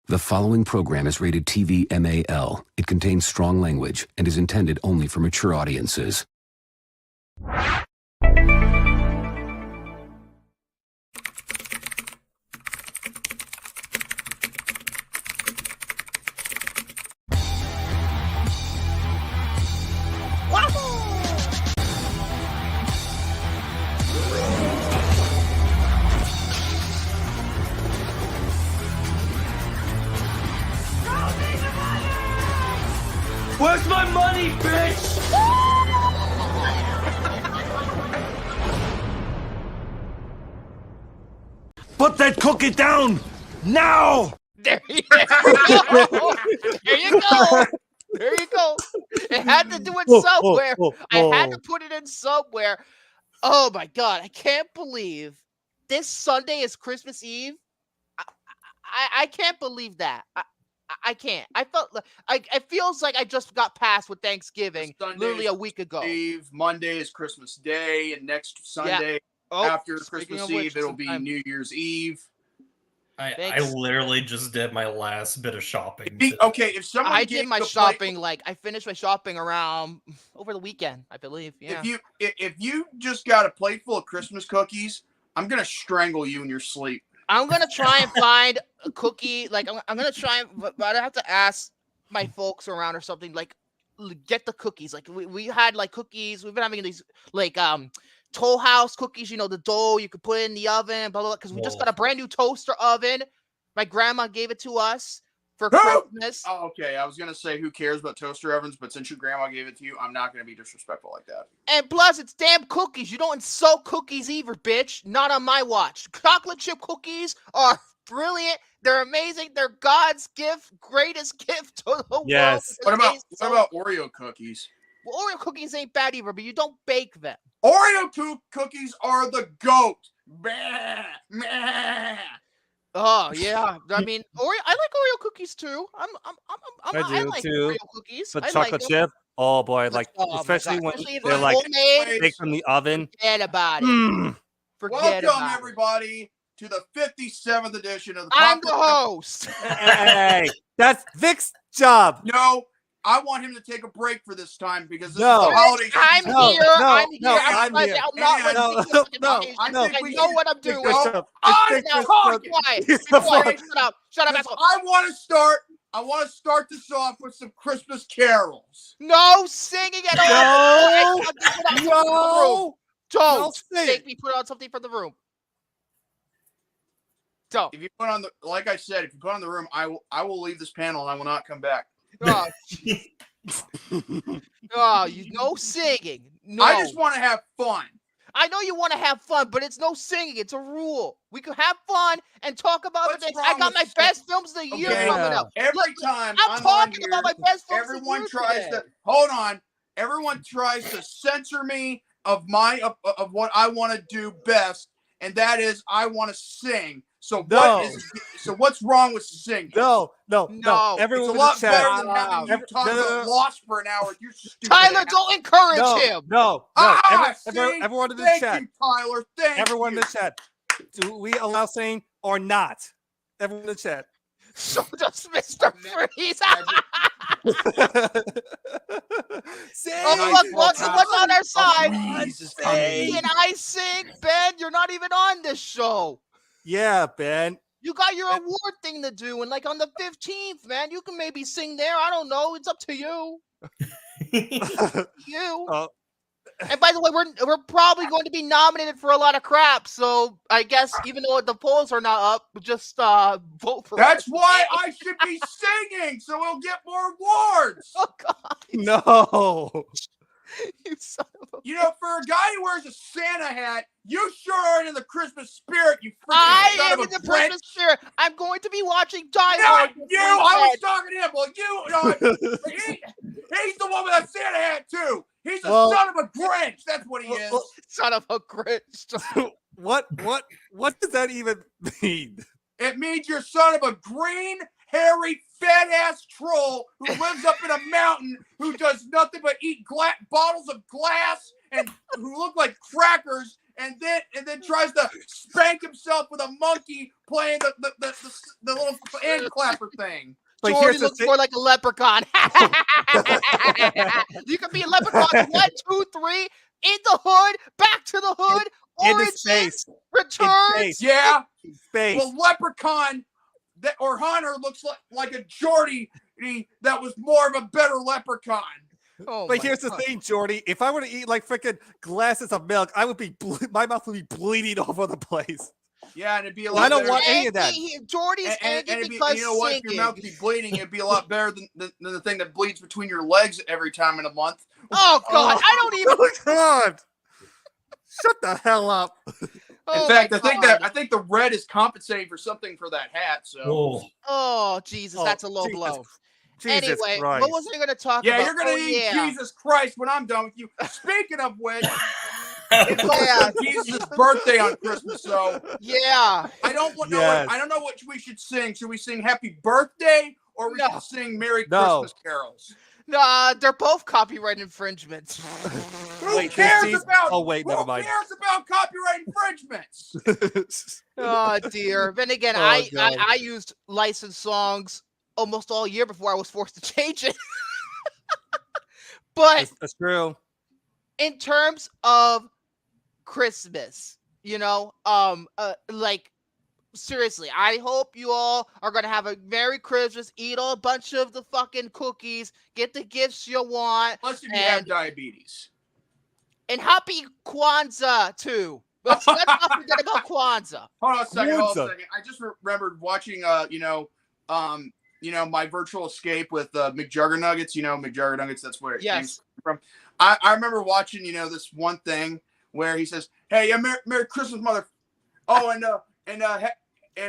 The following program is rated TV MAL. It contains strong language and is intended only for mature audiences. Where's my money, bitch? Put that cookie down now! There you go. There you go. There you go. It had to do it somewhere. I had to put it in somewhere. Oh my God. I can't believe this Sunday is Christmas Eve. I can't believe that. I can't. I felt like it feels like I just got past with Thanksgiving literally a week ago. Eve, Monday is Christmas Day, and next Sunday after Christmas Eve, it'll be New Year's Eve. I literally just did my last bit of shopping. Okay, if someone I did my shopping, I finished my shopping around over the weekend, I believe. Yeah. If you just got a plate full of Christmas cookies, I'm gonna strangle you in your sleep. I'm gonna try and find a cookie. I'm gonna try, but I have to ask my folks around or something. Get the cookies. We had cookies. We've been having these Toll House cookies. You know, the dough you could put in the oven, blah blah blah. Because we just got a brand new toaster oven. My grandma gave it to us for Christmas. Oh, okay. I was gonna say who cares about toaster ovens, but since your grandma gave it to you, I'm not gonna be disrespectful like that. And plus, it's damn cookies. You don't insult cookies either, bitch. Not on my watch. Chocolate chip cookies are brilliant. They're amazing. They're God's gift, greatest gift to the world. What about Oreo cookies? Well, Oreo cookies ain't bad either, but you don't bake them. Oreo cookies are the goat. Bah, bah. Oh yeah, I mean, I like Oreo cookies too. I like too. Oreo cookies. The chocolate chip. Oh boy, especially when they're homemade, baked from the oven. Forget about it. Welcome everybody to the 57th edition of the. I'm the host. Hey, that's Vic's job. No, I want him to take a break for this time because this is the holiday season. I'm here. I'm here. I know what I'm doing. Shut up, asshole. I want to start this off with some Christmas carols. No singing at all. No. Don't make me put on something from the room. Don't. If you put on like I said, if you put on the room, I will leave this panel and I will not come back. No singing. No. I just want to have fun. I know you want to have fun, but it's no singing. It's a rule. We can have fun and talk about the things. I got my best films of the year coming up. Every time I'm talking about my best films everyone tries to hold on. Everyone tries to censor me of what I want to do best, and that is I want to sing. So what's wrong with singing? No. Everyone it's a lot better than having you talk about Lost for an hour. You're stupid. Tyler, don't encourage him. No. Everyone in the chat. Thank you, Tyler. Thank you. Everyone in the chat. Do we allow singing or not? Everyone in the chat. So does Mr. Freeze. What's on our side? Can I sing, Ben? You're not even on this show. Yeah, Ben. You got your award thing to do, and on the 15th, man, you can maybe sing there. I don't know. It's up to you. And by the way, we're probably going to be nominated for a lot of crap. So I guess even though the polls are not up, just vote for. That's why I should be singing, so we'll get more awards. Oh God! No. You son of a. You know, for a guy who wears a Santa hat, you sure are in the Christmas spirit. You freaking I am in the Christmas spirit. I'm going to be watching Die Hard. Not you. I was talking to him. Well, he's the one with that Santa hat too. He's a son of a Grinch. That's what he is. Son of a Grinch. What does that even mean? It means you're son of a green, hairy, fat-ass troll who lives up in a mountain who does nothing but eat bottles of glass and who look like crackers, and then tries to spank himself with a monkey playing the little hand clapper thing. But Jordy looks more like a leprechaun. You can be a leprechaun 1, 2, 3 in the hood, back to the hood, into space, returns. Yeah, space. well, leprechaun or Hunter looks like a Jordy that was more of a better leprechaun. Oh, but here's the thing, Jordy. If I were to eat like freaking glasses of milk, I would be my mouth would be bleeding all over the place. Yeah, and it'd be a lot. I don't want any of that. Jordy's angry because you know what? If your mouth be bleeding, it'd be a lot better than the thing that bleeds between your legs every time in a month. Oh God, I don't even. Oh God! Shut the hell up. In fact, I think the red is compensating for something for that hat. So. Oh Jesus, that's a low blow. Jesus anyway, Christ. what was I going to talk about? Yeah, you're going to eat Jesus Christ when I'm done with you. Speaking of which, it's also Jesus' birthday on Christmas, so yeah. I don't know what we should sing. Should we sing Happy Birthday or we should sing Merry Christmas carols? No, they're both copyright infringements. Who cares about? Oh wait, never mind. Who cares about copyright infringements? Oh dear. Then again, I used licensed songs almost all year before I was forced to change it. But that's true. In terms of Christmas, like seriously, I hope you all are gonna have a Merry Christmas, eat a bunch of the fucking cookies, get the gifts you want. Unless you have diabetes. And happy Kwanzaa too. Let's not forget about Kwanzaa. Hold on a second. I just remembered watching my virtual escape with McJuggernuggets. McJuggernuggets, that's where it came from. I remember watching, this one thing where he says, "Hey, Merry Christmas, mother." Oh, and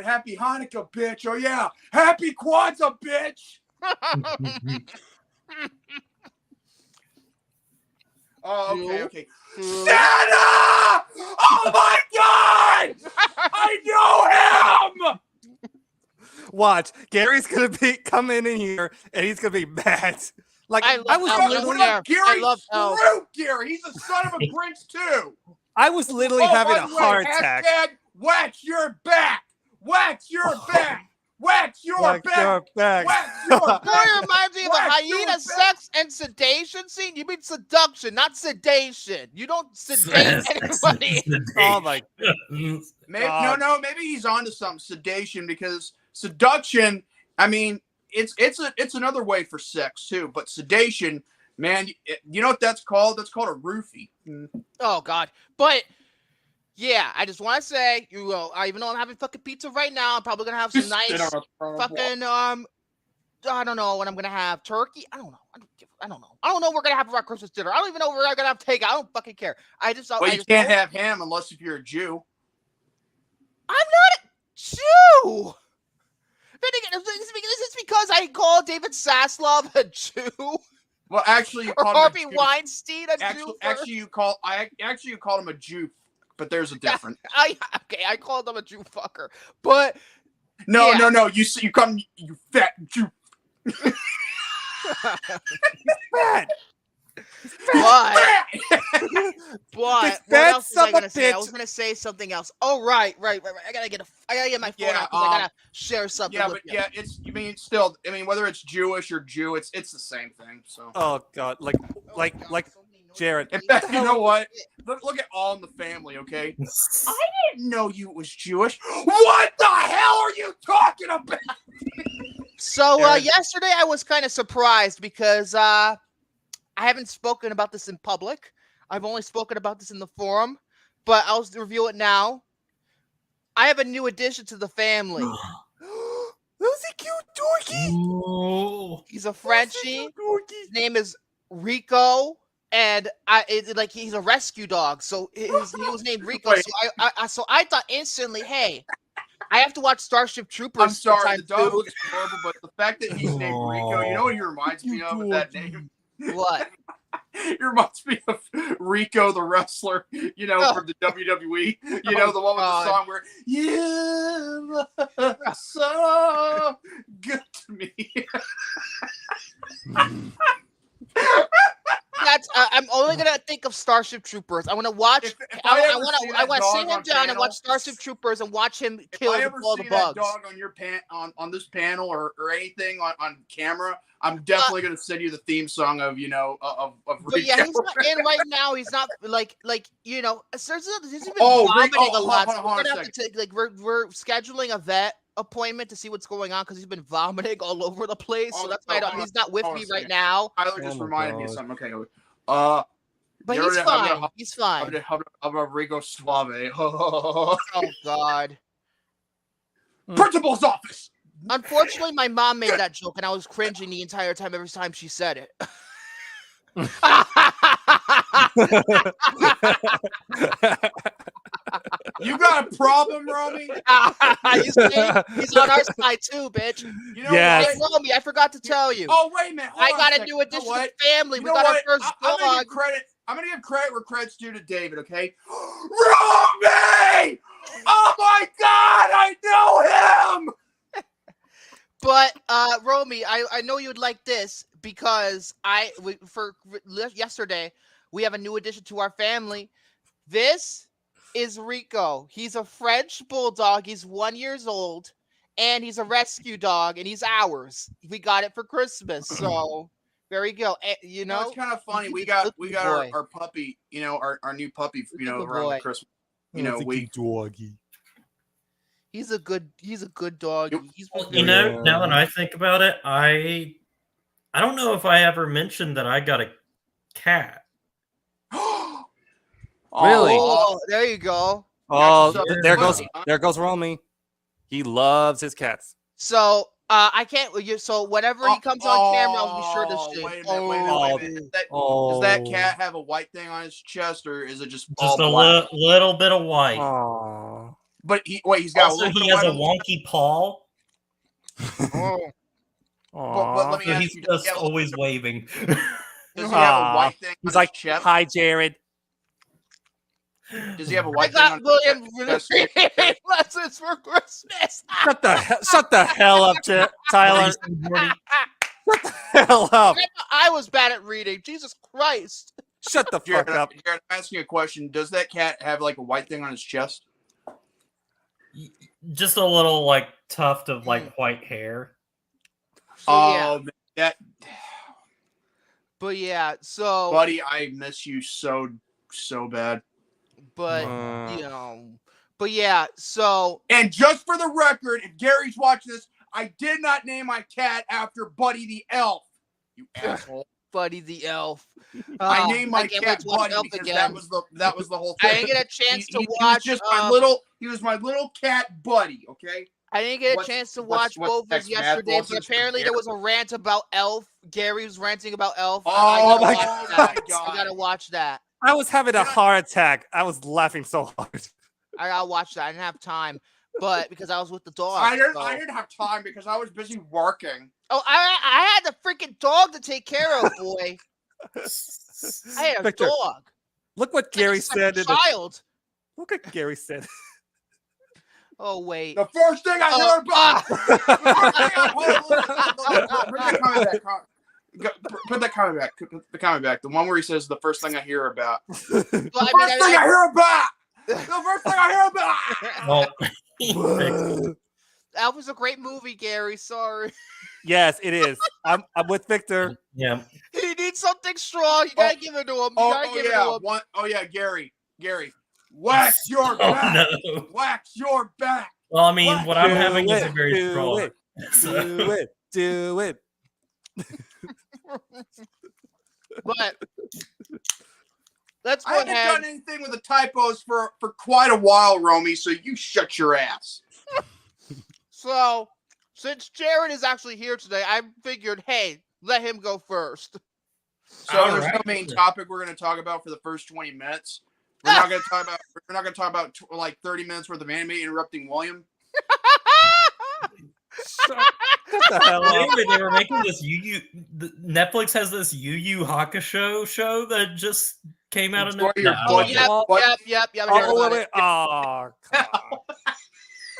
Happy Hanukkah, bitch. Oh yeah, Happy Kwanzaa, bitch. Oh, okay. Santa! Oh my God! I know him. Watch, Gary's gonna come in here and he's gonna be mad. Like I love Gary. He's the son of a Grinch too. I was literally having a heart attack. Wax your back. Wax your back. Wax your back. Wax your back. Boy, reminds me of a hyena sex and sedation scene. You mean seduction, not sedation. You don't sedate anybody. Oh my. Maybe he's onto something. Sedation, because seduction, I mean, it's another way for sex too. But sedation, man, you know what that's called? That's called a roofie. Oh God, but. Yeah, I just want to say, even though I'm having fucking pizza right now, I'm probably gonna have some nice fucking I don't know what I'm gonna have. Turkey? I don't know. I don't know. I don't know what we're gonna have for our Christmas dinner. I don't even know what we're gonna have takeout. I don't fucking care. You can't have ham unless if you're a Jew. I'm not a Jew. Is this because I call David Zaslav a Jew? Well, actually, you called Harvey Weinstein a Jew. Actually, you called him a Jew. But there's a difference. I called him a Jew fucker. But no. You come, you fat Jew. Fat. But what else was I gonna say? I was gonna say something else. Oh right. I gotta get my phone out because I gotta share something. Whether it's Jewish or Jew, it's the same thing. So. Oh God, like Jared. In fact, you know what? Look at All in the Family, okay? I didn't know you was Jewish. What the hell are you talking about? So yesterday I was kind of surprised because I haven't spoken about this in public. I've only spoken about this in the forum, but I'll review it now. I have a new addition to the family. Who's a cute dorky? Oh. He's a Frenchie. His name is Rico. And he's a rescue dog, so he was named Rico. So I thought instantly, hey, I have to watch Starship Troopers. I'm sorry, the dog looks horrible, but the fact that he's named Rico, you know what he reminds me of with that name? What? He reminds me of Rico the wrestler, from the WWE. The one with the song where you look so good to me. I'm only only gonna think of Starship Troopers. I want to watch. If I ever see want that to dog sit him on down and panel- watch Starship Troopers and watch him If kill I ever all the see that bugs. dog on your on this panel or anything on camera, I'm definitely gonna send you the theme song of But yeah, he's not in right now. He's not like he's been Oh, vomiting a hold lot. on, So hold on we're a gonna have to take we're scheduling a vet appointment to see what's going on because he's been vomiting all over the place. So Oh, that's why hold on, he's not with hold on me a right second. now. Tyler just reminded me of something. Okay, But you he's know, fine. He's fine. I'm Rico Suave. Oh God. Principal's office. Unfortunately, my mom made that joke, and I was cringing the entire time every time she said it. You got a problem, Romy? He's on our side too, bitch. You know Yes. Hey, Romy, I forgot to tell you. Oh, wait a minute. I Hold on got a second. new addition You know to what? the family. You We know got our what? first I'm gonna give dog. credit. I'm gonna give credit where credit's due to David. Okay, Romy! Oh my God, I know him. But Romy, I know you'd like this because yesterday we have a new addition to our family. This is Rico. He's a French bulldog. He's 1 year old, and he's a rescue dog, and he's ours. We got it for Christmas, so there you go. You know, It's kind of funny. he's We a got good our, boy. our puppy. You know, our new puppy. You know, good around boy. the Christmas. doggy. He's a good dog. He's been You know, now that I think about it, I don't know if I ever mentioned that I got a cat. Really? Oh, there you go. Oh, Yeah, there goes Romy. He loves his cats. So I can't. So whenever he comes on camera, I'll be sure to say. Wait a minute. Does that cat have a white thing on his chest, or is it just all Just a black? little bit of white. Aww. But he's got Also, a little he bit has of a white wonky paw, But let me so ask he's you: just always waving. does he have a white thing? He's on like, his chest? hi, Jared. Does he have a I white thing got on William his chest? lessons for Christmas. Shut the hell up, Tyler. Shut the hell up. I was bad at reading. Jesus Christ. Shut the fuck up. Jared, I'm asking you a question. Does that cat have like a white thing on his chest? Just a little like tuft of like white hair. So, yeah. But yeah, so Buddy, I miss you so bad. but but yeah, so And just for the record, if Gary's watching this, I did not name my cat after Buddy the Elf. You asshole. Buddy the Elf. I named my can't cat wait to watch Buddy Elf because again. that was the whole I thing. didn't get a chance to He watch. He was my little cat buddy. Okay. I didn't get a What's- chance to what's- watch what's Bovers next, Matt yesterday, Wilson's but apparently there was a rant about Elf. Gary was ranting about Elf. Oh my I God. gotta watch that. I was having a heart attack. I was laughing so hard. I gotta watch that. I didn't have time, but because I was with the dog. I so- didn't have time because I was busy working. Oh, I had the freaking dog to take care of, boy. I had a Victor, dog. Look what Gary said. Child. Look what Gary said. Oh wait. The first thing I hear about. Put that comment back. Put the comment back. The one where he says the first thing I hear about. Well, The first thing I hear about. The first thing I hear about. Well, Elf was a great movie, Gary. Sorry. Yes, it is. I'm with Victor. yeah. He needs something strong. You gotta give it to him. You gotta give it to him. Gary. Wax your back. No. Wax your back. Well, I mean, what I'm Do having is a it, very do strong. it, So- Do it. But let's I go haven't ahead. done anything with the typos for quite a while, Romy, so you shut your ass. So, since Jared is actually here today, I figured, hey, let him go first. So All there's no right. main topic we're going to talk about for the first 20 minutes. We're not going to talk about like 30 minutes worth of anime interrupting William. Shut the hell up. Anyway, they were making this Netflix has this Yu Yu Hakusho show that just came out of Enjoy nowhere. your No. budget. Yep. I heard Oh, about wait. it. Oh, come on.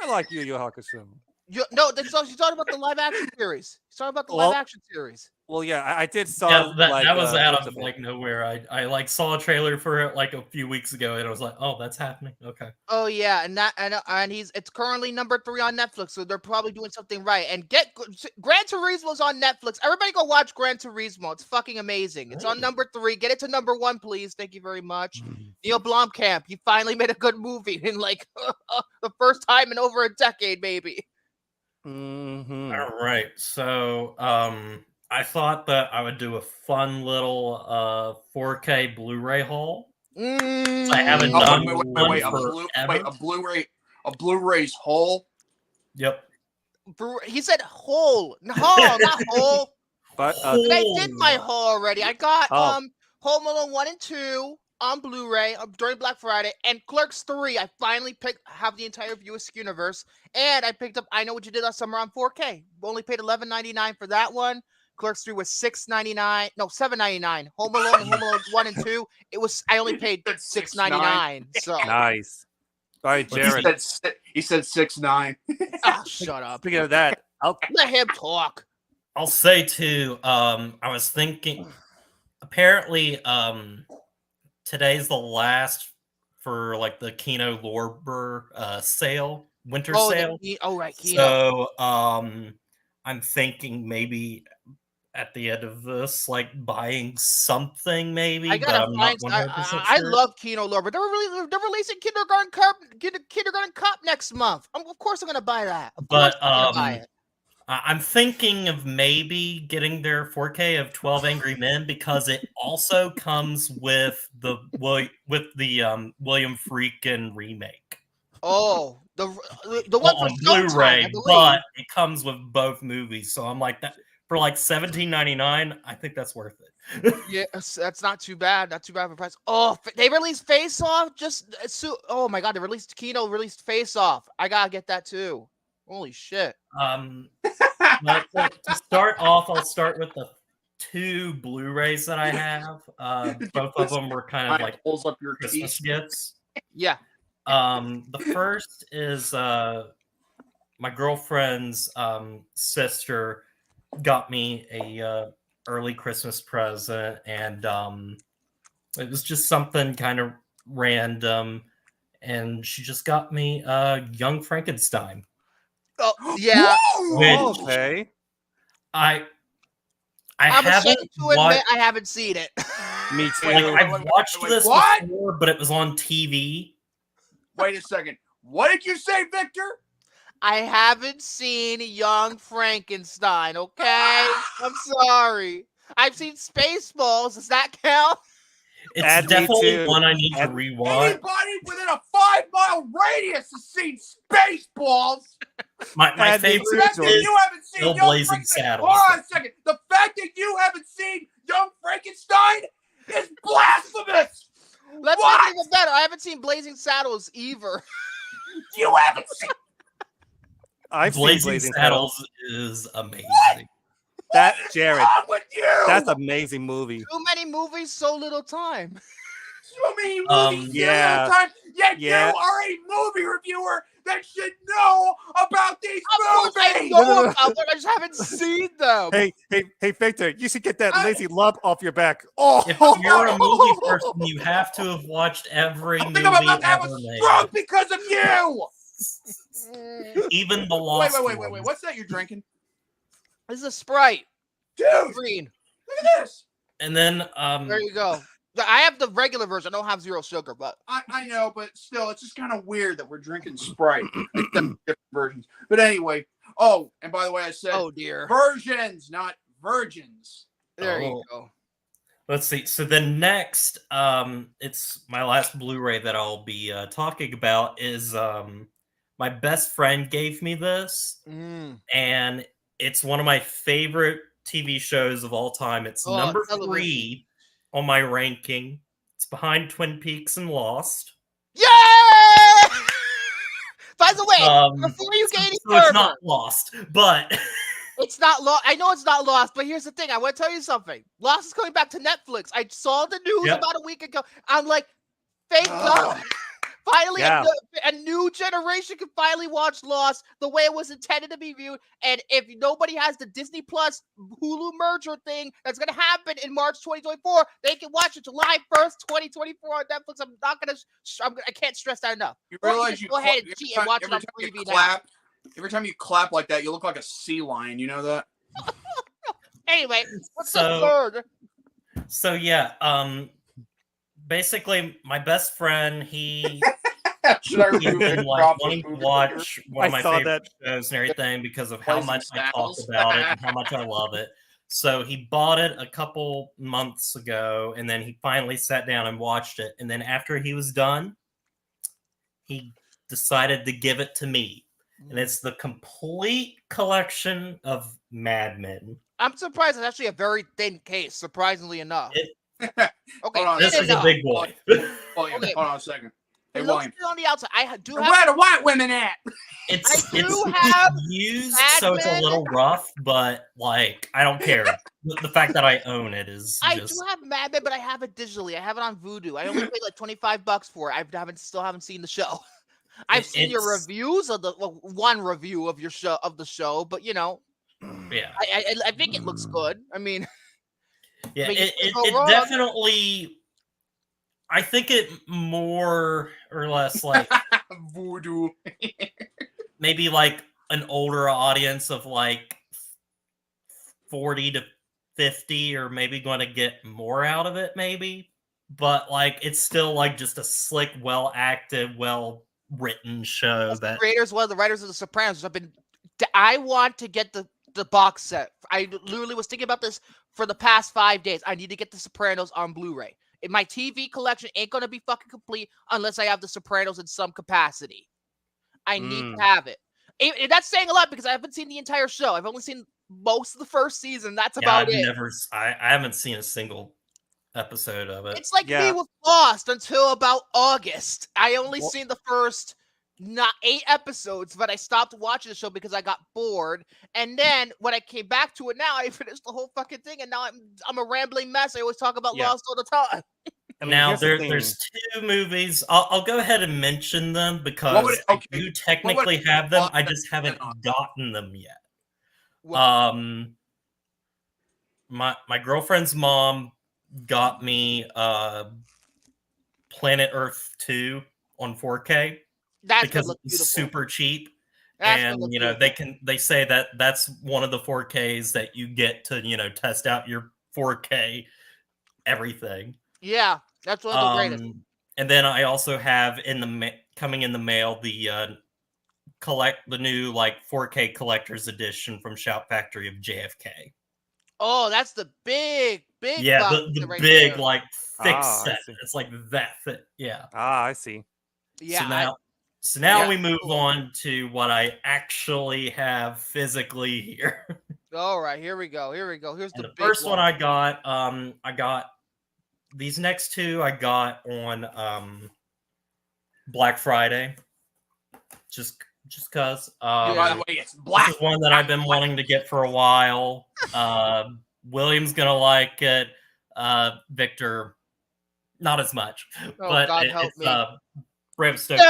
I like Yu Yu Hakusho. No, she's talking about the live action series. She's talking about the live action series. Well, yeah, I did saw. Yeah, that was out clips of it. like nowhere. I like saw a trailer for it like a few weeks ago, and I was like, oh, that's happening. Okay. Oh yeah, and it's currently number 3 on Netflix, so they're probably doing something right. And Gran Turismo's on Netflix. Everybody go watch Gran Turismo. It's fucking amazing. It's on number 3. Get it to number 1, please. Thank you very much. Neil Blomkamp, you finally made a good movie in like the first time in over a decade, maybe. Mm-hmm. All right, so I thought that I would do a fun little 4K Blu-ray haul. I haven't done one forever. A Blu-ray's whole. Yep. He said whole, not whole. But I did my haul already. I got Home Alone 1 and 2 on Blu-ray during Black Friday, and Clerks 3. I finally have the entire View Universe, and I picked up I Know What You Did Last Summer on 4K. Only paid $11.99 for that one. Clerks 3 was $6.99. No, $7.99. Home Alone and Home Alone 1 and 2. I only paid $6.99. So nice. All right, Jared. He said 6'9". Oh, shut up. Speaking of that, Let him talk. I'll say too. I was thinking. Apparently, today's the last for like the Kino Lorber sale, winter sale. Right, Kino. So, I'm thinking maybe at the end of this, like buying something, maybe. I gotta find. I love Kino Lorber. They're releasing Kindergarten Cop next month. Of course, I'm gonna buy that. But I'm thinking of maybe getting their 4K of 12 Angry Men because it also comes with the William Friedkin remake. Oh, the one on Blu-ray, but it comes with both movies. So I'm like that for like $17.99. I think that's worth it. Yeah, that's not too bad. Not too bad for price. Oh, they released Face Off. Oh my god, Kino released Face Off. I gotta get that too. Holy shit. But to start off, I'll start with the 2 Blu-rays that I have. Both of them were kind of like pulls up your Christmas gifts. Yeah. The first is my girlfriend's sister got me a early Christmas present, and it was just something kind of random, and she just got me Young Frankenstein. Oh yeah. Okay. I'm ashamed to admit I haven't seen it. Me too. I've watched this before, but it was on TV. Wait a second. What did you say, Victor? I haven't seen Young Frankenstein, okay? I'm sorry. I've seen Spaceballs. Does that count? It's definitely one I need to rewatch. Anybody within a 5-mile radius has seen Spaceballs. My favorite is still Blazing Saddles. Hold on a second. The fact that you haven't seen Young Frankenstein is blasphemous. Let's make it even better. I haven't seen Blazing Saddles either. You haven't seen. Blazing Saddles is amazing. What? That Jared, what's wrong with you? That's an amazing movie. Too many movies, so little time. So many movies, so little time. Yet you are a movie reviewer that should know about these movies. I know about them. I just haven't seen them. Hey, Victor, you should get that lazy lump off your back. Oh, if you're a movie person, you have to have watched every movie I'm about to have ever a made. stroke because of you. Even the Lost Wait. What's that you're drinking? This is a Sprite. Dude, green. Look at this. And then there you go. I have the regular version. I don't have 0 sugar, but I know, but still, it's just kind of weird that we're drinking Sprite. Different versions. But anyway. Oh, and by the way, I said dear. Versions, not virgins. There you go. Let's see. So the next, it's my last Blu-ray that I'll be talking about is my best friend gave me this, and it's one of my favorite TV shows of all time. It's number 3 on my ranking. It's behind Twin Peaks and Lost. Yay! By the way, before you get any further, it's not Lost, but it's not Lost. I know it's not Lost, but here's the thing. I want to tell you something. Lost is coming back to Netflix. I saw the news about a week ago. I'm like, thank God. Finally, Yeah. a new generation can finally watch Lost the way it was intended to be viewed. And if nobody has the Disney Plus Hulu merger thing that's going to happen in March 2024, they can watch it July 1st, 2024 on Netflix. I'm not going to, I can't stress that enough. You Or realize just you go ahead and cheat and watch it on you Freevee now. clap, every time you clap like that, you look like a sea lion. You know that? Anyway, what's the So- third? So yeah, basically my best friend, he Should I he's remove been it? like Drop wanting the to movie watch one of I my saw favorite that. shows and everything because of how Blazing much I talk Saddles. about it and how much I love it. So he bought it a couple months ago, and then he finally sat down and watched it. And then after he was done, he decided to give it to me. And it's the complete collection of Mad Men. I'm surprised it's actually a very thin case, surprisingly enough. Okay, Hold on, This thin is a enough. big boy. William, Okay. hold on a second. Hey, It looks William. good on the outside. I do have. Where are the white women at? It's I do it's have used, Mad so it's a Men. little rough, but like I don't care. The fact that I own it is I just do have Mad Men, but I have it digitally. I have it on Vudu. I only paid like $25 for it. Still haven't seen the show. I've seen your it's- reviews of one review of the show, but you know, yeah. I think it looks good. I mean, Yeah, But you it, can't it, go it wrong. definitely. I think it more or less like Voodoo. maybe like an older audience of like 40 to 50, or maybe going to get more out of it, maybe. But like it's still like just a slick, well acted, well written show as the that creators, one of the writers of The Sopranos, I want to get the box set. I literally was thinking about this for the past 5 days. I need to get The Sopranos on Blu-ray. My TV collection ain't gonna be fucking complete unless I have The Sopranos in some capacity. I need to have it. And that's saying a lot because I haven't seen the entire show. I've only seen most of the first season. That's about it. I haven't seen a single episode of it. It's like Yeah. me with Lost until about August. I only Well- seen the first not 8 episodes, but I stopped watching the show because I got bored. And then when I came back to it now, I finished the whole fucking thing, and now I'm a rambling mess. I always talk about Yeah. Lost all the time. I mean, Now here's the thing. there's 2 movies. I'll go ahead and mention them because would- I okay, do technically have them. I just haven't on? gotten them yet. What- My girlfriend's mom got me Planet Earth 2 on 4K That's because gonna look it's beautiful. super cheap. That's gonna And look you know beautiful. they say that that's one of the 4Ks that you get to test out your 4K everything. Yeah, that's one of the greatest. And then I also have coming in the mail the new like 4K collector's edition from Shout Factory of JFK. Oh, that's the big Yeah, box the set right big there. like thick Ah, I set. see. It's like that thick. Yeah. I see. Yeah, So now Yeah. we move on to what I actually have physically here. all right, here we go. Here's And the the big first one I got these next 2 I got on Black Friday. Just cause By the way, it's this black. is one that I've been wanting to get for a while. William's gonna like it. Victor, not as much. Oh, But God help it's me. Bram Stoker's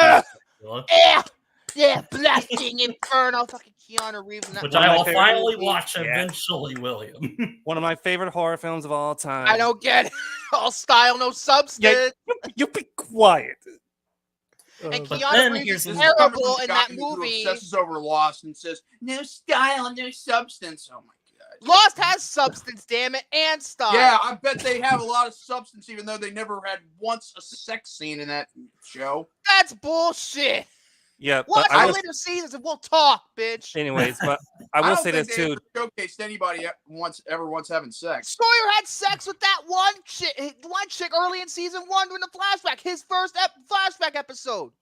Dracula, Yeah, blasting inferno, fucking Keanu Reeves. in that which one. I my will favorite finally movie. watch Yeah. eventually, William. One of my favorite horror films of all time. I don't get it. All style, no substance. You be quiet. And But Keanu then Reeves here's is the- terrible The in guy that who movie. obsesses over Lost and says, no style, no substance. Oh, my God. Lost has substance, damn it, and style. Yeah, I bet they have a lot of substance, even though they never had once a sex scene in that show. That's bullshit. Yeah, Watch but I the will, later seasons and we'll talk, bitch. anyways, but I will don't say think this they too. ever showcased anybody once having sex. Sawyer had sex with that one chick early in season 1 during the flashback. His first flashback episode.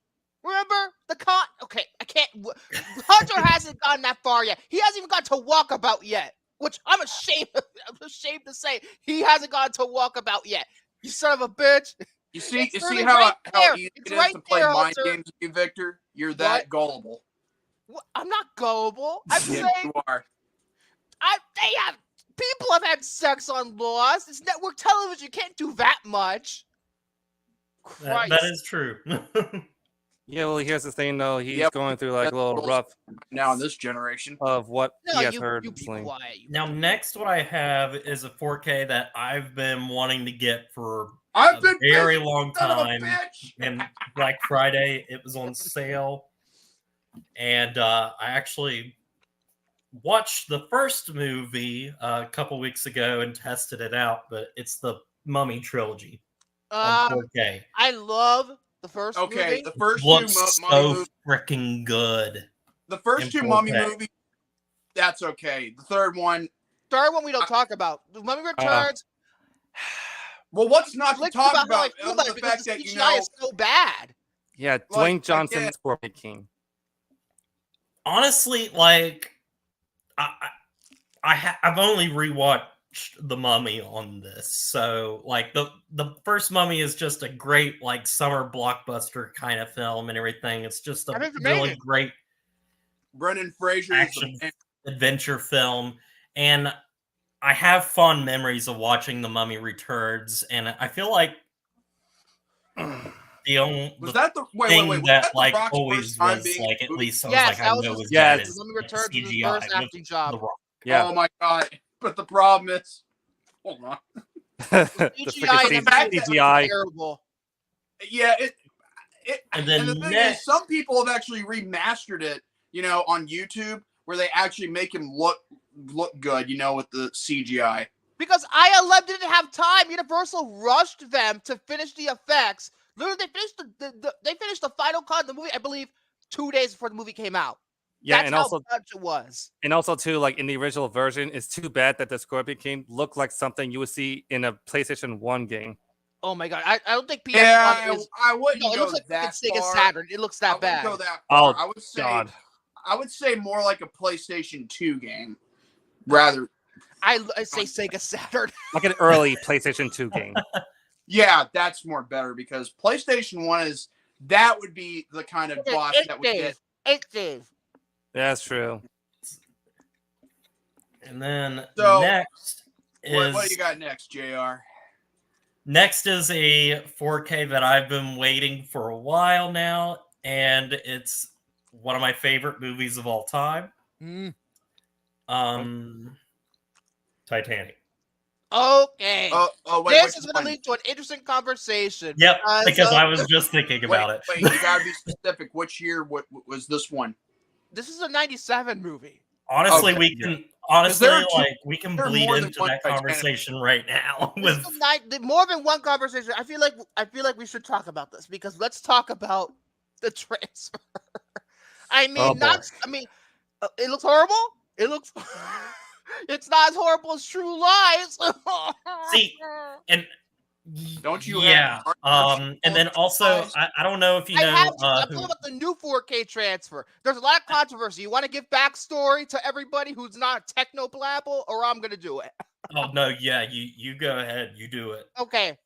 Remember the con? Okay, I can't. Hunter hasn't gotten that far yet. He hasn't even got to Walkabout yet, which I'm ashamed. I'm ashamed to say he hasn't gotten to Walkabout yet. You son of a bitch. You see, It's you see really how right how there. easy It's it is right to play there, mind Hunter. games with you, Victor. You're that What? gullible. I'm not gullible. I'm Yeah, saying you are. people have had sex on Lost. It's network television. You can't do that much. that Christ. is true. Yeah, well, here's the thing, though. He's Yep. going through like a That's little rules rough now in this generation. of what No, he has you heard. be quiet. Now, next, what I have is a 4K that I've been wanting to get for I've a been very busy, long son of a time. bitch. And Black Friday, it was on sale. And I actually watched the first movie a couple weeks ago and tested it out, but it's the Mummy trilogy on 4K. I love the first Okay, movie. the first Looks two Mummy so movies. freaking good. The first in two Mummy 4K. movies, that's okay. The third one, We don't talk about. The Mummy Returns. well, what's not to Let's talk how I about feel other about than it the because fact the that CGI is so bad. Yeah, Like, Dwayne Johnson again- is Scorpion King. Honestly, like I've only rewatched The Mummy on this, so like the first Mummy is just a great like summer blockbuster kind of film and everything. It's just a I think it's really amazing. great Brendan Fraser action is the adventure film, and I have fond memories of watching The Mummy Returns, and I feel like the only was that the wait thing was that that the like Rock's always first time was being like at movie? least I was Yes, like that I was know his was Yes. good is Mummy the Returns was his CGI first with acting job. The Rock. Yeah, Oh my god! But the problem is, hold on. the CGI freaking in that movie is CGI. terrible. Yeah, And and then the thing next, is, some people have actually remastered it, on YouTube, where they actually make him look good, with the CGI. Because ILM didn't have time. Universal rushed them to finish the effects. Literally, they finished the final cut of the movie, I believe, 2 days before the movie came out. Yeah, That's and how also much it was. and also too, like in the original version, it's too bad that the Scorpion King looked like something you would see in a PlayStation 1 game. Oh my god, I don't think PS1 Yeah, is. I wouldn't No, it go looks like that freaking Sega far. Saturn. It looks I that wouldn't bad. go that far. Oh, God. I would say more like a PlayStation 2 game, rather. I say Sega Saturn. Like an early PlayStation 2 game. Yeah, that's more better because PlayStation 1 would be the kind of boss that would get. 8 days. That's true. and then So, next is What do you got next, JR? next is a 4K that I've been waiting for a while now, and it's one of my favorite movies of all time. Titanic. Okay. Wait, This which is going to one? lead to an interesting conversation. Yep, because I was just thinking about it. Wait, you gotta be specific. Which year? What was this one? This is a 97 movie. Honestly, Okay. we can there are bleed more than into one that Titanic. conversation right now. This With is more than one conversation. I feel like we should talk about this because let's talk about the transfer. I mean, it looks horrible. It looks. It's not as horrible as True Lies. See, and Don't you yeah, have and then also I don't know if you I know have to. I'm talking about the new 4K transfer. There's a lot of controversy. You want to give backstory to everybody who's not a techno blabble, or I'm gonna do it. Oh no, yeah, you go ahead, you do it. Okay.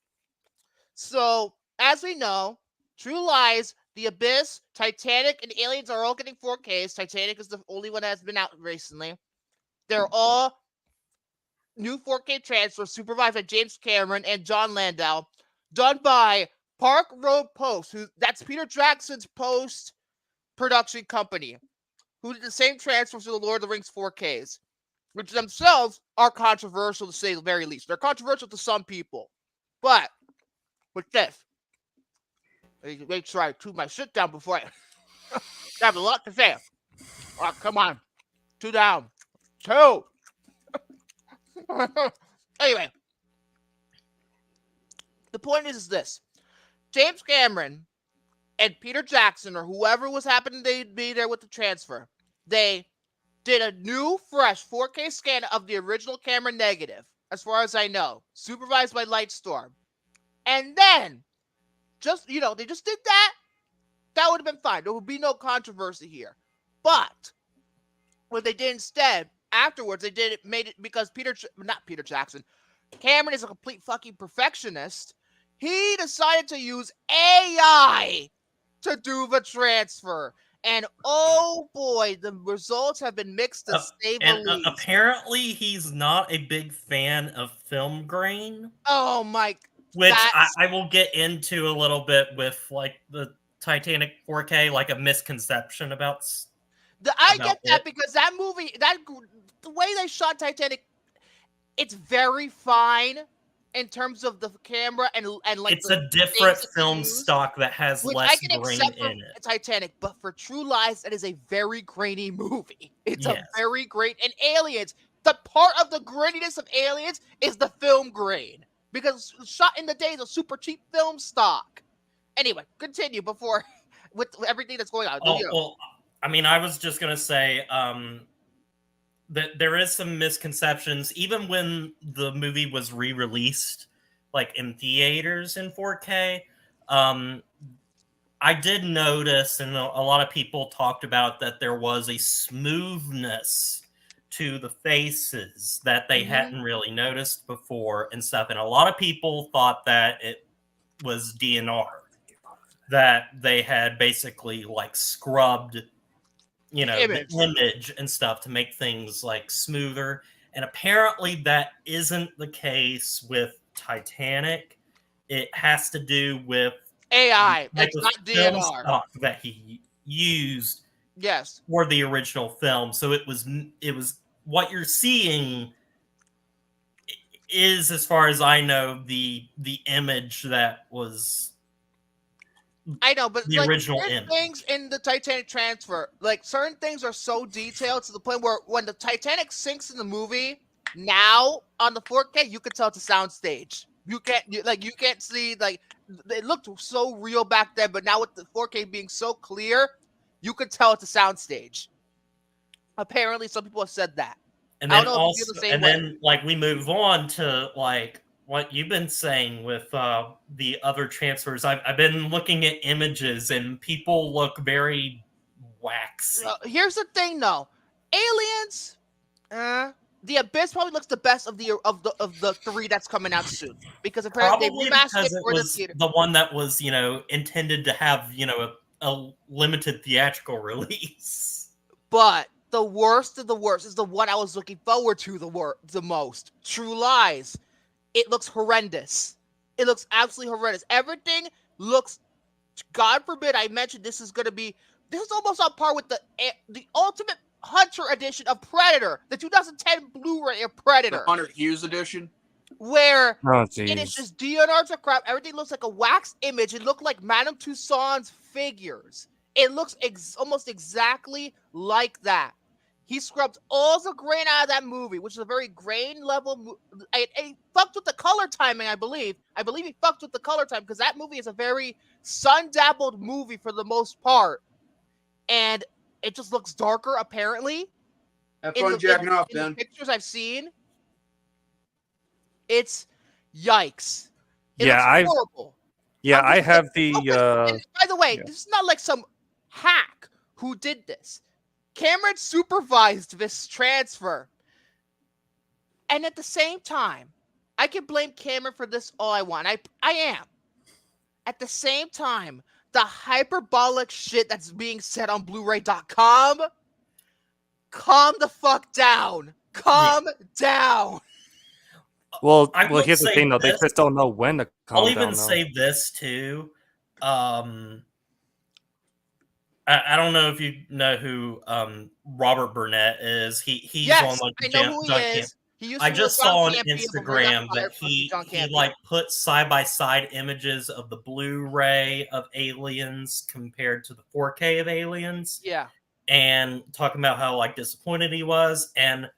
So as we know, True Lies, The Abyss, Titanic, and Aliens are all getting 4Ks. Titanic is the only one that has been out recently. They're all new 4K transfers supervised by James Cameron and John Landau, done by Park Road Post, that's Peter Jackson's post-production company, who did the same transfers for the Lord of the Rings 4Ks, which themselves are controversial to say the very least. They're controversial to some people. But with this, make sure I chew my shit down before I have a lot to say. Oh, come on. 2 down. 2. Anyway, the point is this. James Cameron and Peter Jackson, or whoever was happening to be there with the transfer, they did a new, fresh 4K scan of the original camera negative, as far as I know, supervised by Lightstorm. And then, they just did that. That would have been fine. There would be no controversy here. But what they did instead, afterwards, made it because not Peter Jackson, Cameron is a complete fucking perfectionist. He decided to use AI to do the transfer. And oh boy, the results have been mixed to say the least. Apparently, he's not a big fan of film grain. Oh my! Which I will get into a little bit with like the Titanic 4K, like a misconception about. I get that because that movie, the way they shot Titanic, it's very fine in terms of the camera and like it's a different film stock that has less grain in it. Titanic, but for True Lies, it is a very grainy movie. It's a very grain. And Aliens, the part of the grittiness of Aliens is the film grain because shot in the days of super cheap film stock. Anyway, continue before with everything that's going on. Well, I mean, I was just gonna say that there is some misconceptions, even when the movie was re-released, like in theaters in 4K. I did notice, and a lot of people talked about that there was a smoothness to the faces that they hadn't really noticed before and stuff. And a lot of people thought that it was DNR, that they had basically like scrubbed, the image and stuff to make things like smoother. And apparently that isn't the case with Titanic. It has to do with AI. It's not DNR stock that he used Yes. For the original film. So it was what you're seeing is, as far as I know, the image that was. I know, but the original image. Things in the Titanic transfer, like certain things are so detailed to the point where when the Titanic sinks in the movie, now on the 4K, you can tell it's a soundstage. You can't see, like, it looked so real back then, but now with the 4K being so clear, you could tell it's a soundstage. Apparently, some people have said that. And then also, then like we move on to like what you've been saying with the other transfers. I've been looking at images and people look very waxy. Here's the thing, though, Aliens, the Abyss probably looks the best of the three that's coming out soon because apparently probably they remastered because it for it the was theater. The one that was intended to have a limited theatrical release. But the worst of the worst is the one I was looking forward to the most. True Lies. It looks horrendous. It looks absolutely horrendous. Everything looks. God forbid I mentioned this is almost on par with the Ultimate Hunter edition of Predator, the 2010 Blu-ray of Predator. The Hunter Hughes edition. Where it is just DNR to crap. Everything looks like a wax image. It looked like Madame Tussauds figures. It looks almost exactly like that. He scrubbed all the grain out of that movie, which is a very grain level. He fucked with the color timing, I believe. I believe he fucked with the color time because that movie is a very sun-dabbled movie for the most part. And it just looks darker, apparently. Have fun jacking off, in Ben. the pictures I've seen, it's yikes. It looks horrible. Yeah, I have the. By the way, this is not like some hack who did this. Cameron supervised this transfer. And at the same time, I can blame Cameron for this all I want. I am. At the same time, the hyperbolic shit that's being said on Blu-ray.com, calm the fuck down. Calm down. Well, here's the thing, though. They just don't know when to calm down. I'll even say this, too. I don't know if you know who Robert Burnett is. He's on like I know who he is. I just saw on Instagram that he like put side-by-side images of the Blu-ray of Aliens compared to the 4K of Aliens. Yeah. And talking about how like disappointed he was. And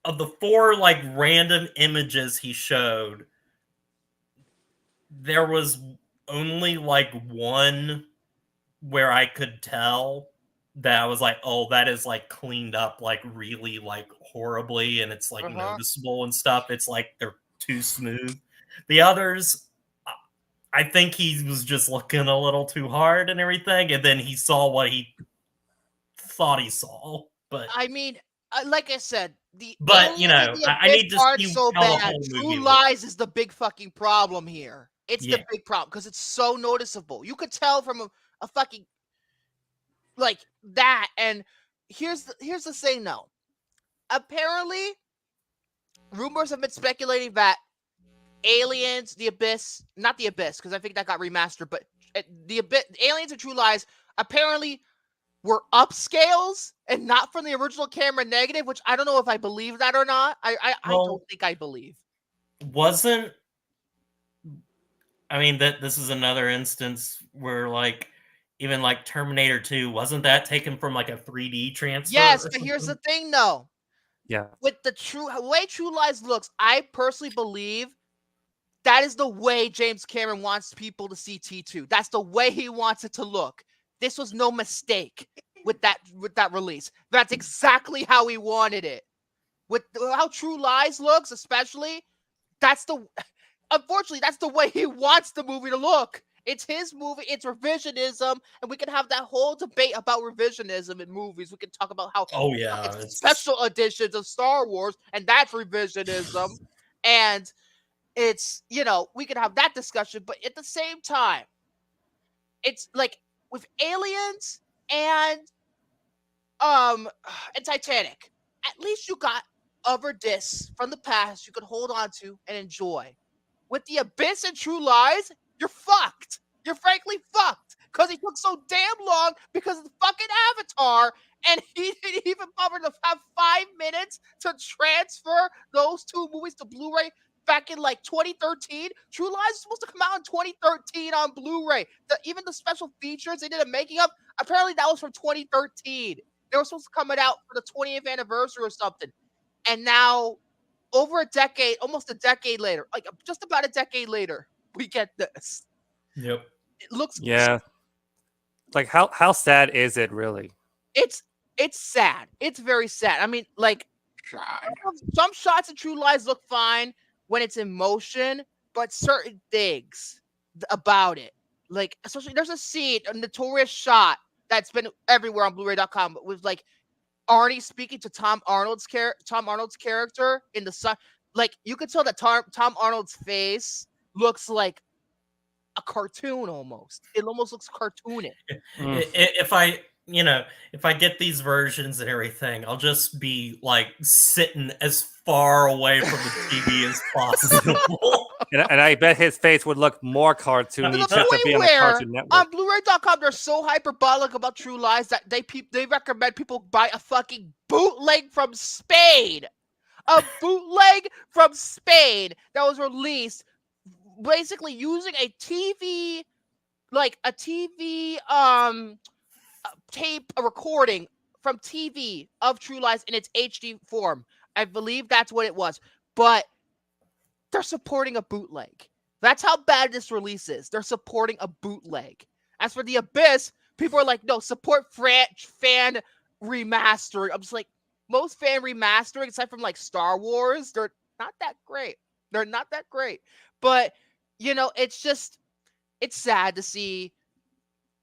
of the 4 like random images he showed, there was only like one where I could tell that I was like, oh, that is like cleaned up like really like horribly, and it's like noticeable and stuff. It's like they're too smooth. The others, I think he was just looking a little too hard and everything, and then he saw what he thought he saw. But I mean, like I said, I need to see so how bad. the whole movie True Lies is the big fucking problem here. It's the big problem because it's so noticeable. You could tell from a fucking like that. And here's the thing, though. Apparently, rumors have been speculating that Aliens, not the Abyss, because I think that got remastered, but Aliens and True Lies apparently were upscales and not from the original camera negative, which I don't know if I believe that or not. I don't think I believe. Wasn't I mean that this is another instance where like even like Terminator 2, wasn't that taken from like a 3D transfer? Yes, but here's the thing though. Yeah. With the way True Lies looks, I personally believe that is the way James Cameron wants people to see T2. That's the way he wants it to look. This was no mistake with that release. That's exactly how he wanted it. With how True Lies looks, especially, unfortunately, that's the way he wants the movie to look. It's his movie. It's revisionism, and we can have that whole debate about revisionism in movies. We can talk about how it's special editions of Star Wars, and that's revisionism. And it's, we could have that discussion, but at the same time, it's like with Aliens and Titanic, at least you got other discs from the past you could hold on to and enjoy. With The Abyss and True Lies, you're fucked. You're frankly fucked because he took so damn long because of the fucking Avatar, and he didn't even bother to have 5 minutes to transfer those two movies to Blu-ray back in like 2013. True Lies was supposed to come out in 2013 on Blu-ray. Even the special features they did a making of, apparently that was from 2013. They were supposed to come out for the 20th anniversary or something. And now, over a decade, almost a decade later, like just about a decade later, we get this. Yep. It looks Like how sad is it really? It's sad. It's very sad. I mean, like some shots of True Lies look fine when it's in motion, but certain things about it, like especially there's a scene, a notorious shot that's been everywhere on Blu-ray.com with like Arnie speaking to Tom Arnold's character in the sun. Like you could tell that Tom Arnold's face looks like a cartoon almost. It almost looks cartoonish. If I get these versions and everything, I'll just be like sitting as far away from the TV as possible. And I bet his face would look more cartoony just to be on the Cartoon Network. On Blu-ray.com, they're so hyperbolic about True Lies that they recommend people buy a fucking bootleg from Spain. A bootleg from Spain that was released basically using a TV tape, a recording from TV of True Lies in its HD form. I believe that's what it was. But they're supporting a bootleg. That's how bad this release is. They're supporting a bootleg. As for The Abyss, people are like, no, support fan remastering. I'm just like, most fan remastering, aside from like Star Wars, they're not that great. They're not that great. But, it's sad to see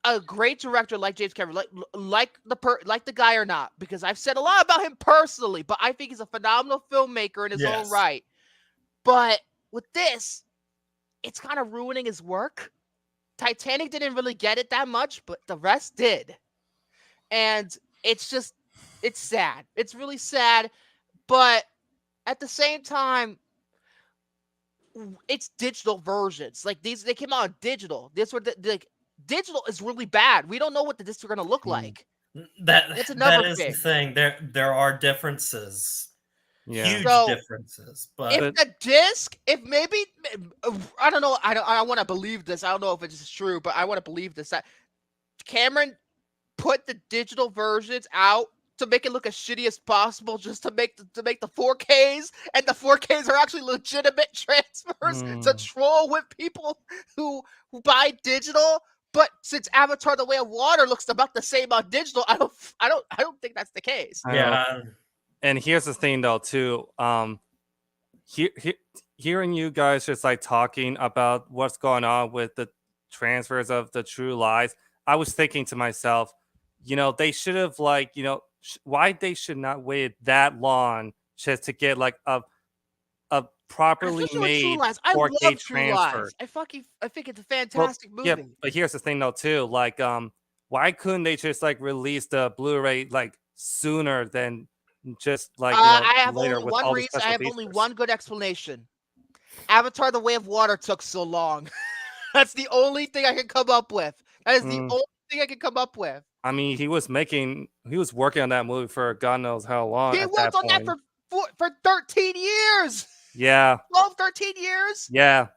a great director like James Cameron, like the guy or not, because I've said a lot about him personally, but I think he's a phenomenal filmmaker in his own right. But with this, it's kind of ruining his work. Titanic didn't really get it that much, but the rest did. And it's sad. It's really sad. But at the same time, it's digital versions. Like they came out on digital. Digital is really bad. We don't know what the discs are going to look like. That's another thing. The thing. There are differences. Yeah. Huge differences. But if the disc, I don't know. I want to believe this. I don't know if it's true, but I want to believe this. That Cameron put the digital versions out to make it look as shitty as possible, just to make the 4Ks, and the 4Ks are actually legitimate transfers to troll with people who buy digital. But since Avatar: The Way of Water looks about the same on digital, I don't think that's the case. Yeah. And here's the thing, though, too. Hearing you guys just like talking about what's going on with the transfers of the True Lies, I was thinking to myself, they should have why they should not wait that long just to get like a properly made 4K transfer. I think it's a fantastic movie. Yeah, but here's the thing, though, too. Like, why couldn't they just like release the Blu-ray like sooner than just like I have later only with one all reason. the I have features? only one good explanation. Avatar: The Way of Water took so long. That's the only thing I can come up with. That is the Mm. only thing I can come up with. I mean, he was working on that movie for God knows how long He at worked that on that point. for 13 years. Yeah. 12, 13 years. Yeah.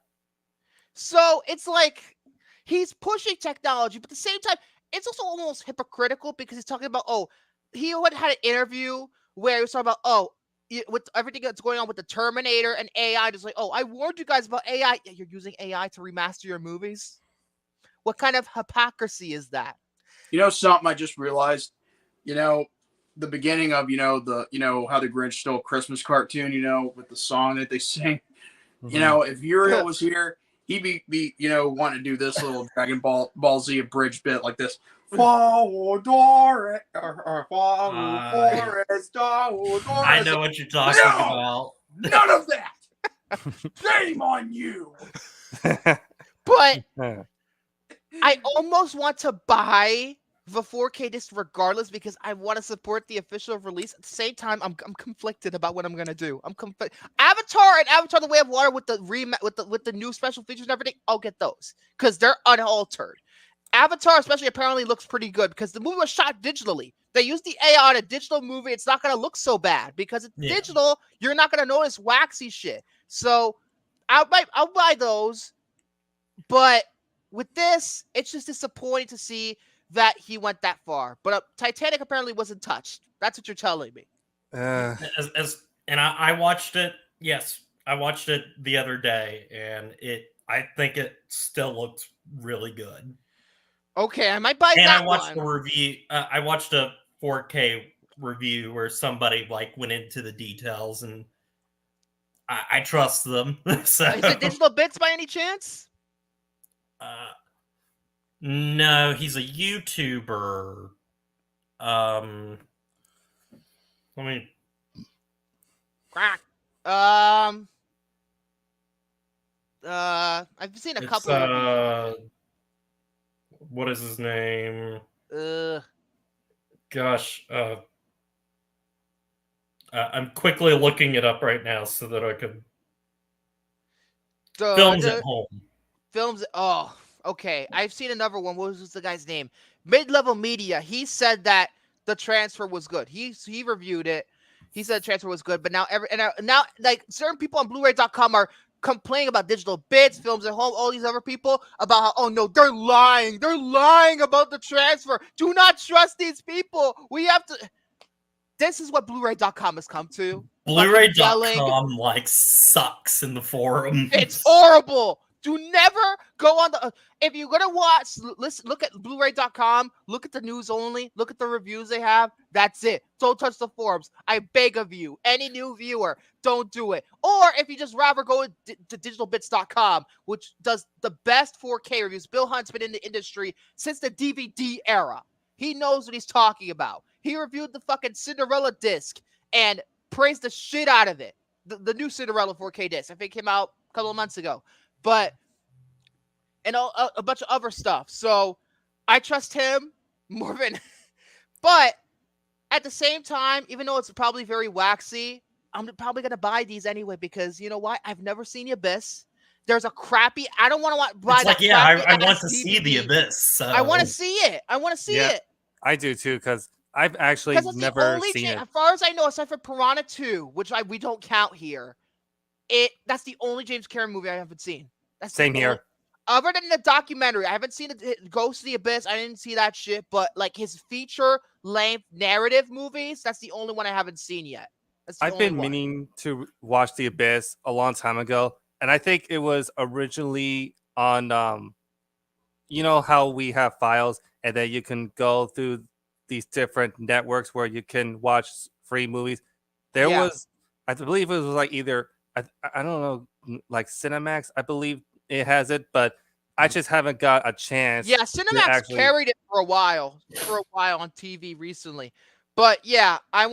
So it's like he's pushing technology, but at the same time, it's also almost hypocritical because he's talking about, he had an interview where he was talking about, with everything that's going on with the Terminator and AI, just like, I warned you guys about AI. Yeah, you're using AI to remaster your movies? What kind of hypocrisy is that? You know something I just realized? You know, the beginning of, how the Grinch Stole Christmas cartoon, with the song that they sing. Mhm. If Uriel was here, he'd be wanting to do this little Dragon Ball Z abridged bit like this. Forest, I know what you're talking about. None of that. Shame on you. But I almost want to buy the 4K disc regardless because I want to support the official release. At the same time, I'm conflicted about what I'm gonna do. Avatar and Avatar: The Way of Water with the new special features and everything. I'll get those because they're unaltered. Avatar, especially, apparently looks pretty good because the movie was shot digitally. They used the AI on a digital movie. It's not gonna look so bad because it's digital. You're not gonna notice waxy shit. So I'll buy those, but with this, it's just disappointing to see that he went that far. But Titanic apparently wasn't touched. That's what you're telling me. Uh, I watched it. Yes, I watched it the other day, and I think it still looks really good. Okay, I might buy And that I watched one. a review. I watched a 4K review where somebody went into the details, and I trust them. So Is it Digital Bits by any chance? No, he's a YouTuber. Let me. Crack. I've seen a couple of what is his name? these. Gosh, I'm quickly looking it up right now so that I could. Films at Home. Films. Oh, okay. I've seen another one. What was the guy's name? Mid-Level Media. He said that the transfer was good. He reviewed it. He said the transfer was good, but now now like certain people on Blu-ray.com are complaining about Digital Bits, Films at Home, all these other people about how, no, they're lying. They're lying about the transfer. Do not trust these people. We have to. This is what Blu-ray.com has come to. Blu-ray.com sucks in the forum. It's horrible. Do never go on the. If you're gonna watch, look at Blu-ray.com. Look at the news only. Look at the reviews they have. That's it. Don't touch the forums. I beg of you, any new viewer, don't do it. Or if you just rather go to digitalbits.com, which does the best 4K reviews. Bill Hunt's been in the industry since the DVD era. He knows what he's talking about. He reviewed the fucking Cinderella disc and praised the shit out of it. The new Cinderella 4K disc. I think it came out a couple of months ago. But and a bunch of other stuff. So I trust him more than. But at the same time, even though it's probably very waxy, I'm probably gonna buy these anyway because you know what? I've never seen the Abyss. There's a crappy. I don't want to buy that. I want to see the Abyss. So. I want to see it. I want to see it. I do too because I've actually never seen it. As far as I know, aside from Piranha 2, which we don't count here, that's the only James Cameron movie I haven't seen. That's Same here. Other than the documentary, I haven't seen Ghost of the Abyss. I didn't see that shit, but like his feature-length narrative movies, that's the only one I haven't seen yet. I've been meaning to watch The Abyss a long time ago, and I think it was originally on, you know how we have files, and then you can go through these different networks where you can watch free movies. There was, I believe it was like either, I don't know, like Cinemax, I believe it has it, but I just haven't got a chance. Yeah, Cinemax carried it for a while on TV recently. But yeah, I'm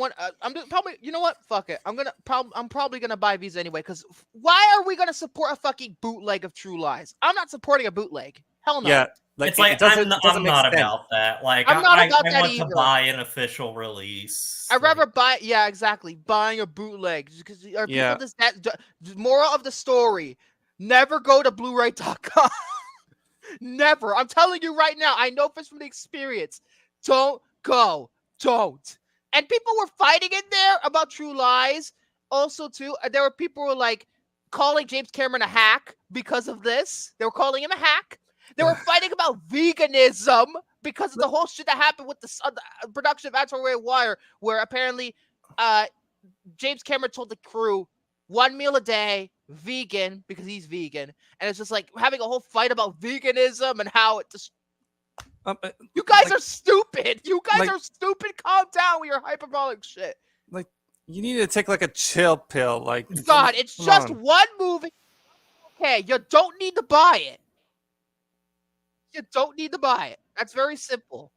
probably, you know what? Fuck it. I'm probably gonna buy these anyway. Because why are we gonna support a fucking bootleg of True Lies? I'm not supporting a bootleg. Hell no. Yeah, like I'm not about that. Like I'm not about that want either. to buy an official release. I'd rather buy. Yeah, exactly. Buying a bootleg because people moral of the story: never go to Blu-ray.com. Never. I'm telling you right now. I know this from the experience. Don't go. Don't. And people were fighting in there about True Lies. Also, too, there were people who were like calling James Cameron a hack because of this. They were calling him a hack. They were fighting about veganism because of the whole shit that happened with the production of Avatar: Way of Water, where apparently James Cameron told the crew 1 meal a day, vegan, because he's vegan. And it's just like having a whole fight about veganism and how it just. You guys are stupid. You guys are stupid. Calm down with your hyperbolic shit. Like, you need to take like a chill pill. Like, God, it's just one movie. Okay, you don't need to buy it. You don't need to buy it. That's very simple.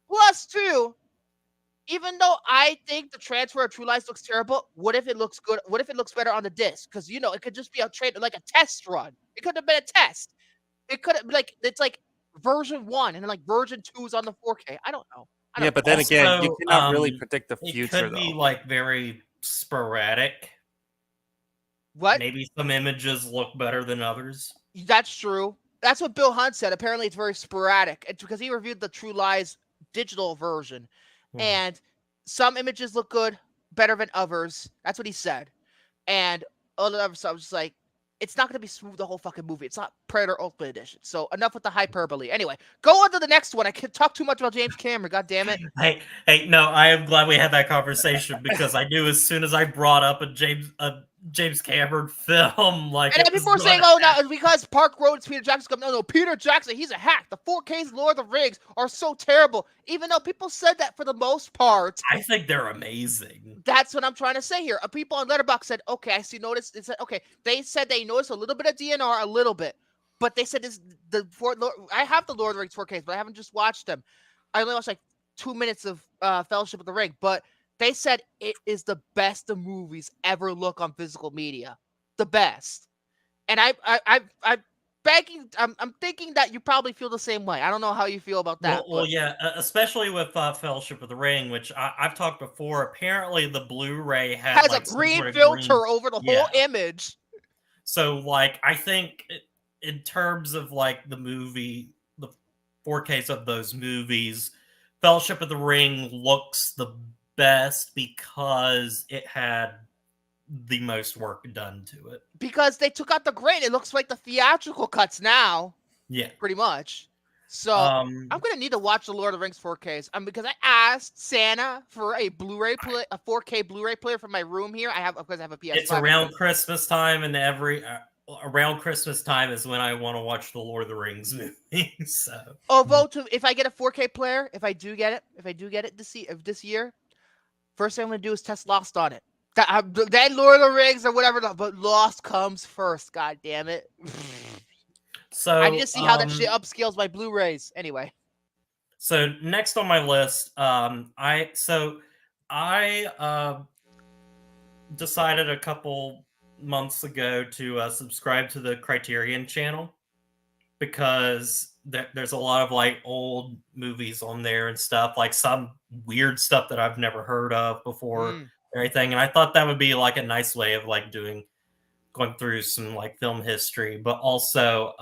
Plus, too, even though I think the transfer of True Lies looks terrible, what if it looks good? What if it looks better on the disc? Because, you know, it could just be a like a test run. It could have been a test. It could have, like, it's like version 1 and then like version 2 is on the 4K. I don't know. But then again, you cannot really predict the future. It could be like very sporadic. What? Maybe some images look better than others. That's true. That's what Bill Hunt said. Apparently, it's very sporadic. It's because he reviewed the True Lies digital version, and some images look good, better than others. That's what he said. And all the other stuff, I was just like, it's not going to be smooth the whole fucking movie. It's not Predator Ultimate Edition. So enough with the hyperbole. Anyway, go on to the next one. I can't talk too much about James Cameron. God damn it. Hey, no, I am glad we had that conversation because I knew as soon as I brought up a James Cameron film, like, and then people were saying, "Oh, no, it's because Park Road is Peter Jackson." No, Peter Jackson, he's a hack. The 4K's Lord of the Rings are so terrible. Even though people said that for the most part, I think they're amazing. That's what I'm trying to say here. People on Letterboxd said, "Okay, I see. Notice." It said, "Okay." They said they noticed a little bit of DNR, a little bit, but they said I have the Lord of the Rings 4Ks, but I haven't just watched them. I only watched like 2 minutes of Fellowship of the Ring, but they said it is the best the movies ever look on physical media, the best. And I'm thinking that you probably feel the same way. I don't know how you feel about that. Well, yeah, especially with Fellowship of the Ring, which I've talked before. Apparently, the Blu-ray has like a green filter over the whole image. So, like, I think in terms of like the movie, the 4Ks of those movies, Fellowship of the Ring looks the best because it had the most work done to it. Because they took out the grain. It looks like the theatrical cuts now. Yeah. Pretty much. So I'm going to need to watch the Lord of the Rings 4Ks. Because I asked Santa for a Blu-ray play, a 4K Blu-ray player for my room here. I have a PS5. It's around Christmas time, and around Christmas time is when I want to watch the Lord of the Rings movie. So, if I get a 4K player, if I do get it this year, first thing I'm going to do is test Lost on it. Then Lord of the Rings or whatever, but Lost comes first. God damn it! So I need to see how that shit upscales my Blu-rays. Anyway, so next on my list, I decided a couple months ago to subscribe to the Criterion channel because there's a lot of like old movies on there and stuff, like some weird stuff that I've never heard of before. Everything, and I thought that would be like a nice way of like going through some like film history, but also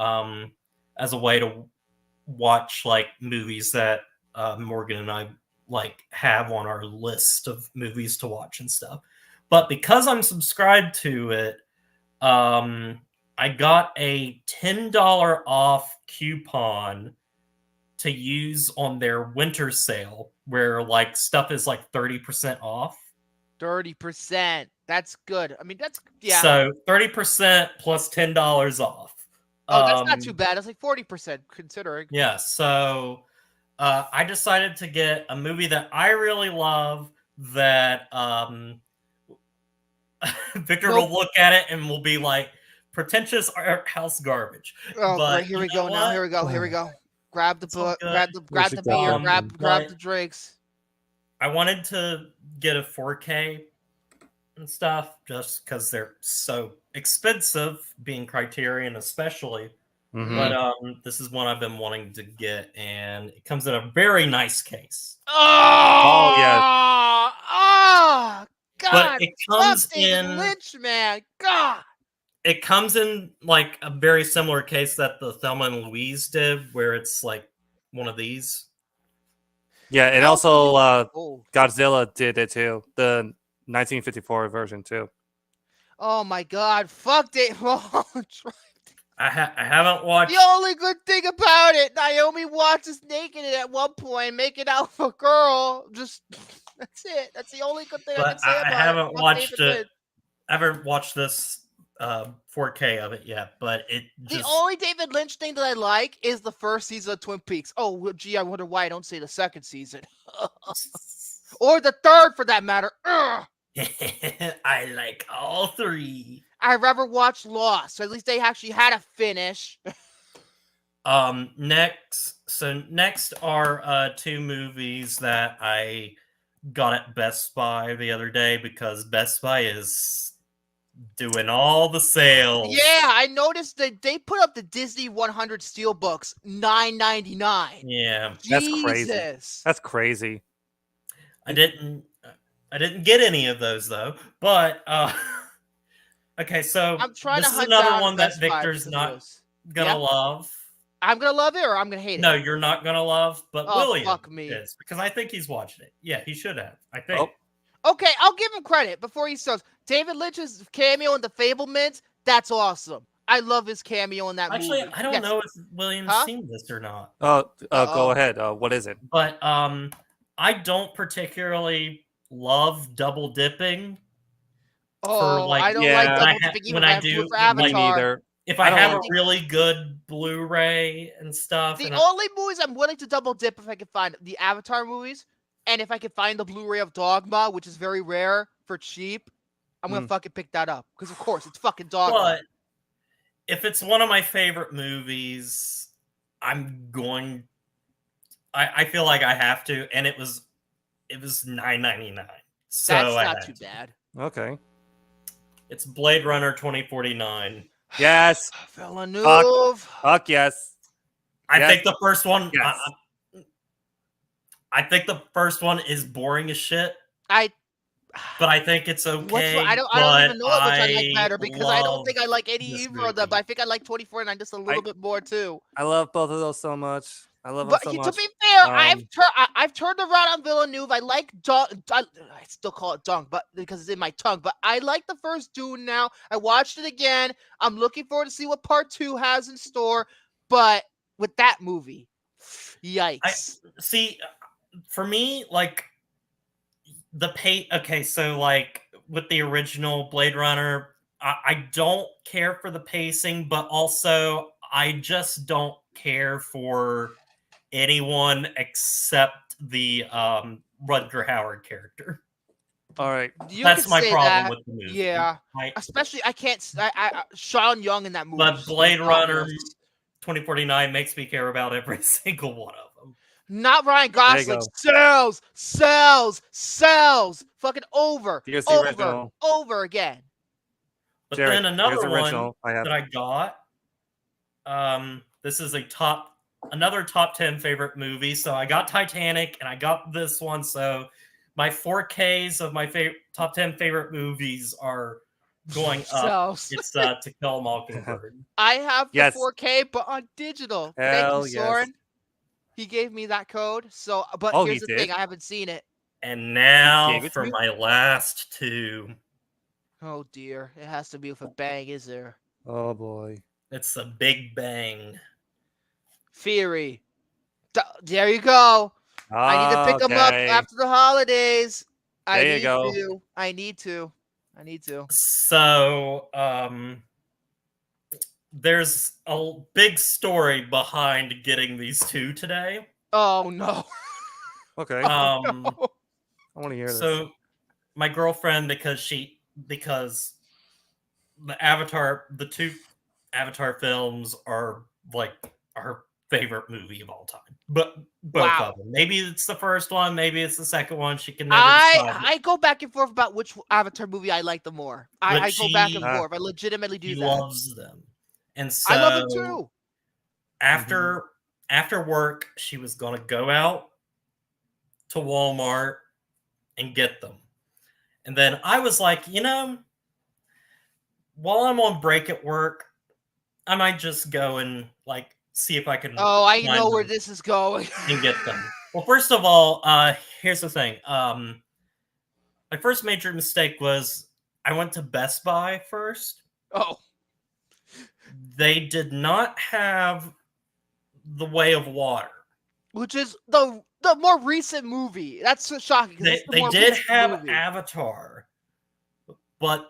as a way to watch like movies that Morgan and I like have on our list of movies to watch and stuff. But because I'm subscribed to it, I got a $10 off coupon to use on their winter sale where like stuff is like 30% off. 30%. That's good. I mean, So 30% plus $10 off. Oh, that's not too bad. It's like 40% considering. Yeah. So I decided to get a movie that I really love that Victor will look at it and will be like pretentious art house garbage. Oh, but here we go. Now here we go. Grab the book. Grab the beer. Grab the drinks. I wanted to get a 4K and stuff just because they're so expensive, being Criterion especially. Mm-hmm. But this is one I've been wanting to get, and it comes in a very nice case. Oh yeah. Oh God! But it comes in Lynch, man. God. it comes in like a very similar case that the Thelma and Louise did, where it's like one of these. Yeah, and I also also oh. Godzilla did it too. The 1954 version too. Oh my god, fuck Dave. I haven't watched. The only good thing about it, Naomi Watts is naked at one point, making out for a girl. Just that's it. That's the only good thing I But can say I about haven't it. Fuck watched David it. Lynch. I haven't watched this 4K of it yet, but it The just only David Lynch thing that I like is the first season of Twin Peaks. Oh, well, gee, I wonder why I don't say the second season. Or the third, for that matter. Ugh. I like all three. I'd rather watch Lost. So at least they actually had a finish. Next are two movies that I got at Best Buy the other day because Best Buy is doing all the sales. Yeah, I noticed that they put up the Disney 100 Steelbooks, $9.99. Yeah, That's crazy. Jesus. That's crazy. I didn't get any of those though. But okay, so I'm trying this to is hunt another down one that Best Buy Victor's because of not this. gonna Yeah? love. I'm gonna love it or I'm gonna hate it. No, you're not gonna love, but Oh, William fuck me. is because I think he's watched it. Yeah, he should have. I think. Okay, I'll give him credit before he starts. David Lynch's cameo in The Fabelmans, that's awesome. I love his cameo in that Actually, movie. I don't Yes. know if William's Huh? seen this or not. Go Uh-oh. ahead. What is it? But I don't particularly love double dipping. Oh, like- I don't Yeah. like When I double ha- dipping either. when but I I have to do do- it for me Me Avatar. neither. If I I don't have a like- really good Blu-ray and stuff, The and only movies I'm willing to double dip if I can find the Avatar movies, and if I can find the Blu-ray of Dogma, which is very rare for cheap, I'm gonna fucking pick that up because of course it's fucking Dogma. but if it's one of my favorite movies, I'm going. I feel like I have to, and it was $9.99. So That's I not had too to. bad. Okay. It's Blade Runner 2049. Yes. Villeneuve. Fuck yes. I Yes. think the first one. Yes. I think the first one is boring as shit, I but I think it's okay. I don't even know which I like better because I don't think I like any this either of them. movie. But I think I like 2049 just a little bit more too. I love both of those so much. I love them But so to much. be fair, Um, I've turned around on Villeneuve. I like Dunk. I still call it Dunk, but because it's in my tongue. But I like the first Dune now. I watched it again. I'm looking forward to see what part 2 has in store. But with that movie, yikes! See, for me, like the pay. Okay, so like with the original Blade Runner, I don't care for the pacing, but also I just don't care for anyone except the Rutger Hauer character. all right. You That's can my say problem that. with the movie. Yeah. Especially, I can't. Sean Young in that movie. But is Blade Runner marvelous. 2049 makes me care about every single one of them. Not Ryan There you Gosling. go. Sells. Fucking over. Here's the original. Over again. But Jared, then another here's the one original I have. that I got. This is another top 10 favorite movie. So I got Titanic and I got this one. So my 4Ks of my top 10 favorite movies are going up. Sells. It's To Kill a Mockingbird. I have the Yes. 4K, but on digital. Hell Thank you, yes. Soren. He gave me that code. So, but Oh, here's he the thing: did? I haven't seen it. And now gave it to for you? my last two. Oh dear, it has to be with a bang, is there? Oh boy. It's a Big Bang. Theory. There you go. I need to pick them up Okay. after the holidays. There you go. I need to. So, there's a big story behind getting these two today. Oh no. Okay. Um, I want to hear this. so my girlfriend, because the two Avatar films are like her favorite movie of all time. But both Wow. of them. Maybe it's the first one, maybe it's the second one. She can never decide. I go back and forth about which Avatar movie I like the more. But I go back and she- forth. I legitimately do She that. loves them. And so I love it too. after work, she was gonna go out to Walmart and get them. And then I was like, while I'm on break at work, I might just go and like see if I can Oh, I find know where them this is going. and get them. Well, first of all, here's the thing. My first major mistake was I went to Best Buy first. Oh, They did not have The Way of Water. which is the more recent movie. That's so shocking because it's the They more did recent have movie. Avatar, but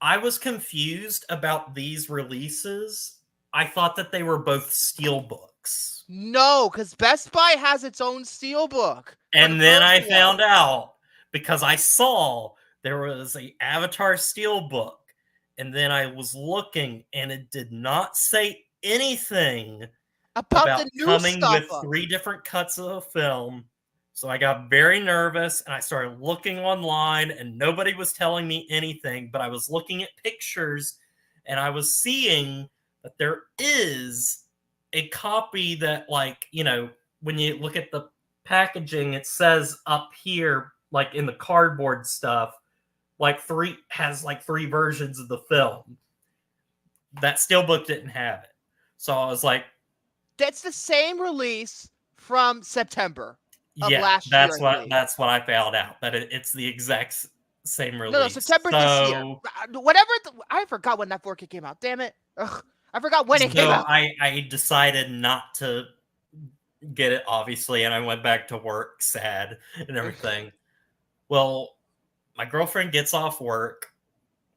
I was confused about these releases. I thought that they were both steelbooks. No, because Best Buy has its own steelbook. And then I found out because I saw there was a Avatar steelbook, and then I was looking, and it did not say anything about the new coming stuff. with 3 different cuts of the film. So I got very nervous, and I started looking online, and nobody was telling me anything, but I was looking at pictures, and I was seeing that there is a copy that, like, you know, when you look at the packaging, it says up here, like in the cardboard stuff, like 3 versions of the film. That steelbook didn't have it. So I was like, that's the same release from September of yeah, last that's year. That's what I found out, that it's the exact same release. No, September this year. Whatever. I forgot when that 4K came out. Damn it. Ugh, I forgot when it came out. I decided not to get it, obviously, and I went back to work sad and everything. Well, my girlfriend gets off work.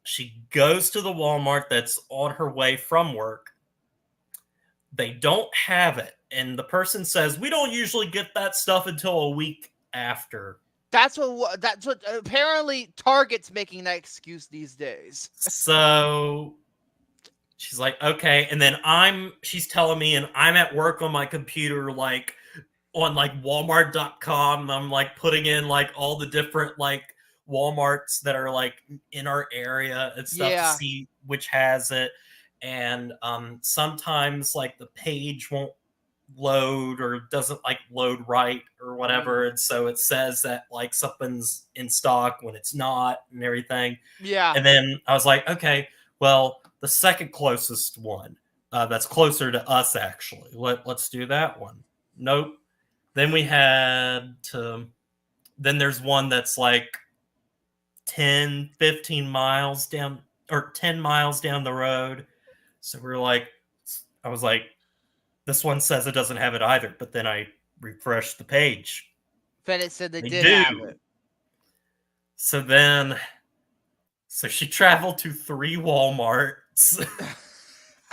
She goes to the Walmart that's on her way from work. They don't have it. And the person says, we don't usually get that stuff until a week after. That's what apparently Target's making that excuse these days. So she's like, okay. And then she's telling me, and I'm at work on my computer, like on like Walmart.com. I'm like putting in like all the different like Walmarts that are like in our area and stuff to see which has it. And sometimes like the page won't load or doesn't like load right or whatever, and so it says that like something's in stock when it's not and everything. And then I was like, okay, well, the second closest one that's closer to us, actually, let's do that one. Nope. Then we had to then there's one that's like 15 miles down, or 10 miles down the road. So I was like, this one says it doesn't have it either. But then I refreshed the page. Then it said they did have it. So she traveled to 3 Walmarts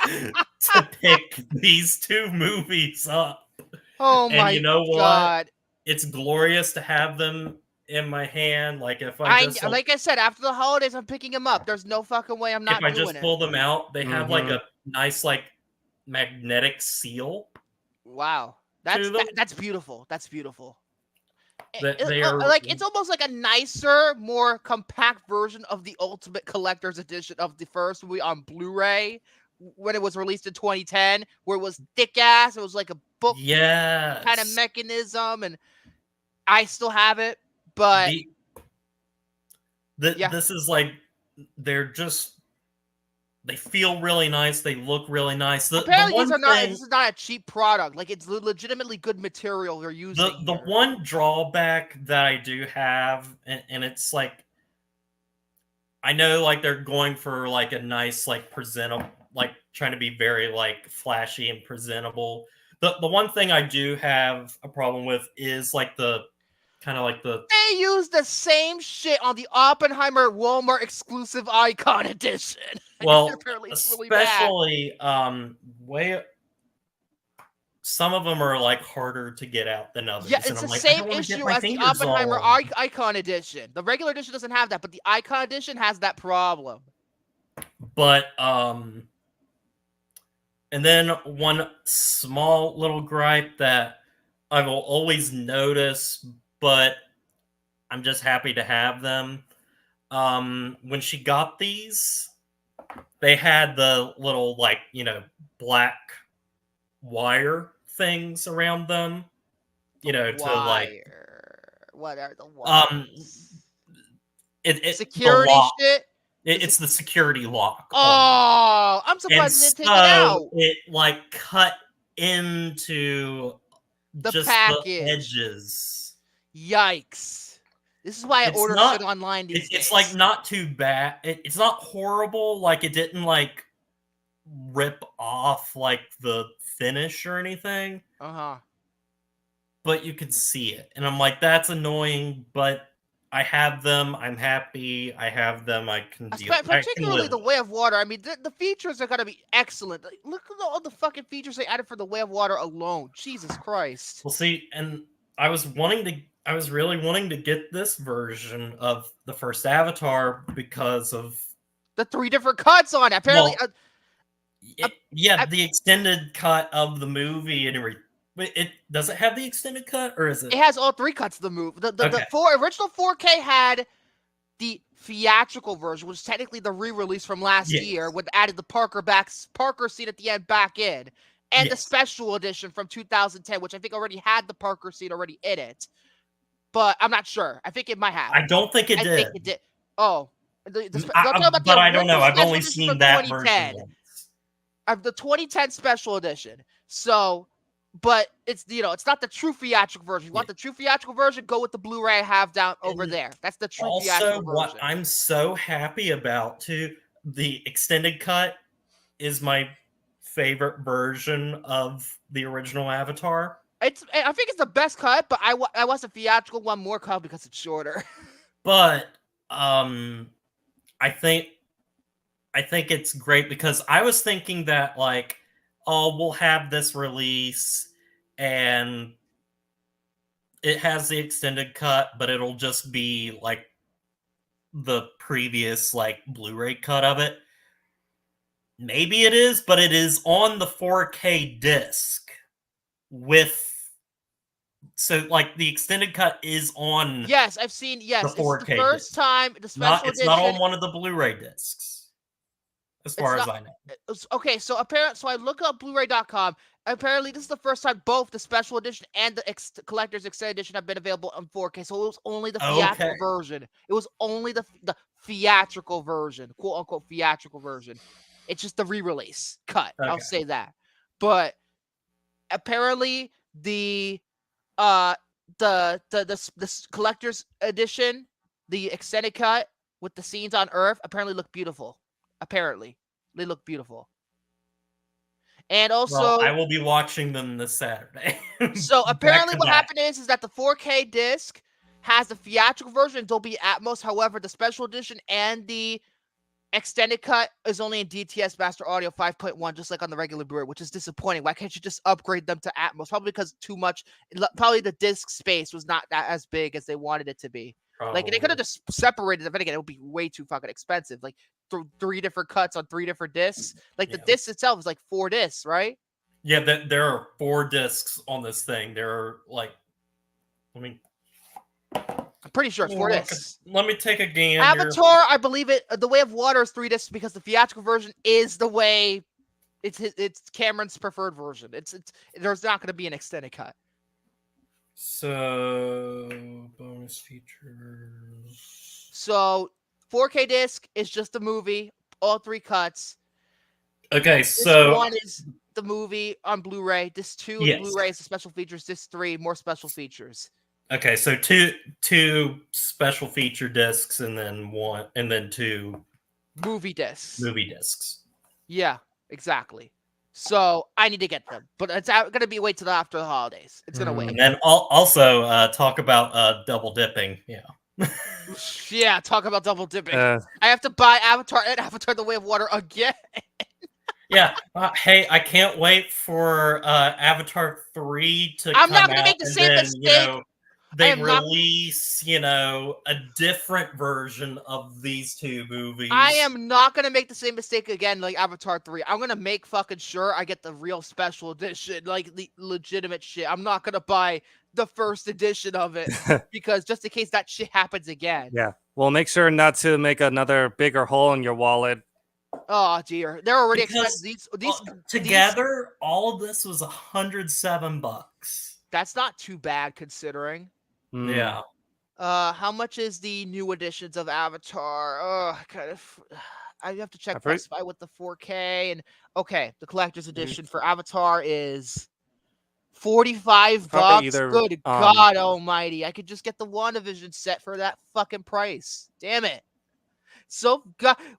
to pick these 2 movies up. Oh my god. And you know what? It's glorious to have them in my hand. Like if like I said, after the holidays, I'm picking them up. There's no fucking way I'm not doing it. If I just pull them out, they have like a nice like magnetic seal. Wow, that's beautiful. That's beautiful. They are like, it's almost like a nicer, more compact version of the Ultimate Collector's Edition of the first movie on Blu-ray when it was released in 2010, where it was thick ass. It was like a book kind of mechanism, and I still have it. But this is like, they feel really nice. They look really nice. Apparently, this is not a cheap product. Like, it's legitimately good material they're using. The one drawback that I do have, and it's like, I know like they're going for like a nice, like presentable, like trying to be very like flashy and presentable. The one thing I do have a problem with is like they use the same shit on the Oppenheimer Walmart exclusive Icon Edition. Well, apparently it's especially some of them are like harder to get out than others. Yeah, it's the same issue as the Oppenheimer Icon Edition. The regular edition doesn't have that, but the Icon Edition has that problem. But and then one small little gripe that I will always notice, but I'm just happy to have them. When she got these, they had the little like, black wire things around them, to like, what are the wires? It security shit. It's the security lock. Oh, I'm and surprised they so didn't take it out. it like cut into The just the package. edges. Yikes. This is why I It's order not. shit online these days. It's like not too bad. It's not horrible. Like it didn't like rip off like the finish or anything. But you could see it, and I'm like, that's annoying. But I have them. I'm happy. I have them. I can deal. Particularly the Way of Water. I mean, the features are gonna be excellent. Like, look at all the fucking features they added for the Way of Water alone. Jesus Christ. Well, see, and I was really wanting to get this version of the first Avatar because of the 3 different cuts on it. Apparently, the extended cut of the movie and everything. It does it have the extended cut, or is it? It has all 3 cuts of the movie. The original 4K had the theatrical version, which is technically the re-release from last year, with added the Parker scene at the end back in, and the special edition from 2010, which I think already had the Parker scene already in it. But I'm not sure. I think it might have. I don't think it did. I think it did. Oh, but I don't know. I've only seen that version once. Of the 2010 special edition. So, but it's it's not the true theatrical version. You want the true theatrical version? Go with the Blu-ray I have down over there. That's the true theatrical version. Also, what I'm so happy about too, the extended cut is my favorite version of the original Avatar. I think it's the best cut, but I watched the theatrical one more cut because it's shorter. But I think it's great because I was thinking that like, oh, we'll have this release and it has the extended cut, but it'll just be like the previous like Blu-ray cut of it. Maybe it is, but it is on the 4K disc so like the extended cut is on. Yes, I've seen. Yes, the 4K it's the first disc. time the special edition. It's not on one of the Blu-ray discs, as far as I know. Okay, so apparently, I look up Blu-ray.com. Apparently, this is the first time both the special edition and the collector's extended edition have been available on 4K. So it was only the theatrical version. It was only the theatrical version, quote unquote theatrical version. It's just the re-release cut. Okay. I'll say that. But apparently, the collector's edition, the extended cut with the scenes on Earth, apparently look beautiful. Apparently, they look beautiful. And also, I will be watching them this Saturday. So apparently, what happened is that the 4K disc has the theatrical version in Dolby Atmos. However, the special edition and the extended cut is only in DTS Master Audio 5.1, just like on the regular Blu-ray, which is disappointing. Why can't you just upgrade them to Atmos? Probably because probably the disc space was not that as big as they wanted it to be. Probably. Like they could have just separated them. Again, it would be way too fucking expensive. Like 3 different cuts on 3 different discs. Like the disc itself is like 4 discs, right? Yeah, there are 4 discs on this thing. There are like, I'm pretty sure it's 4 discs. Let me take a gander. Avatar, I believe it. The Way of Water is 3 discs because the theatrical version is the way. It's Cameron's preferred version. There's not going to be an extended cut. So bonus features. So 4K disc is just the movie, all 3 cuts. Okay, so this 1 is the movie on Blu-ray. This 2 on Blu-ray is the special features. This 3 more special features. Okay, so two special feature discs and then 2 movie discs. Movie discs. Yeah, exactly. So I need to get them, but it's going to be wait till after the holidays. It's going to wait. And then also talk about double dipping. Yeah. Yeah, talk about double dipping. I have to buy Avatar and Avatar: The Way of Water again. Yeah. Hey, I can't wait for Avatar 3 to come out. I'm not going to make the same mistake. They release, a different version of these 2 movies. I am not going to make the same mistake again like Avatar 3. I'm going to make fucking sure I get the real special edition, like the legitimate shit. I'm not going to buy the first edition of it because just in case that shit happens again. Yeah. Well, make sure not to make another bigger hole in your wallet. Oh, dear. They're already expensive. These together, all of this was $107. That's not too bad considering. Yeah. How much is the new editions of Avatar? Oh, kind of. I have to check I've heard- Best Buy with the 4K and okay, the collector's edition for Avatar is 45 probably bucks. either Good God Almighty! I could just get the WandaVision set for that fucking price. Damn it! So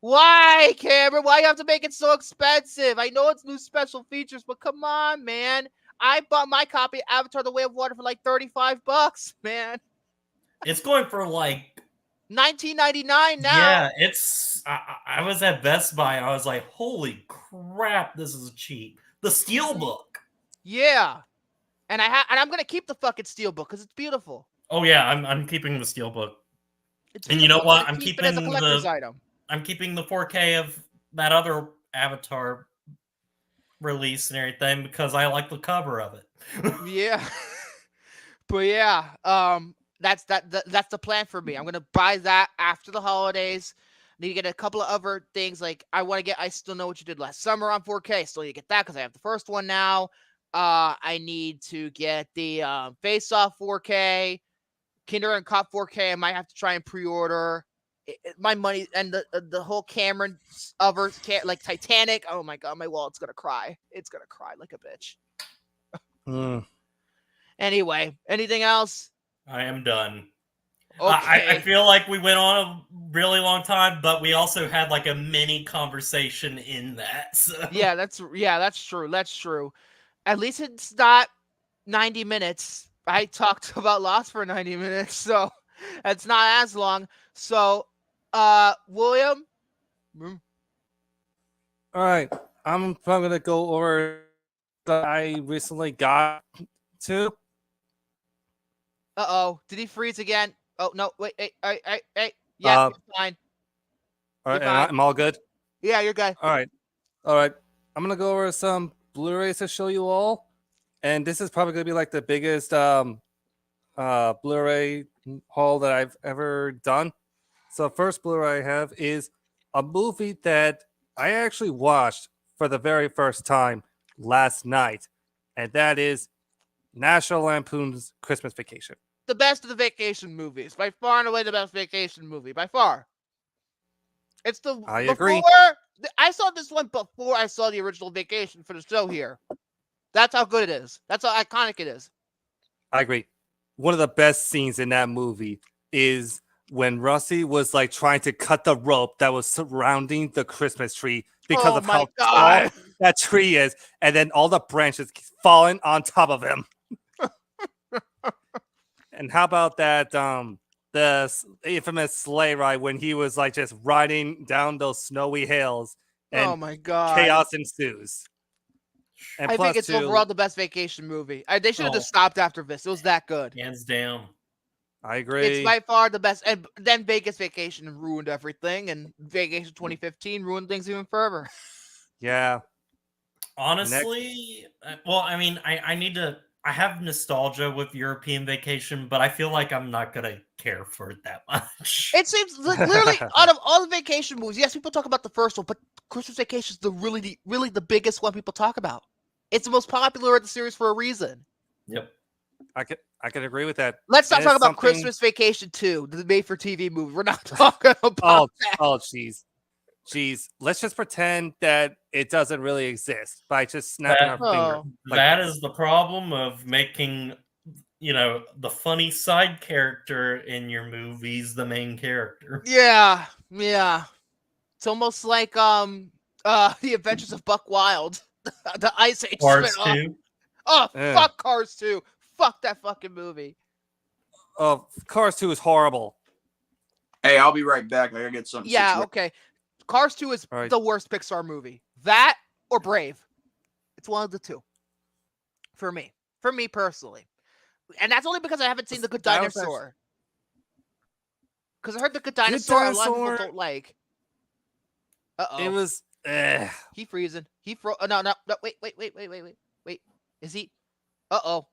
why, Cameron? Why you have to make it so expensive? I know it's new special features, but come on, man. I bought my copy of Avatar: The Way of Water for like 35 bucks, man. It's going for like $19.99 now. Yeah, it's. I was at Best Buy. I was like, "Holy crap, this is cheap." The Steelbook. Yeah, and I'm gonna keep the fucking Steelbook because it's beautiful. Oh yeah, I'm keeping the Steelbook. It's And you know beautiful. what? I'm keeping it as a collector's item. I'm keeping the 4K of that other Avatar release and everything because I like the cover of it. Yeah, but yeah, that's the plan for me. I'm gonna buy that after the holidays. Need to get a couple of other things like I Still Know What You Did Last Summer on 4K. Still need to get that because I have the first one now. I need to get the Face Off 4K, Kindergarten Cop 4K. I might have to try and pre-order. My money and the whole Cameron other like Titanic. Oh my God, my wallet's gonna cry. It's gonna cry like a bitch. Anyway, anything else? I am done. Okay. I feel like we went on a really long time, but we also had like a mini conversation in that. So. Yeah, that's true. That's true. At least it's not 90 minutes. I talked about Lost for 90 minutes, so it's not as long. So, William. All right, I'm probably gonna go over that I recently got to. Uh-oh, did he freeze again? Oh no, wait, hey. Yeah, you're fine. All right, You're fine. I'm all good. Yeah, you're good. All right. I'm gonna go over some Blu-rays to show you all, and this is probably gonna be like the biggest Blu-ray haul that I've ever done. So first Blu-ray I have is a movie that I actually watched for the very first time last night, and that is National Lampoon's Christmas Vacation. The best of the vacation movies, by far and away the best vacation movie, by far. It's I agree. I saw this one before I saw the original Vacation for the show here. That's how good it is. That's how iconic it is. I agree. One of the best scenes in that movie is when Rusty was like trying to cut the rope that was surrounding the Christmas tree because of how tall that tree is, and then all the branches falling on top of him. And how about that the infamous sleigh ride when he was like just riding down those snowy hills and oh my God, chaos ensues. And I plus think it's overall the best vacation movie. They should have just stopped after this. It was that good. Hands down. I agree. It's by far the best. And then Vegas Vacation ruined everything, and Vacation 2015 ruined things even further. Yeah. Honestly, well, I mean, I have nostalgia with European Vacation, but I feel like I'm not gonna care for it that much. It seems like literally out of all the vacation movies, yes, people talk about the first one, but Christmas Vacation is really the biggest one people talk about. It's the most popular of the series for a reason. Yep. I can agree with that. Let's not talk about Christmas Vacation 2, the made-for-TV movie. We're not talking about that. Oh, jeez. Let's just pretend that it doesn't really exist by just snapping our finger. That is the problem of making, the funny side character in your movies the main character. Yeah. It's almost like The Adventures of Buck Wild, the Ice Age Cars spin-off. 2. Oh, fuck Cars 2. Fuck that fucking movie. Oh, Cars 2 is horrible. Hey, I'll be right back. I gotta get something. Yeah, okay. Cars 2 is the worst Pixar movie. That or Brave. It's one of the two. For me personally. And that's only because I haven't seen The Good Dinosaur. Because I heard The Good Dinosaur a lot of people don't like. Uh-oh. It was... He freezing. He No, wait. Is he... Uh-oh.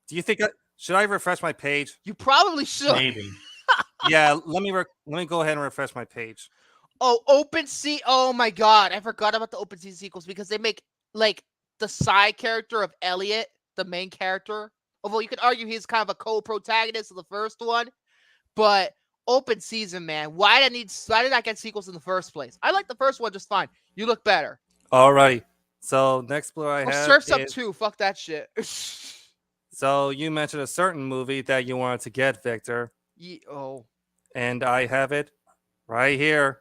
Do you think... Should I refresh my page? You probably should. Maybe. Yeah, let me go ahead and refresh my page. Oh, Open Sea. Oh my God. I forgot about the Open Sea sequels because they make like the side character of Elliot, the main character. Although you could argue he's kind of a co-protagonist of the first one, But open season, man. Why did I get sequels in the first place? I like the first one just fine. You look better. Alrighty. So next blue I have Surf's Up is, 2. Fuck that shit. so you mentioned a certain movie that you wanted to get, Victor, Oh. and I have it right here.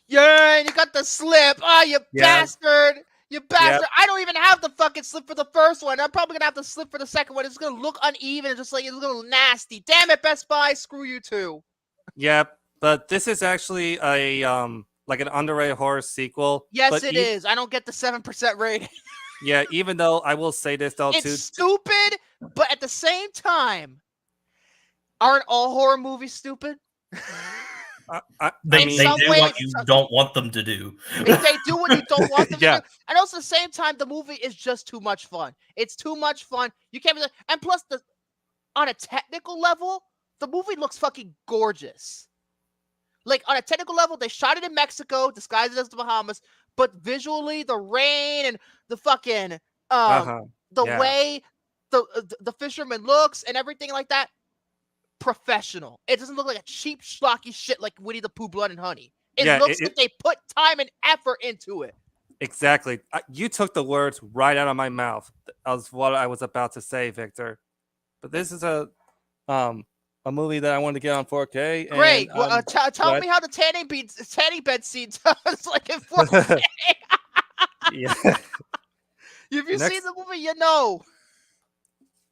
Yeah, and you got the slip. Oh, you bastard. You bastard. Yep. I don't even have the fucking slip for the first one. I'm probably going to have the slip for the second one. It's going to look uneven and just like a little nasty. Damn it, Best Buy. Screw you too. Yep. But this is actually a like an underrated horror sequel. Yes, but it is. I don't get the 7% rating. Yeah, even though I will say this though It's too. stupid, but at the same time, aren't all horror movies stupid? They In do some what ways, you don't want them to do. If they do what you don't want them Yeah. to do. And also at the same time, the movie is just too much fun. It's too much fun. You can't be like, and plus on a technical level, the movie looks fucking gorgeous. Like on a technical level, they shot it in Mexico, disguised it as the Bahamas, but visually, the rain and the fucking Yeah. way the fisherman looks and everything like that, professional. It doesn't look like a cheap schlocky shit like Winnie the Pooh Blood and Honey. It looks like they put time and effort into it. Exactly. You took the words right out of my mouth. Of what I was about to say, Victor. But this is a movie that I wanted to get on 4K. Great. And, Well, tell me how the tanning bed scene does like in 4K. Yeah. If you see the movie, you know.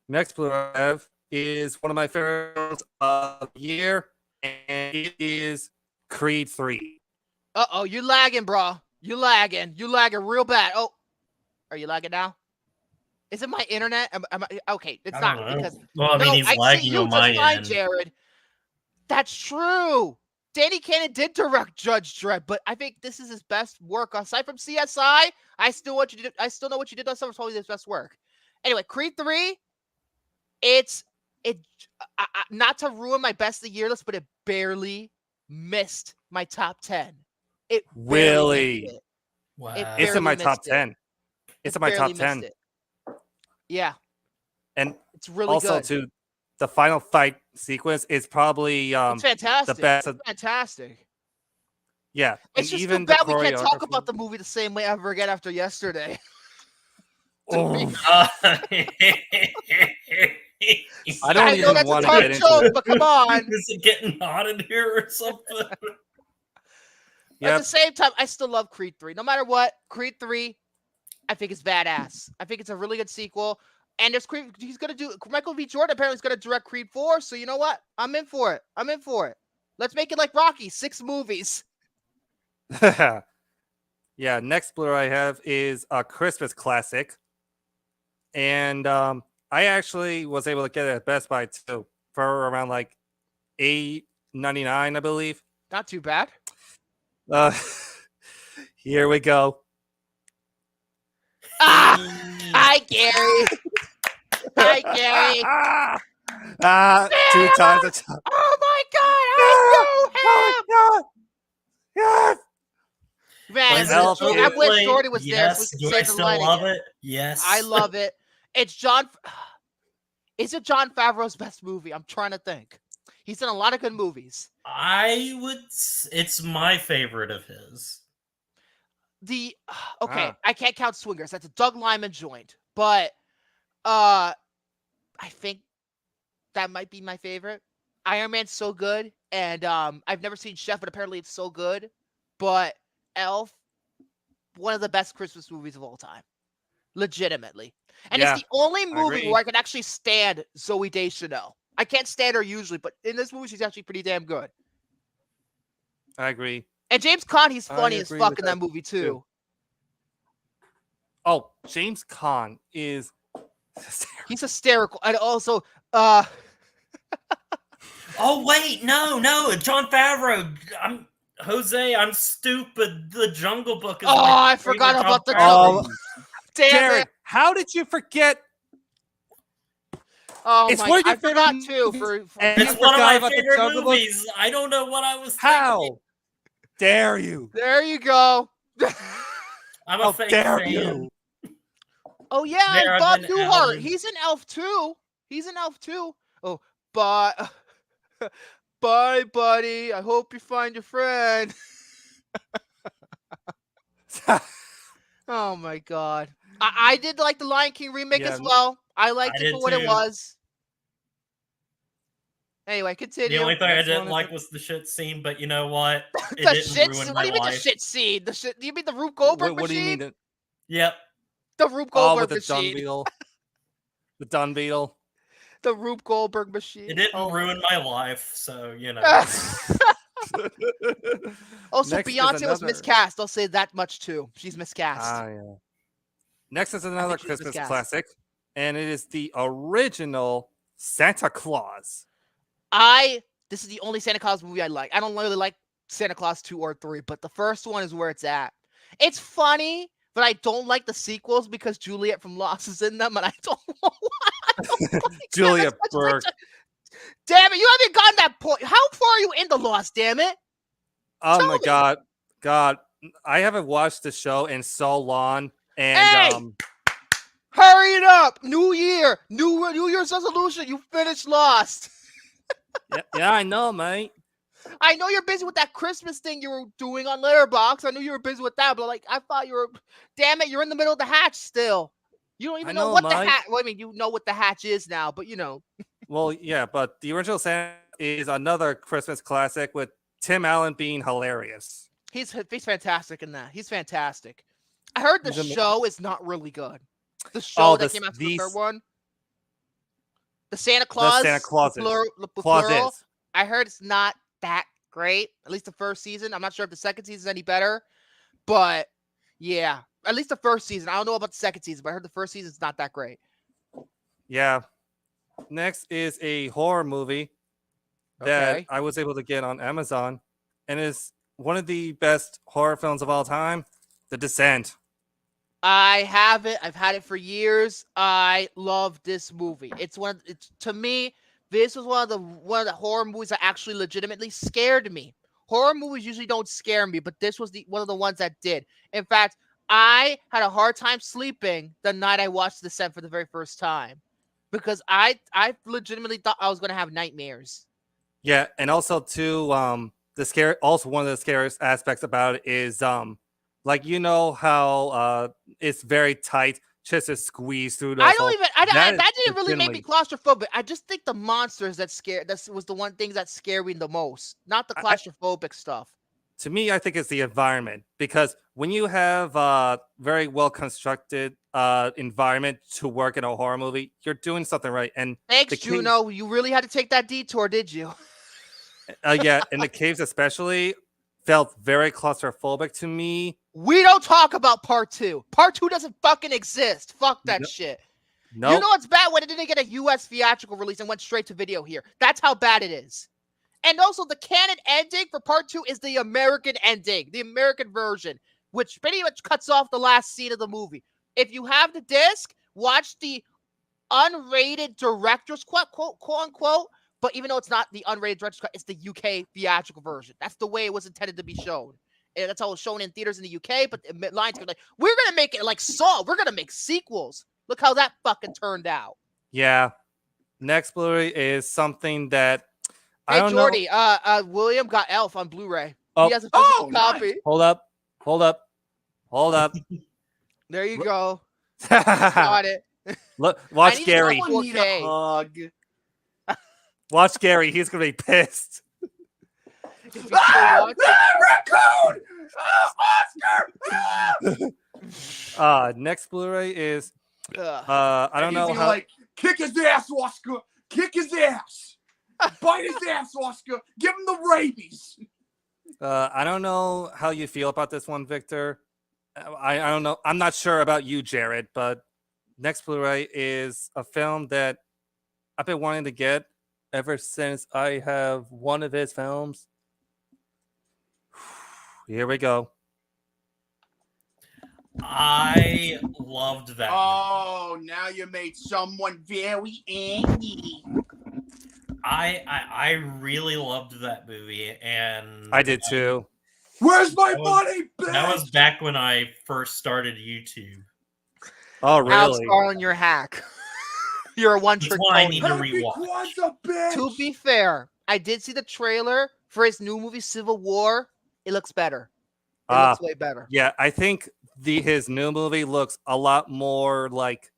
Next blue I have is one of my favorite films of the year, and it is Creed 3. Uh-oh, you're lagging, bro. You're lagging. You're lagging real bad. Oh, are you lagging now? Is it my internet? Okay, it's not because. Well, I mean, he's lagging on my end. Jared. That's true. Danny Cannon did direct Judge Dredd, but I think this is his best work. Aside from CSI, I still know what you did on Summer's probably his best work. Anyway, Creed 3, not to ruin my best of the year list, but it barely missed my top 10. It Really? Wow. It's in my top 10. It's in my top 10. Yeah. And it's really also good. too, the final fight sequence is probably it's fantastic. the best. It's fantastic. Yeah. It's just even too bad we can't talk about the movie the same way ever again after yesterday. I don't even want to get into it. But come on. Is it getting hot in here or something? At the same time, I still love Creed 3. No matter what, Creed 3, I think it's badass. I think it's a really good sequel. And there's he's gonna do Michael V. Jordan apparently is gonna direct Creed 4. So you know what? I'm in for it. Let's make it like Rocky, 6 movies. Yeah, next blur I have is a Christmas classic. And I actually was able to get it at Best Buy too for around like $8.99, I believe. Not too bad. Here we go. Hi, Gary. Hi, Gary. 2 times a time. Oh my God! I know him. Yes. Man, I wish Jordan was there. So we do I still love it? Yes, I love it. It's Is it Jon Favreau's best movie? I'm trying to think. He's done a lot of good movies. It's my favorite of his. I can't count Swingers. That's a Doug Liman joint, but I think that might be my favorite. Iron Man's so good, and I've never seen Chef, but apparently it's so good. But Elf, one of the best Christmas movies of all time, legitimately. And it's the only movie where I can actually stand Zooey Deschanel. I can't stand her usually, but in this movie, she's actually pretty damn good. I agree. And James Caan, he's funny as fuck in that movie too. Oh, James Caan is hysterical. He's hysterical. And also, oh wait, no, Jon Favreau. I'm stupid. The Jungle Book is I forgot about the Jungle Book. Damn Jared, it. how did you forget? Oh it's my! I forgot too. It's one of my favorite movies. I don't know what I was. How thinking. dare you? There you go. I'm a fake fan. You? Oh yeah, and Bob Newhart. He's an elf too. Oh, but Bye, buddy. I hope you find your friend. Oh my god. I did like the Lion King remake Yeah, as well. I liked I it did for what it too. was. Anyway, The continue. only thing I Next didn't one is like the- was the shit scene, but you know what? It The didn't shit ruin scene. my What do you mean the life. shit scene? The shit. Do you mean the Rube Goldberg what do you machine? mean? Yep. The Rube Oh, with Goldberg the Dun machine. Beetle. The Dun Beetle. The Rube Goldberg machine. It didn't Oh. ruin my life, so you know. Also, Next is Beyonce was another- miscast. I'll say that much too. She's miscast. Ah, yeah. Next is another she's Christmas miscast. classic, and it is the original Santa Claus. This is the only Santa Claus movie I like. I don't really like Santa Claus 2 or 3, but the first one is where it's at. It's funny, but I don't like the sequels because Juliet from Lost is in them, and I don't know why. Juliet Burke. Damn it, you haven't gotten that point. How far are you into Lost, damn it? Oh Tell my me. God. I haven't watched the show in so long, and Hey! Hurry it up! New year! New Year's resolution! You finished Lost! yeah, I know, mate. I know you're busy with that Christmas thing you were doing on Letterboxd. I knew you were busy with that, but like I thought you were. Damn it, you're in the middle of the hatch still. You don't even I know know, what the Mike. hatch. Well, I mean, you know what the hatch is now, but you know. Well, yeah, but the original Santa is another Christmas classic with Tim Allen being hilarious. He's fantastic in that. He's fantastic. I heard the He's show is not really good. The show Oh, that the- came out for the these- third one. The Santa Claus. Santa Clauses. Plural. Clauses. I heard it's not that great. At least the first season. I'm not sure if the second season is any better. But yeah, at least the first season. I don't know about the second season, but I heard the first season is not that great. Yeah. Next is a horror movie that Okay. I was able to get on Amazon, and is one of the best horror films of all time, The Descent. I have it. I've had it for years. I love this movie. It's to me, this was one of the horror movies that actually legitimately scared me. Horror movies usually don't scare me, but this was one of the ones that did. In fact, I had a hard time sleeping the night I watched The Descent for the very first time because I legitimately thought I was going to have nightmares. Yeah, and also too, also one of the scariest aspects about it is like you know how it's very tight, just to squeeze through. I don't even. That is didn't really make me claustrophobic. I just think the monsters that was the one thing that scared me the most, not the claustrophobic stuff. To me, I think it's the environment, because when you have a very well constructed environment to work in a horror movie, you're doing something right. And Thanks, Juno. You really had to take that detour, did you? yeah, and the caves especially felt very claustrophobic to me. We don't talk about part 2. Part 2 doesn't fucking exist. Fuck that shit. No, You know what's bad? When it didn't get a US theatrical release and went straight to video here. That's how bad it is. And also, the canon ending for part 2 is the American ending, the American version, which pretty much cuts off the last scene of the movie. If you have the disc, watch the unrated director's cut, quote unquote. But even though it's not the unrated director's cut, it's the UK theatrical version. That's the way it was intended to be shown. And that's how it was shown in theaters in the UK. But the Lionsgate like, we're gonna make it like Saw. We're gonna make sequels. Look how that fucking turned out. yeah. Next Blu-ray is something that I Hey don't Jordy, know. William got Elf on Blu-ray. Oh. He has a physical nice. copy. Hold up. There you go. Got it. Look, I watch need Gary. someone- Need a hug. Watch Gary. He's gonna be pissed. If you still watch it- Raccoon! Oscar! Next Blu-ray is Ugh. I don't know He'd be how. like, kick his ass, Oscar! Kick his ass! Bite his ass, Oscar! Give him the rabies! I don't know how you feel about this one, Victor. I don't know. I'm not sure about you, Jared, but Next Blu-ray is a film that I've been wanting to get ever since I have one of his films. Here we go. I loved that. Oh, now you made someone very angry. I really loved that movie, and I did too. Where's my That was- money, bitch? That was back when I first started YouTube. Oh, How's really? Scarlett your hack? You're a one-trick That's why I pony. need to Happy rewatch. Kwanzaa, bitch! To be fair, I did see the trailer for his new movie Civil War. It looks better. It looks way better. Yeah, I think his new movie looks a lot more like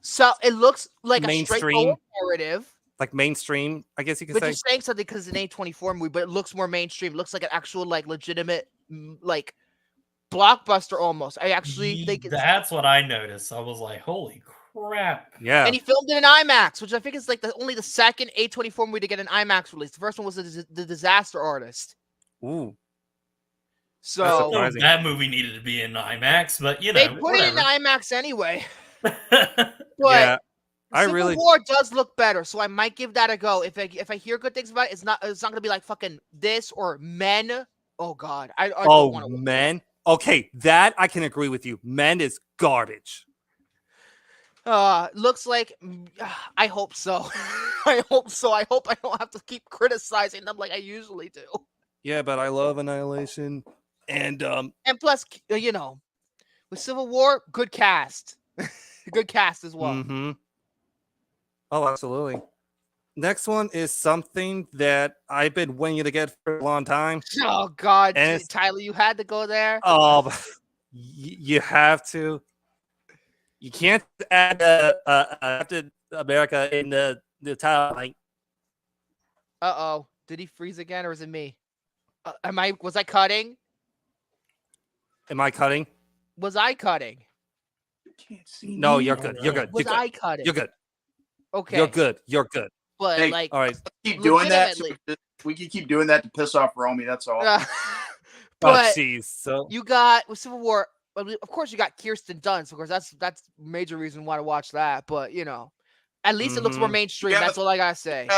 So it looks like a mainstream. straightforward narrative. Like mainstream, I guess you could But say. you're saying something because it's an A24 movie, but it looks more mainstream. It looks like an actual, like, legitimate, like, blockbuster almost. I actually think that's what I noticed. I was like, holy crap. Yeah. And he filmed it in IMAX, which I think is like only the second A24 movie to get an IMAX release. The first one was the Disaster Artist. Ooh. So that movie needed to be in IMAX, but you know, they put it in IMAX anyway. But yeah, Civil War does look better, so I might give that a go. If I hear good things about it, it's not gonna be like fucking this or Men. Oh God, I don't want to. Men. Okay, that I can agree with you. Men is garbage. Looks like. I hope so. I hope so. I hope I don't have to keep criticizing them like I usually do. Yeah, but I love Annihilation, and plus, you know, with Civil War, good cast, good cast as well. Mm-hmm. Oh, absolutely. Next one is something that I've been waiting to get for a long time. Oh God, and Tyler, you had to go there. Oh, you have to. You can't add Captain America in the title. Like, oh, did he freeze again, or is it me? Was I cutting? Am I cutting? Was I cutting? Can't see. No, you're good. You're good. Was I cutting? You're good. Okay. You're good. You're good. But hey, like, all right, keep doing that. So we can keep doing that to piss off Romy. That's all. But jeez. So you got with Civil War. Of course, you got Kirsten Dunst. Of course, that's major reason why to watch that. But you know, at least it looks more mainstream. That's all I gotta say.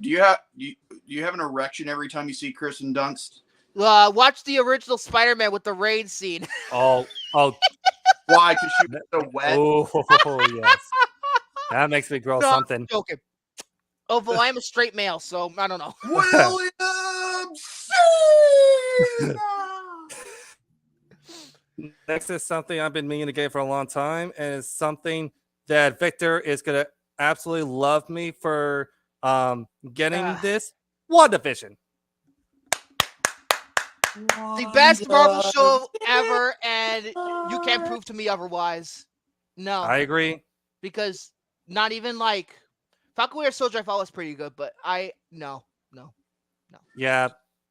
Do you have an erection every time you see Kirsten Dunst? Watch the original Spider-Man with the rain scene. Oh. Why? Because she was so wet. Oh yes. That makes me grow something. I'm joking. Although I am a straight male, so I don't know. William Next is something I've been meaning to get for a long time, and it's something that Victor is gonna absolutely love me for getting this. WandaVision. The best Marvel show ever, and you can't prove to me otherwise. No. I agree. Because not even like Falcon Winter Soldier I thought was pretty good, but no. Yeah.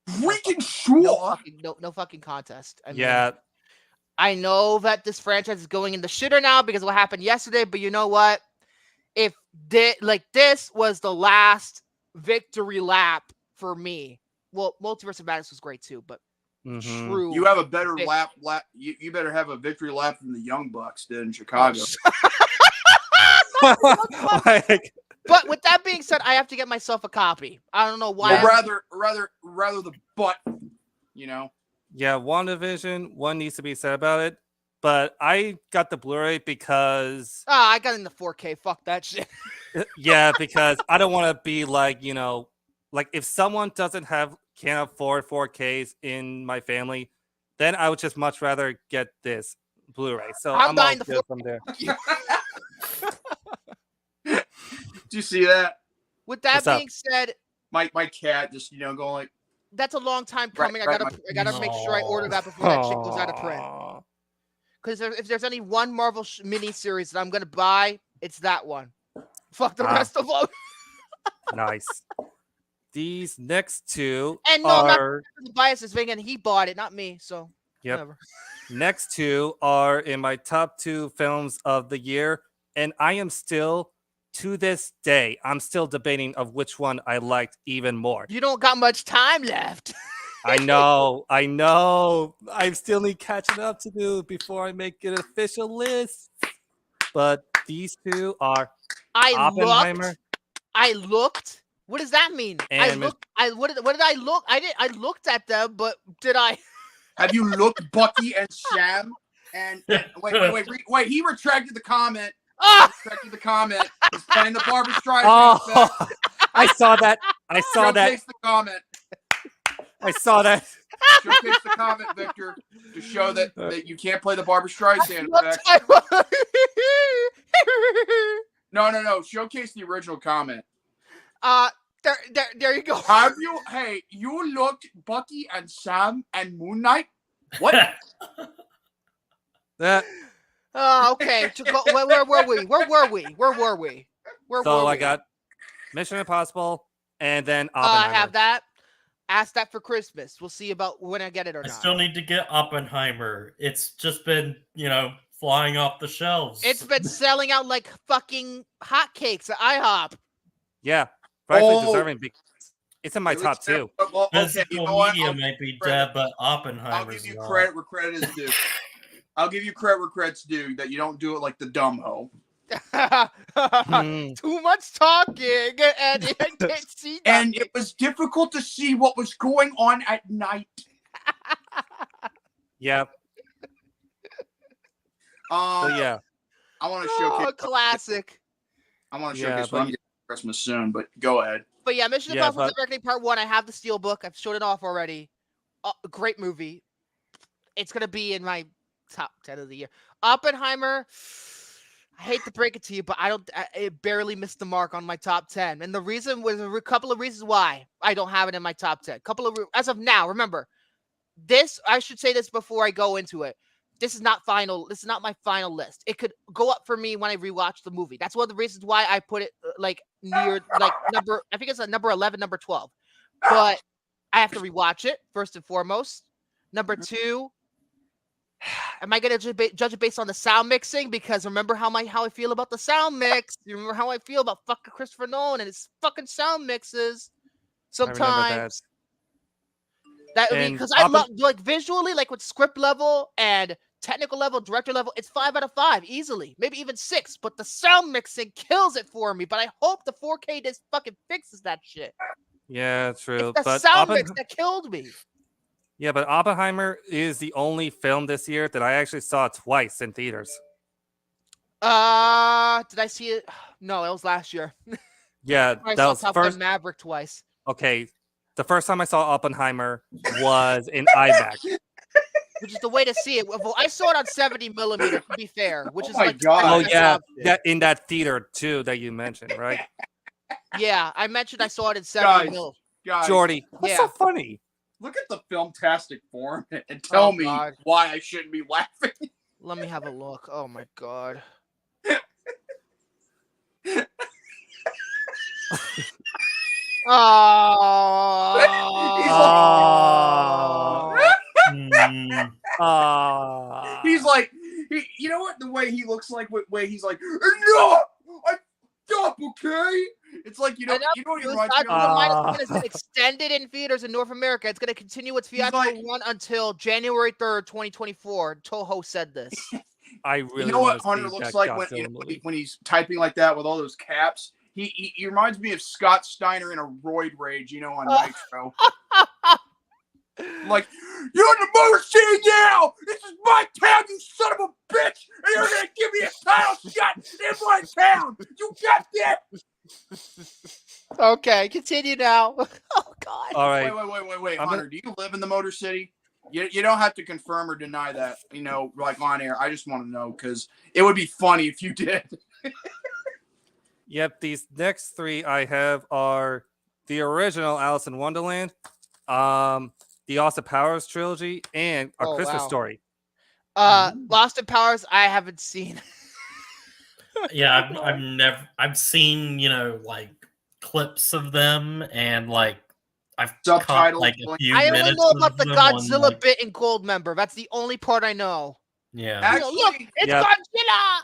Freaking sure. No fucking contest. I mean, Yeah. I know that this franchise is going in the shitter now because of what happened yesterday, but you know what? If this was the last victory lap for me. Well, Multiverse of Madness was great too, but true. You have a better lap. You better have a victory lap than the Young Bucks did in Chicago. But with that being said, I have to get myself a copy. I don't know why. Well, rather the butt. You know. Yeah, WandaVision. One needs to be said about it, but I got the Blu-ray because I got in the 4K. Fuck that shit. Yeah, because I don't want to be like, you know, like if someone can't afford 4Ks in my family, then I would just much rather get this Blu-ray. So I'm all good from there. Did you see that? With that being said, my cat just going like. That's a long time coming. I gotta make sure I order that before that shit goes out of print. Because if there's any one Marvel mini series that I'm gonna buy, it's that one. Fuck the rest of them. Nice. These next two and no, are not biases. Again, he bought it, not me. So whatever. Next two are in my top 2 films of the year, and I am still. To this day, I'm still debating of which one I liked even more. You don't got much time left. I know. I still need catching up to do before I make an official list. But these two are Oppenheimer. I looked. What does that mean? And what did I look? I looked at them, but did I? Have you looked, Bucky and Sam? And wait. He retracted the comment. Retracted the comment. He's playing the Barbra Streisand effect. I saw that. Showcase the comment. I saw that. Showcase the comment, Victor, to show that you can't play the Barbra Streisand effect. No. Showcase the original comment. There you go. Have you? Hey, you looked Bucky and Sam and Moon Knight. What? Okay. To go, where were we? So I got Mission Impossible, and then I Oppenheimer. have that. Ask that for Christmas. We'll see about when I get it or I not. still need to get Oppenheimer. It's just been, flying off the shelves. It's been selling out like fucking hotcakes at IHOP. Yeah, rightfully deserving. Because it's in my top 2. Well, okay, Physical you know what? media might be dead, but Oppenheimer's I'll give you not. credit where credit is due. I'll give you credit where credit's due that you don't do it like the dumb hoe. Too much talking, and I can't see nothing. And it was difficult to see what was going on at night. Yeah. So yeah, I want to showcase. Classic. I want to showcase what I'm getting for Christmas soon, but go ahead. But yeah, Mission Impossible Directing Part 1. I have the Steelbook. I've showed it off already. Great movie. It's gonna be in my top 10 of the year. Oppenheimer. I hate to break it to you, but it barely missed the mark on my top 10. And the reason was a couple of reasons why I don't have it in my top 10. As of now, remember, I should say this before I go into it. This is not final. This is not my final list. It could go up for me when I rewatch the movie. That's one of the reasons why I put it near number, I think it's number 11, number 12. But I have to rewatch it first and foremost. Number 2, am I going to judge it based on the sound mixing? Because remember how I feel about the sound mix. You remember how I feel about fucking Christopher Nolan and his fucking sound mixes. Sometimes. Because I love, visually, with script level and technical level, director level, it's 5 out of 5 easily. Maybe even 6. But the sound mixing kills it for me. But I hope the 4K disc fucking fixes that shit. Yeah, true. It's the sound mix that killed me. Yeah, but Oppenheimer is the only film this year that I actually saw twice in theaters. Did I see it? No, it was last year. Yeah, I that saw was Top first. Gun Maverick twice. Okay, the first time I saw Oppenheimer was in IMAX. Which is the way to see it. Well, I saw it on 70 millimeter, to be fair. Which is God. Oh yeah, in that theater too that you mentioned, right? Yeah, I mentioned I saw it in 70 mil. Guys, Jordy, what's so funny? Look at the Filmtastic forum and tell me why I shouldn't be laughing. Let me have a look. Oh my god. He's like, you know what? The way he looks like, he's like, no, stop, okay? It's like, you know what he reminds me of? It's been extended in theaters in North America. It's going to continue its theatrical run until January 3rd, 2024. Toho said this. I really you know what Hunter looks like when he's typing like that with all those caps? He reminds me of Scott Steiner in a roid rage, on Nitro. Like, you're in the motor city now! This is my town, you son of a bitch! And you're gonna give me a title shot in my town! You got that? Okay, continue now. Oh, God. All right. Wait, Hunter, do you live in the Motor City? You don't have to confirm or deny that, on air. I just want to know, because it would be funny if you did. Yep, these next 3 I have are the original Alice in Wonderland, the Austin Powers trilogy, and A Christmas Story. Lost in Powers, I haven't seen. Yeah, I've seen, clips of them, and I've caught a few I only minutes know about the them Godzilla bit in Goldmember. That's the only part I know. Yeah. Actually, look, it's Godzilla!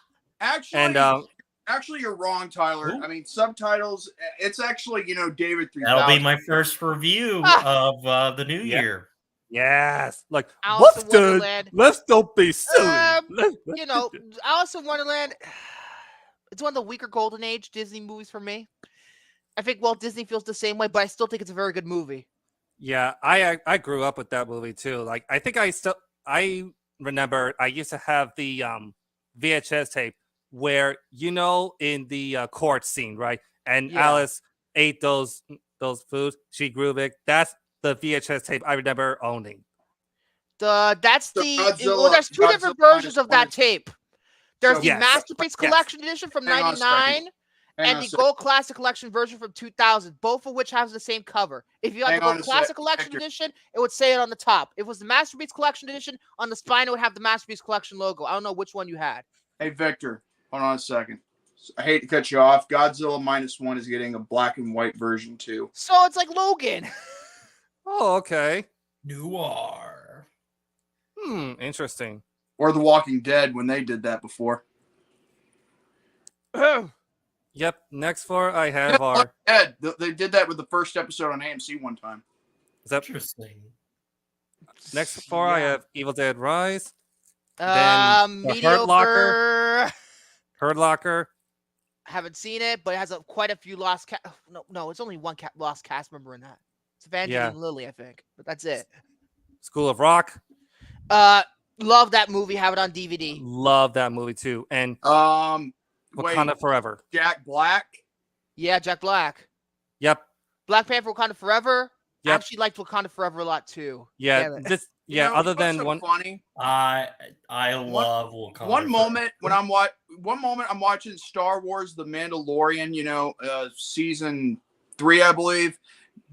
Actually, you're wrong, Tyler. Ooh. I mean, subtitles, it's actually, David 3000. That'll be my first review of the new year. Yes. Alice in Wonderland. Let's don't be silly. Alice in Wonderland, it's one of the weaker Golden Age Disney movies for me. I think Walt Disney feels the same way, but I still think it's a very good movie. Yeah, I grew up with that movie too. I think I remember I used to have the VHS tape where in the court scene, right? And Alice ate those foods. She grew big. That's the VHS tape I remember owning. There's 2 different versions of that tape. There's the Masterpiece Collection Edition from '99, and the Gold Classic Collection version from 2000, both of which have the same cover. If you had the Gold Classic Collection edition, it would say it on the top. If it was the Masterpiece Collection edition, on the spine it would have the Masterpiece Collection logo. I don't know which one you had. Hey, Victor, hold on a second. I hate to cut you off. Godzilla -1 is getting a black and white version too. So it's like Logan. Oh, okay. Noir. Interesting. Or The Walking Dead when they did that before. Yep. Next four I have are. Ed, they did that with the first episode on AMC one time. Is that Interesting? next four? I have Evil Dead Rise. Mediocre. Hurt Locker. Haven't seen it, but it has quite a few lost No, it's only one lost cast member in that. It's Evangeline Lilly, I think, but that's it. School of Rock. Love that movie. Have it on DVD. Love that movie too. And Wakanda Forever. Jack Black. Yeah, Jack Black. Yep. Black Panther, Wakanda Forever. Yep. I actually liked Wakanda Forever a lot too. Yeah. Other than one. Funny. I love Wakanda. One moment I'm watching Star Wars: The Mandalorian. Season 3, I believe.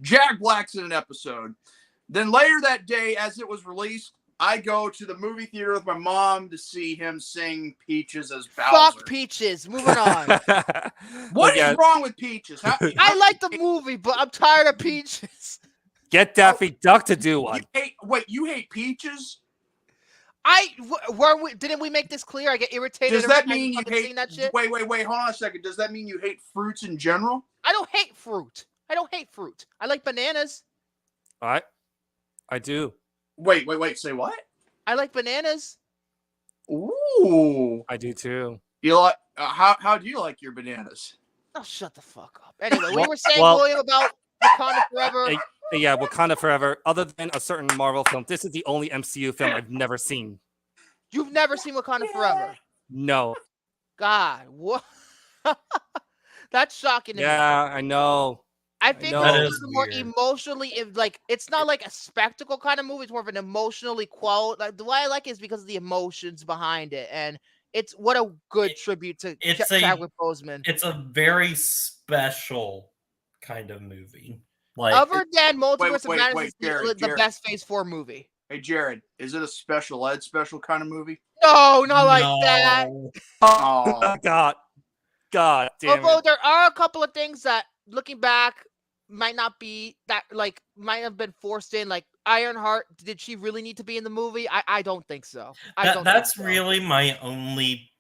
Jack Black's in an episode. Then later that day, as it was released, I go to the movie theater with my mom to see him sing Peaches as Bowser. Fuck Peaches. Moving on. What is wrong with Peaches? I like the movie, but I'm tired of Peaches. Get Daffy Duck to do one. You hate Peaches? Didn't we make this clear? I get irritated. Does that mean you hate that shit? Wait, hold on a second. Does that mean you hate fruits in general? I don't hate fruit. I like bananas. All right. I do. Wait. Say what? I like bananas. Ooh. I do too. You like how do you like your bananas? Oh, shut the fuck up. Anyway, we were saying, William, about Wakanda Forever. Yeah, Wakanda Forever. Other than a certain Marvel film, this is the only MCU film I've never seen. You've never seen Wakanda Forever? No. God, what? That's shocking to me. Yeah, I know. I think it's more emotionally, it's not like a spectacle kind of movie. It's more of an emotionally the way I like it is because of the emotions behind it, and it's what a good tribute to Chadwick Boseman. It's a very special kind of movie. Like, other than Multiverse of Madness, Jared, the best Phase 4 movie. Hey Jared, is it a special ed special kind of movie? No, not like that. Oh God damn Although it. there are a couple of things that, looking back, might not be that, might have been forced in. Like Ironheart, did she really need to be in the movie? I don't think so. That's really my only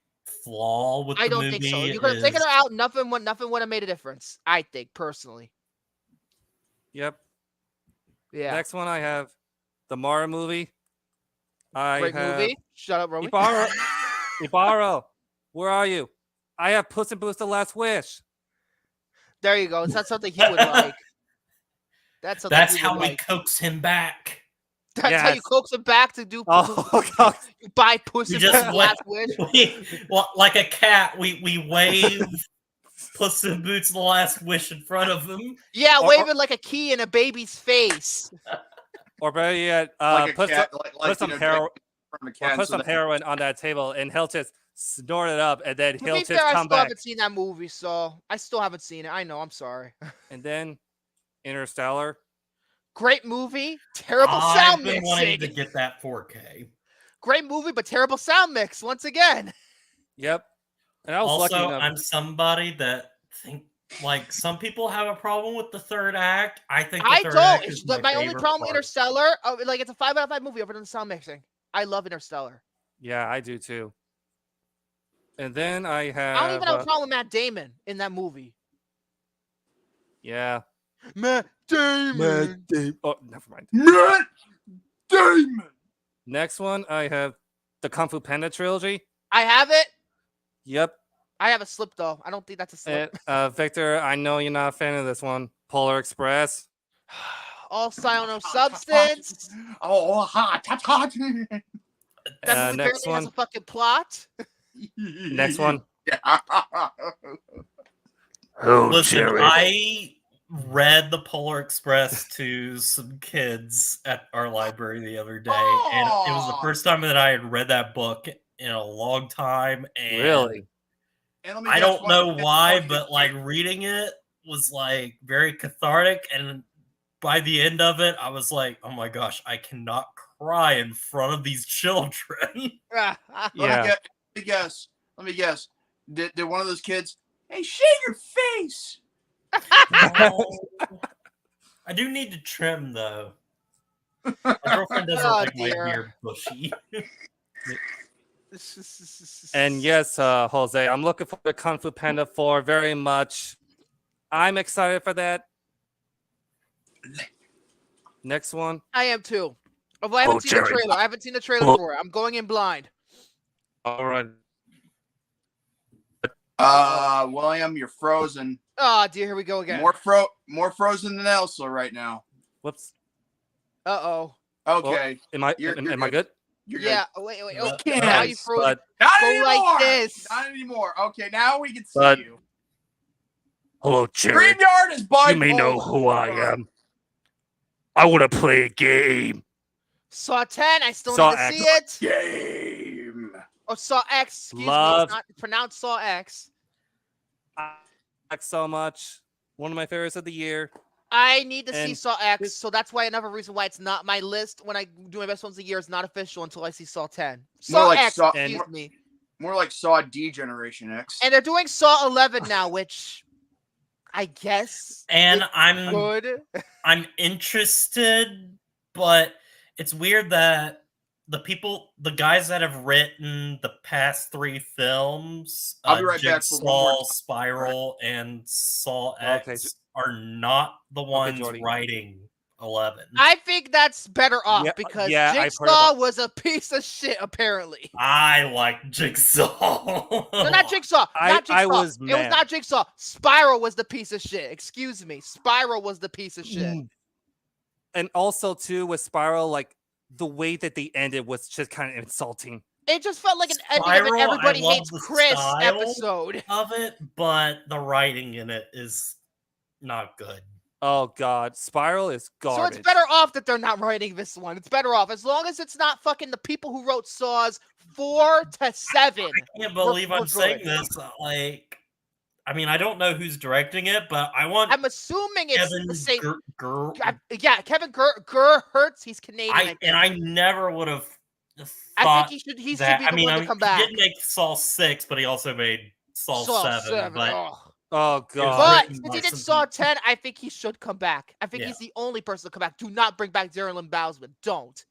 flaw with the movie. I don't think so. You could have taken her out. Nothing would have made a difference. I think personally. Yep. Yeah. Next one I have the Mara movie. Great movie. Shut up, Romy. Ibarra, where are you? I have Puss in Boots: The Last Wish. There you go. It's not something he would like. That's how we coax him back. That's how you coax him back to do. God. You buy Puss in Boots: The Last Wish. Like a cat, we wave Puss in Boots: The Last Wish in front of him. Yeah, waving like a key in a baby's face. Or better yet, put some heroin on that table, and he'll just snort it up, and then he'll just come back. I haven't seen that movie, so I still haven't seen it. I know. I'm sorry. And then Interstellar. Great movie, terrible sound mix. I've been wanting to get that 4K. Great movie, but terrible sound mix once again. Yep. And I was also, lucky enough. I'm somebody that think some people have a problem with the third act. I think I don't. Is my only problem with Interstellar, it's a 5 out of 5 movie other than the sound mixing. I love Interstellar. Yeah, I do too. And then I have. I don't even have a problem with Matt Damon in that movie. Yeah. Matt Damon. Oh, never mind. Matt Damon. Next one, I have the Kung Fu Panda trilogy. I have it. Yep. I have a slip though. I don't think that's a slip. Victor, I know you're not a fan of this one. Polar Express. All Style, No Substance. Hot. That next one has a fucking plot. Next one. Listen, I read the Polar Express to some kids at our library the other day, and it was the first time that I had read that book in a long time. And really? And let me I guess don't know why, what- but like reading it was like very cathartic, and by the end of it, I was like, "Oh my gosh, I cannot cry in front of these children." Let Yeah. me guess. Let me guess. Did one of those kids? Hey, shave your face. No. I do need to trim though. My girlfriend doesn't Oh, like my dear. beard bushy. And yes, Jose, I'm looking for the Kung Fu Panda 4 very much. I'm excited for that. Next one. I am too. Although I haven't seen the trailer. I haven't seen the trailer for it. I'm going in blind. All right. William, you're frozen. Oh dear, here we go again. More frozen than Elsa right now. Whoops. Uh-oh. Okay. Am I You're am I good? You're Yeah. good. Wait. But- Okay. Now you Nice, froze. but Not Go anymore. like this. Not anymore. Okay, now we can see But- you. hello, Jared. Graveyard is bipolar. You may know who I am. I want to play a game. Saw 10. I still Saw need to X. see it. Game. Oh, Saw X. Excuse me. Love- It's not pronounced Saw X. I like so much. One of my favorites of the year. I need to see And Saw X, this- so that's why another reason why it's not my list when I do my best ones of the year is not official until I see Saw 10. Saw like X, Saw- excuse and- me. More like Saw D Generation X. And they're doing Saw 11 now, which I guess And is I'm good. I'm interested, but it's weird that the guys that have written the past 3 films, I'll be right back for one more Jigsaw, time. Spiral, and Saw Okay, X are not the ones Jordy. writing 11. I think that's better off Yeah, because yeah, I've heard Jigsaw about- was a piece of shit, apparently. I like Jigsaw. No, not Jigsaw. I Not Jigsaw. was It was mad. not Jigsaw. Spiral was the piece of shit. Excuse me. Spiral was the piece of shit. And also too with Spiral, like the way that they ended was just kind of insulting. It just felt like an ending of Spiral, an I Everybody love Hates the Chris style. episode. of it, but the writing in it is not good. Oh god, Spiral is So garbage. it's better off that they're not writing this one. It's better off as long as it's not fucking the people who wrote Saws 4 to 7. I can't believe we're I'm saying good. this. Like, I mean, I don't know who's directing it, but I want I'm assuming it's Kevin the same. Ger- Yeah, Kevin Gerhertz. He's Canadian. I think. I never would have I thought think he should that. be the one to come he back. didn't make Saw 6, but he also made Saw, 7. But ugh. Oh god. But written since by he did some Saw 10, I think he should come back. I think Yeah. he's the only person to come back. Do not bring back Darren Lynn Bousman. Don't.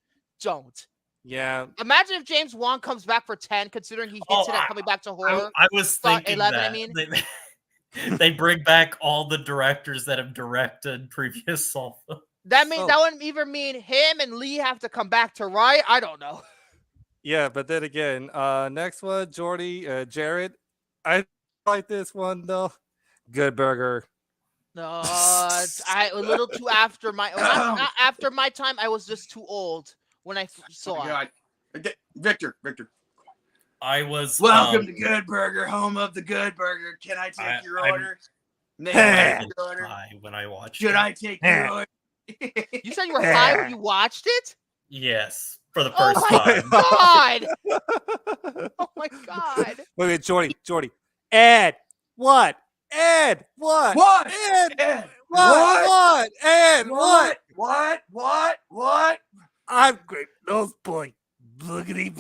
Yeah. Imagine if James Wan comes back for 10, considering he hinted at coming back to horror. I was Saw thinking 11, I that mean. they bring back all the directors that have directed previous Saw films. That means Oh. that would either mean him and Lee have to come back to write. I don't know. Yeah, but then again, next one, Jordy, Jared. I like this one though. Good Burger. No, a little too after my not after my time. I was just too old when I Oh saw my it. God. Victor. I was Welcome to Good Burger, home of the Good Burger. Can I take your I'm- order? May I take your order? high when I watched Should it. I take your order? You said you were high when you watched it? Yes, for the Oh first my time. god! Oh my god! Wait, Jordy. Ed, what? Ed, what? What? Ed, Ed, what? Ed, what? What? I'm great nose boy. Bloogity.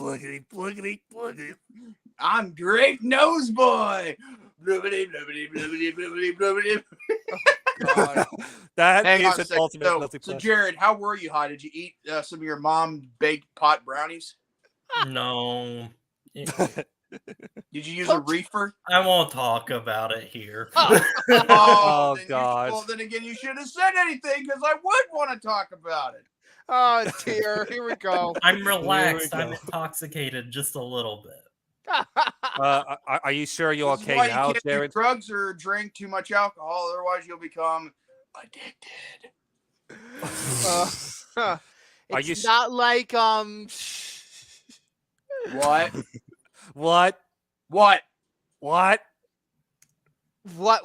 I'm Great Nose Boy. Bloobity, bloobity, bloobity, bloobity, bloobity. God. That Hang on is a an second. ultimate guilty So, pleasure. Jared, how were you high? Did you eat some of your mom baked pot brownies? No. Did you use a reefer? I won't talk about it here. Oh, then God. Well, then again, you shouldn't have said anything because I would want to talk about it. Oh dear, here we go. I'm relaxed. go. I'm intoxicated just a little bit. Are you sure you're This is okay why now, you can't Jared? do drugs or drink too much alcohol, otherwise you'll become addicted. It's you sh- not like What? What? What?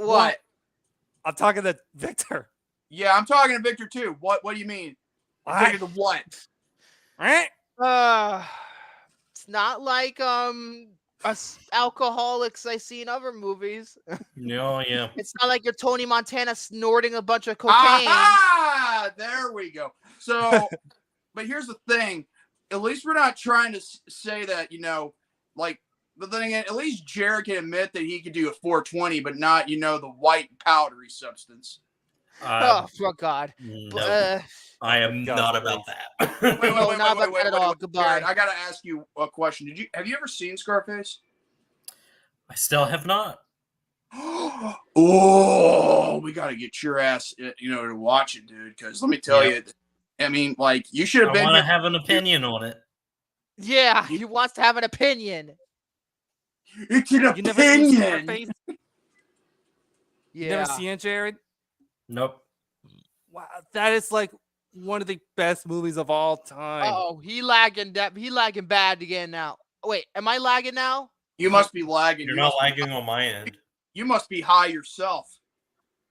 what? I'm talking to Victor. Yeah, I'm talking to Victor too. What do you mean? I'm talking to what? Right? It's not like Us alcoholics I see in other movies. Oh, yeah. It's not like you're Tony Montana snorting a bunch of cocaine. Aha! There we go. So, but here's the thing. At least we're not trying to say that, like, but then again, at least Jared can admit that he could do a 420, but not, the white powdery substance. Oh, for God. No, I am not about that. Not about that at all. Goodbye. Jared, I got to ask you a question. Have you ever seen Scarface? I still have not. Oh, we got to get your ass, to watch it, dude. Because let me tell you, I mean, like, you should have been. I want to have an opinion on it. Yeah, he wants to have an opinion. It's an You never seen opinion. Scarface? Yeah. Never seen it, Jared? Nope. Wow, that is like one of the best movies of all time. Oh, he lagging bad again now. Wait, am I lagging now? You must be lagging. You're not lagging on my end. You must be high yourself.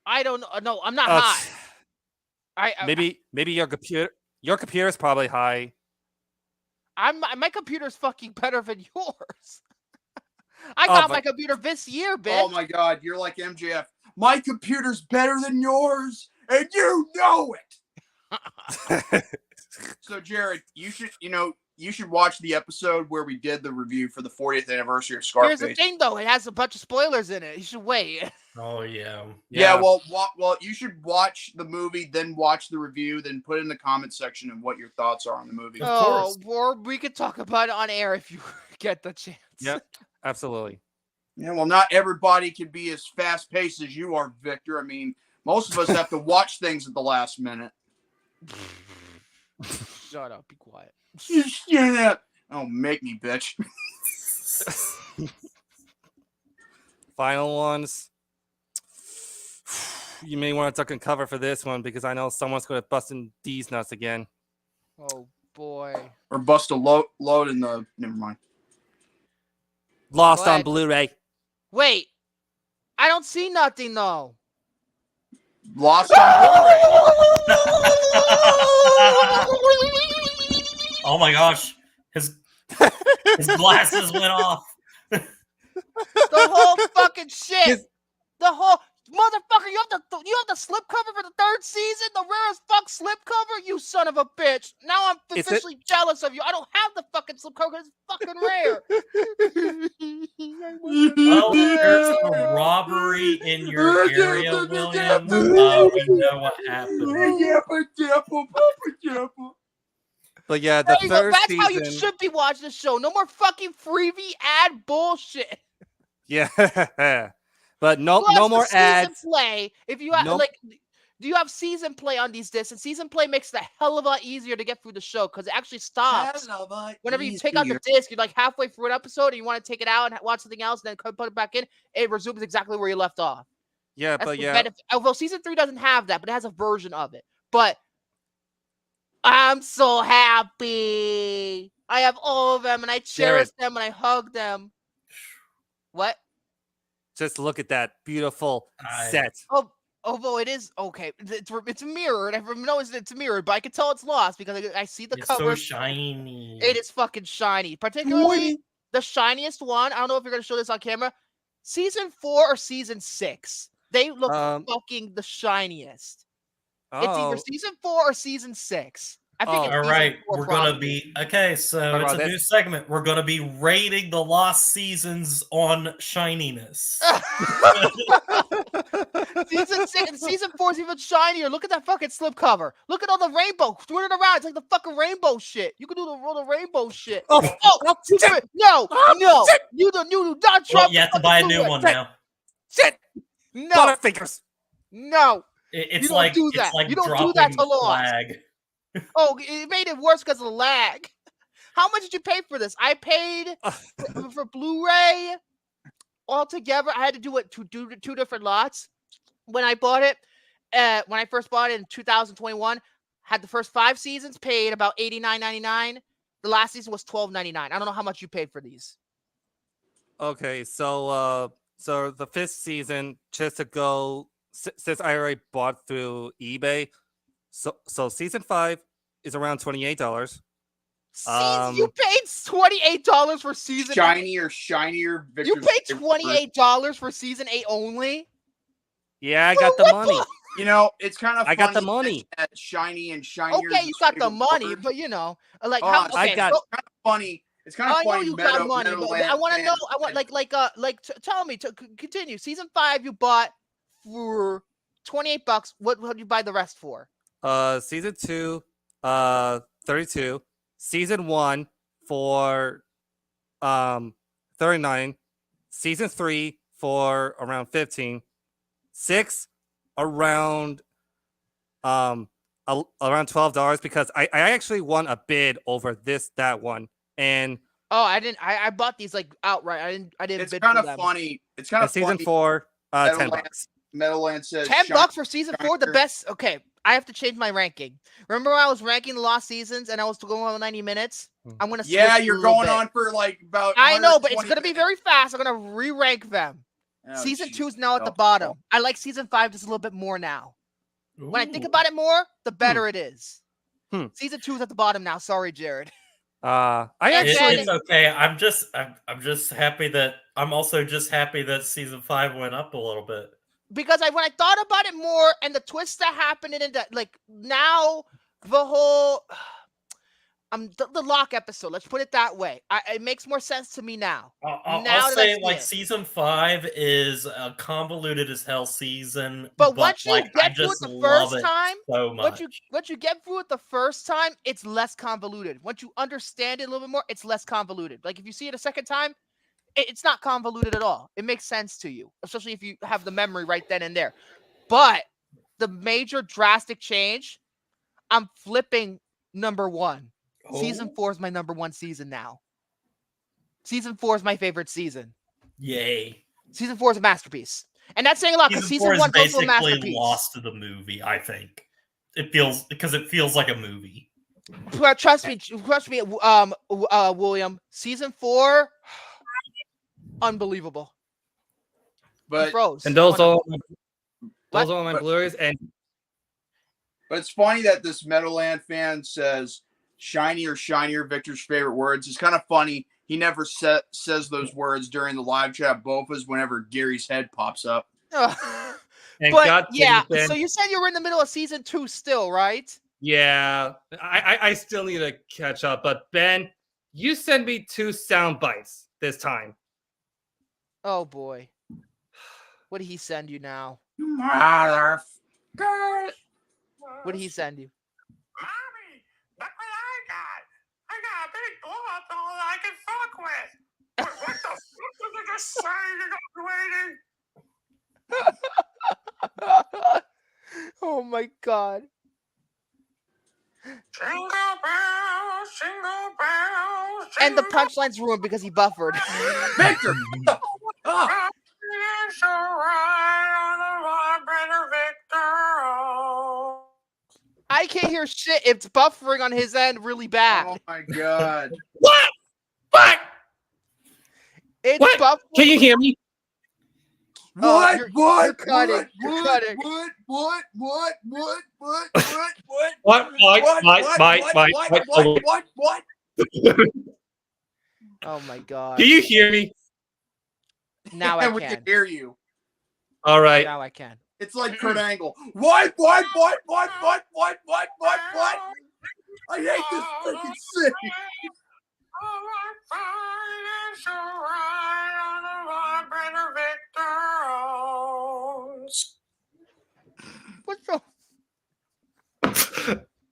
I don't know. No, I'm not high. Maybe your computer is probably high. My computer's fucking better than yours. I got my computer this year, bitch. Oh my God, you're like MJF. My computer's better than yours, and you know it. So, Jared, you should watch the episode where we did the review for the 40th anniversary of Scarface. Here's the thing, though. It has a bunch of spoilers in it. You should wait. Oh, yeah. Yeah, well, you should watch the movie, then watch the review, then put in the comment section of what your thoughts are on the movie. Or we could talk about it on air if you get the chance. Yep, absolutely. Yeah, well, not everybody can be as fast-paced as you are, Victor. I mean, most of us have to watch things at the last minute. Shut up. Be quiet. Shut up. Oh, make me, bitch. Final ones. You may want to duck and cover for this one because I know someone's going to bust in D's nuts again. Oh, boy. Or bust a load in the... Never mind. Lost on Blu-ray. Wait. I don't see nothing, though. Lost on Blu-ray. Oh my gosh. His glasses went off. The whole fucking shit. The whole... Motherfucker, you have the slipcover for the third season? The rare as fuck slipcover? You son of a bitch. Now I'm officially jealous of you. I don't have the fucking slipcover because it's fucking rare. Well, there's a robbery in your area, William. We know what happened. But yeah, the third That's season... how you should be watching the show. No more fucking freebie ad bullshit. Yeah. But no more ads. Play. If you have do you have season play on these discs? And season play makes it a hell of a lot easier to get through the show because it actually stops. Whenever you take out the disc, you're like halfway through an episode and you want to take it out and watch something else, and then put it back in. It resumes exactly where you left off. Yeah, That's but yeah. benefit. Well, season 3 doesn't have that, but it has a version of it. But I'm so happy. I have all of them, and I cherish them, and I hug them. What? Just look at that beautiful set. Although it is okay, it's mirrored. Everyone knows it's mirrored, but I can tell it's lost because I see the cover. It's so shiny. It is fucking shiny, particularly the shiniest one. I don't know if you're gonna show this on camera. Season 4 or season 6, they look fucking the shiniest. It's either season 4 or season 6. I think. All right, we're gonna be okay. So it's a new segment. We're gonna be rating the lost seasons on shininess. Season 6 and season 4 is even shinier. Look at that fucking slipcover. Look at all the rainbow. Turn it around. It's like the fucking rainbow shit. You can do the rainbow shit. No, you do not try. Well, you have to buy a new one now. Shit. No. Butterfingers. No. It's you like don't do that. It's like you don't do that to Lost. flag. Oh, it made it worse because of the lag. How much did you pay for this? I paid for Blu-ray altogether. I had to do it two different lots. When I bought it, when I first bought it in 2021, had the first 5 seasons, paid about $89.99. The last season was $12.99. I don't know how much you paid for these. Okay, so the 5th season, just to go, since I already bought through eBay, so season 5 is around $28. You paid $28 for season 8. Shinier. You paid $28 for season 8 only? Yeah, I got the money. You know, it's kind of funny. I got the money. That shiny and shinier. Okay, you got the money, but you know, like how? Okay, I got. It's kind of funny. It's kind of funny. I know you got money, but I want to know. I want tell me to continue. Season 5 you bought for $28. What did you buy the rest for? Season 2, 32. Season 1 for 39. Season 3 for around 15. 6 around around $12 because I actually won a bid over that one. And I didn't. I bought these like outright. I didn't. It's bid kind for of them. funny. It's kind of season funny. 4, $10. Meadowland says $10 for season 4. The best. Okay, I have to change my ranking. Remember when I was ranking the lost seasons and I was going on 90 minutes? I'm gonna. Yeah, you're going on for like about. I know, but it's gonna be very fast. I'm gonna re-rank them. Oh, season 2 is now at the bottom. I like season 5 just a little bit more now. Ooh. When I think about it more, the better it is. Season 2 is at the bottom now. Sorry, Jared. It's okay. I'm just happy that also just happy that season 5 went up a little bit. Because when I thought about it more and the twists that happened in that, like now the whole the lock episode, let's put it that way. It makes more sense to me now. I'll say like season 5 is a convoluted as hell season. But once you get through it the first time, so much. once you get through it the first time, it's less convoluted. Once you understand it a little bit more, it's less convoluted. Like if you see it a second time, it's not convoluted at all. It makes sense to you, especially if you have the memory right then and there. But the major drastic change, I'm flipping number 1. Season 4 is my number 1 season now. Season 4 is my favorite season. Yay. Season 4 is a masterpiece. And that's saying a lot because season 1 goes to a masterpiece. Lost to the movie, I think. It feels like a movie. But trust me, William. Season 4, unbelievable. But and those are my Blu-rays. But it's funny that this Meadowland fan says shinier, Victor's favorite words. It's kind of funny. He never says those words during the live chat Bofas whenever Gary's head pops up. But yeah, so you said you were in the middle of season 2 still, right? Yeah, I still need to catch up. But Ben, you sent me 2 sound bites this time. Oh boy, what did he send you now? Mother. What did he send you? Mommy, look what I got. I got a big blow-up doll that I can fuck with. What the fuck did you just say? Oh my god. Jingle bells, jingle bells. And the punchline's ruined because he buffered. Victor! I can't hear shit. It's buffering on his end really bad. Oh my god. What? It's what? Buffering. Can you hear me? What? You're cutting. You're cutting. What? Oh my god. Can you hear me? Now I We can. can hear you. All right. Now I can. It's like Kurt Angle. What? I hate this freaking city. What the?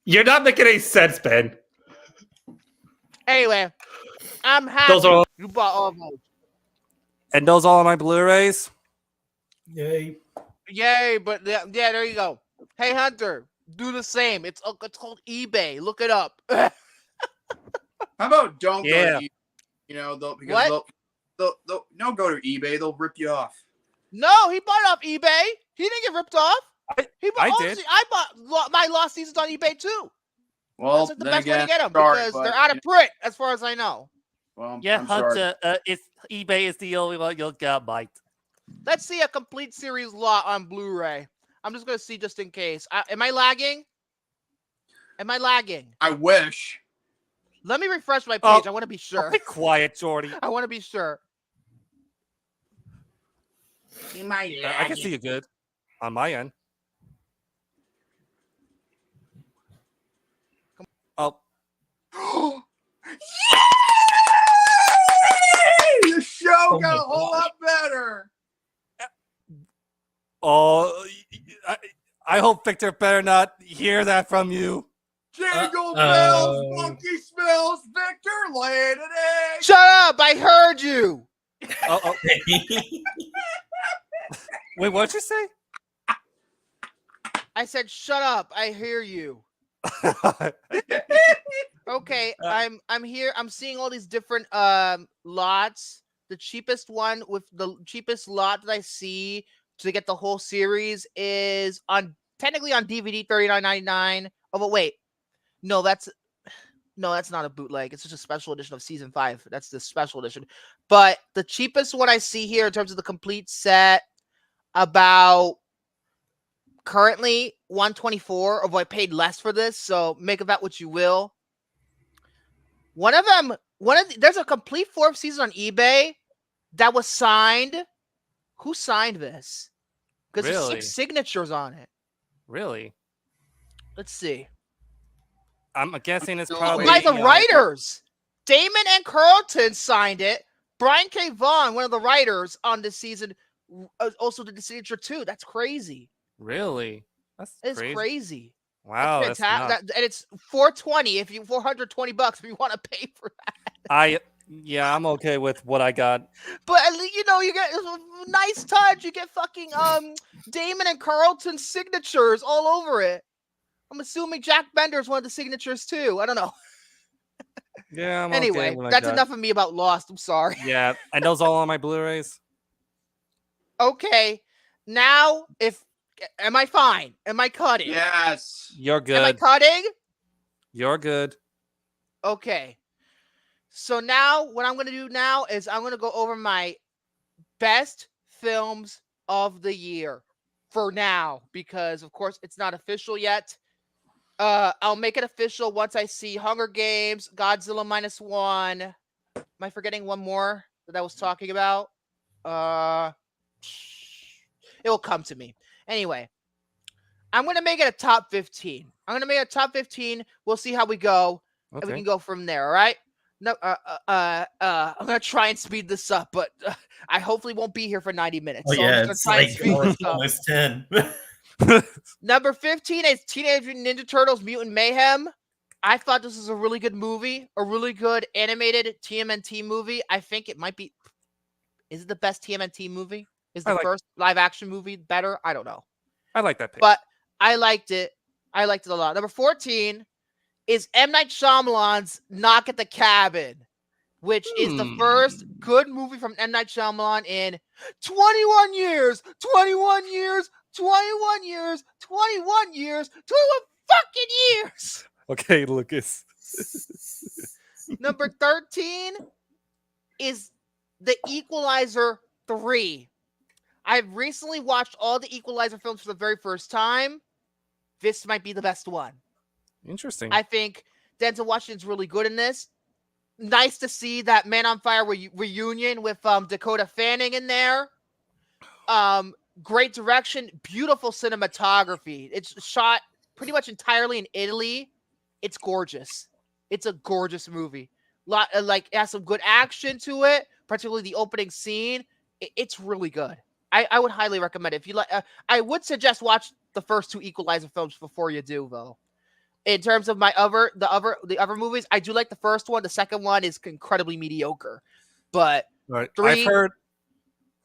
You're not making any sense, Ben. Anyway, I'm happy you bought all those. And those all are my Blu-rays? Yay. Yay, but yeah, there you go. Hey, Hunter, do the same. It's called eBay. Look it up. How about don't go Yeah. to eBay? You know, they'll no go to eBay. They'll rip you off. No, he bought it off eBay. He didn't get ripped off. I did. I bought my lost seasons on eBay too. Well, That's like the then best way again, to get them sorry, because but, they're out of print, as far as I know. Well, Yeah, I'm sorry. Hunter, eBay is the only one you'll get, Mike. Let's see a complete series lot on Blu-ray. I'm just gonna see just in case. Am I lagging? I wish. Let me refresh my Oh, page. I want to be sure. Be quiet, Jordy. I want to be sure. I can see you good on my end. Oh, The show Oh got my a whole gosh. lot better. oh, I hope Victor better not hear that from you. Jingle bells, Uh-oh. monkey smells, Victor laid an egg. Shut up! I heard you. Oh. Wait, what'd you say? I said, shut up. I hear you. Okay, I'm here. I'm seeing all these different lots. The cheapest one with the cheapest lot that I see to get the whole series is technically on DVD $39.99. Oh, but wait. No, that's not a bootleg. It's just a special edition of season 5. That's the special edition. But the cheapest one I see here in terms of the complete set, about currently $124, of what I paid less for this. So make of that what you will. There's a complete 4th season on eBay that was signed. Who signed this? Because there's Really? 6 signatures on it. Really? Let's see. I'm guessing it's Oh, probably By the writers. Damon and Carlton signed it. Brian K. Vaughan, one of the writers on this season, also did the signature too. That's crazy. Really? That's It's crazy. crazy. Wow, that's nuts. And it's $420 if you $420 if you want to pay for that. I'm okay with what I got. But at least, you get a nice touch. You get fucking Damon and Carlton signatures all over it. I'm assuming Jack Bender's one of the signatures too. I don't know. Yeah, I'm Anyway, okay with that's that. enough of me about Lost. I'm sorry. Yeah, and those all on my Blu-rays. Okay, now am I fine? Am I cutting? Yes. You're Am I good. cutting? You're good. Okay. So now what I'm going to do now is I'm going to go over my best films of the year for now, because of course it's not official yet. I'll make it official once I see Hunger Games, Godzilla -1. Am I forgetting one more that I was talking about? It will come to me. Anyway, I'm going to make it a top 15. I'm going to make it a top 15. We'll see how we go. And we Okay. can go from there, all right? No, I'm going to try and speed this up, but I hopefully won't be here for 90 minutes. Oh so yeah, I'm it's just going to try and speed this up. almost 10. Number 15 is Teenage Mutant Ninja Turtles Mutant Mayhem. I thought this was a really good movie, a really good animated TMNT movie. I think it might be. Is it the best TMNT movie? Is the first live action movie better? I don't know. I like that pick. But I liked it. I liked it a lot. Number 14 is M. Night Shyamalan's Knock at the Cabin, which is the first good movie from M. Night Shyamalan in 21 years. 21 years. 21 years. 21 years. 21 fucking years. Okay, Lucas. Number 13 is The Equalizer 3. I've recently watched all the Equalizer films for the very first time. This might be the best one. Interesting. I think Denzel Washington's really good in this. Nice to see that Man on Fire reunion with Dakota Fanning in there. Great direction, beautiful cinematography. It's shot pretty much entirely in Italy. It's gorgeous. It's a gorgeous movie. It has some good action to it, particularly the opening scene. It's really good. I would highly recommend it. If you like, I would suggest watch the first 2 Equalizer films before you do, though. In terms of the other movies, I do like the first one. The second one is incredibly mediocre. But Right. 3,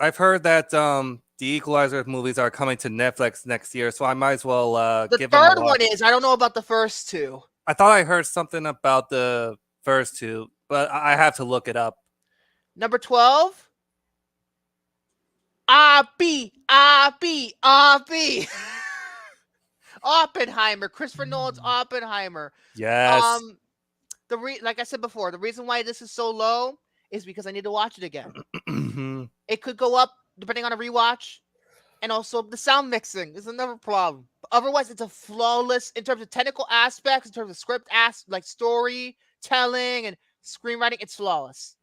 I've heard that the Equalizer movies are coming to Netflix next year, so I might as well the give them a third watch. one is. I don't know about the first 2. I thought I heard something about the first 2, but I have to look it up. Number 12. R.B. Oppenheimer. Christopher Nolan's Oppenheimer. Yes. Like I said before, the reason why this is so low is because I need to watch it again. It could go up depending on a rewatch, and also the sound mixing is another problem. But otherwise, it's a flawless in terms of technical aspects, in terms of script, story, telling and screenwriting. It's flawless.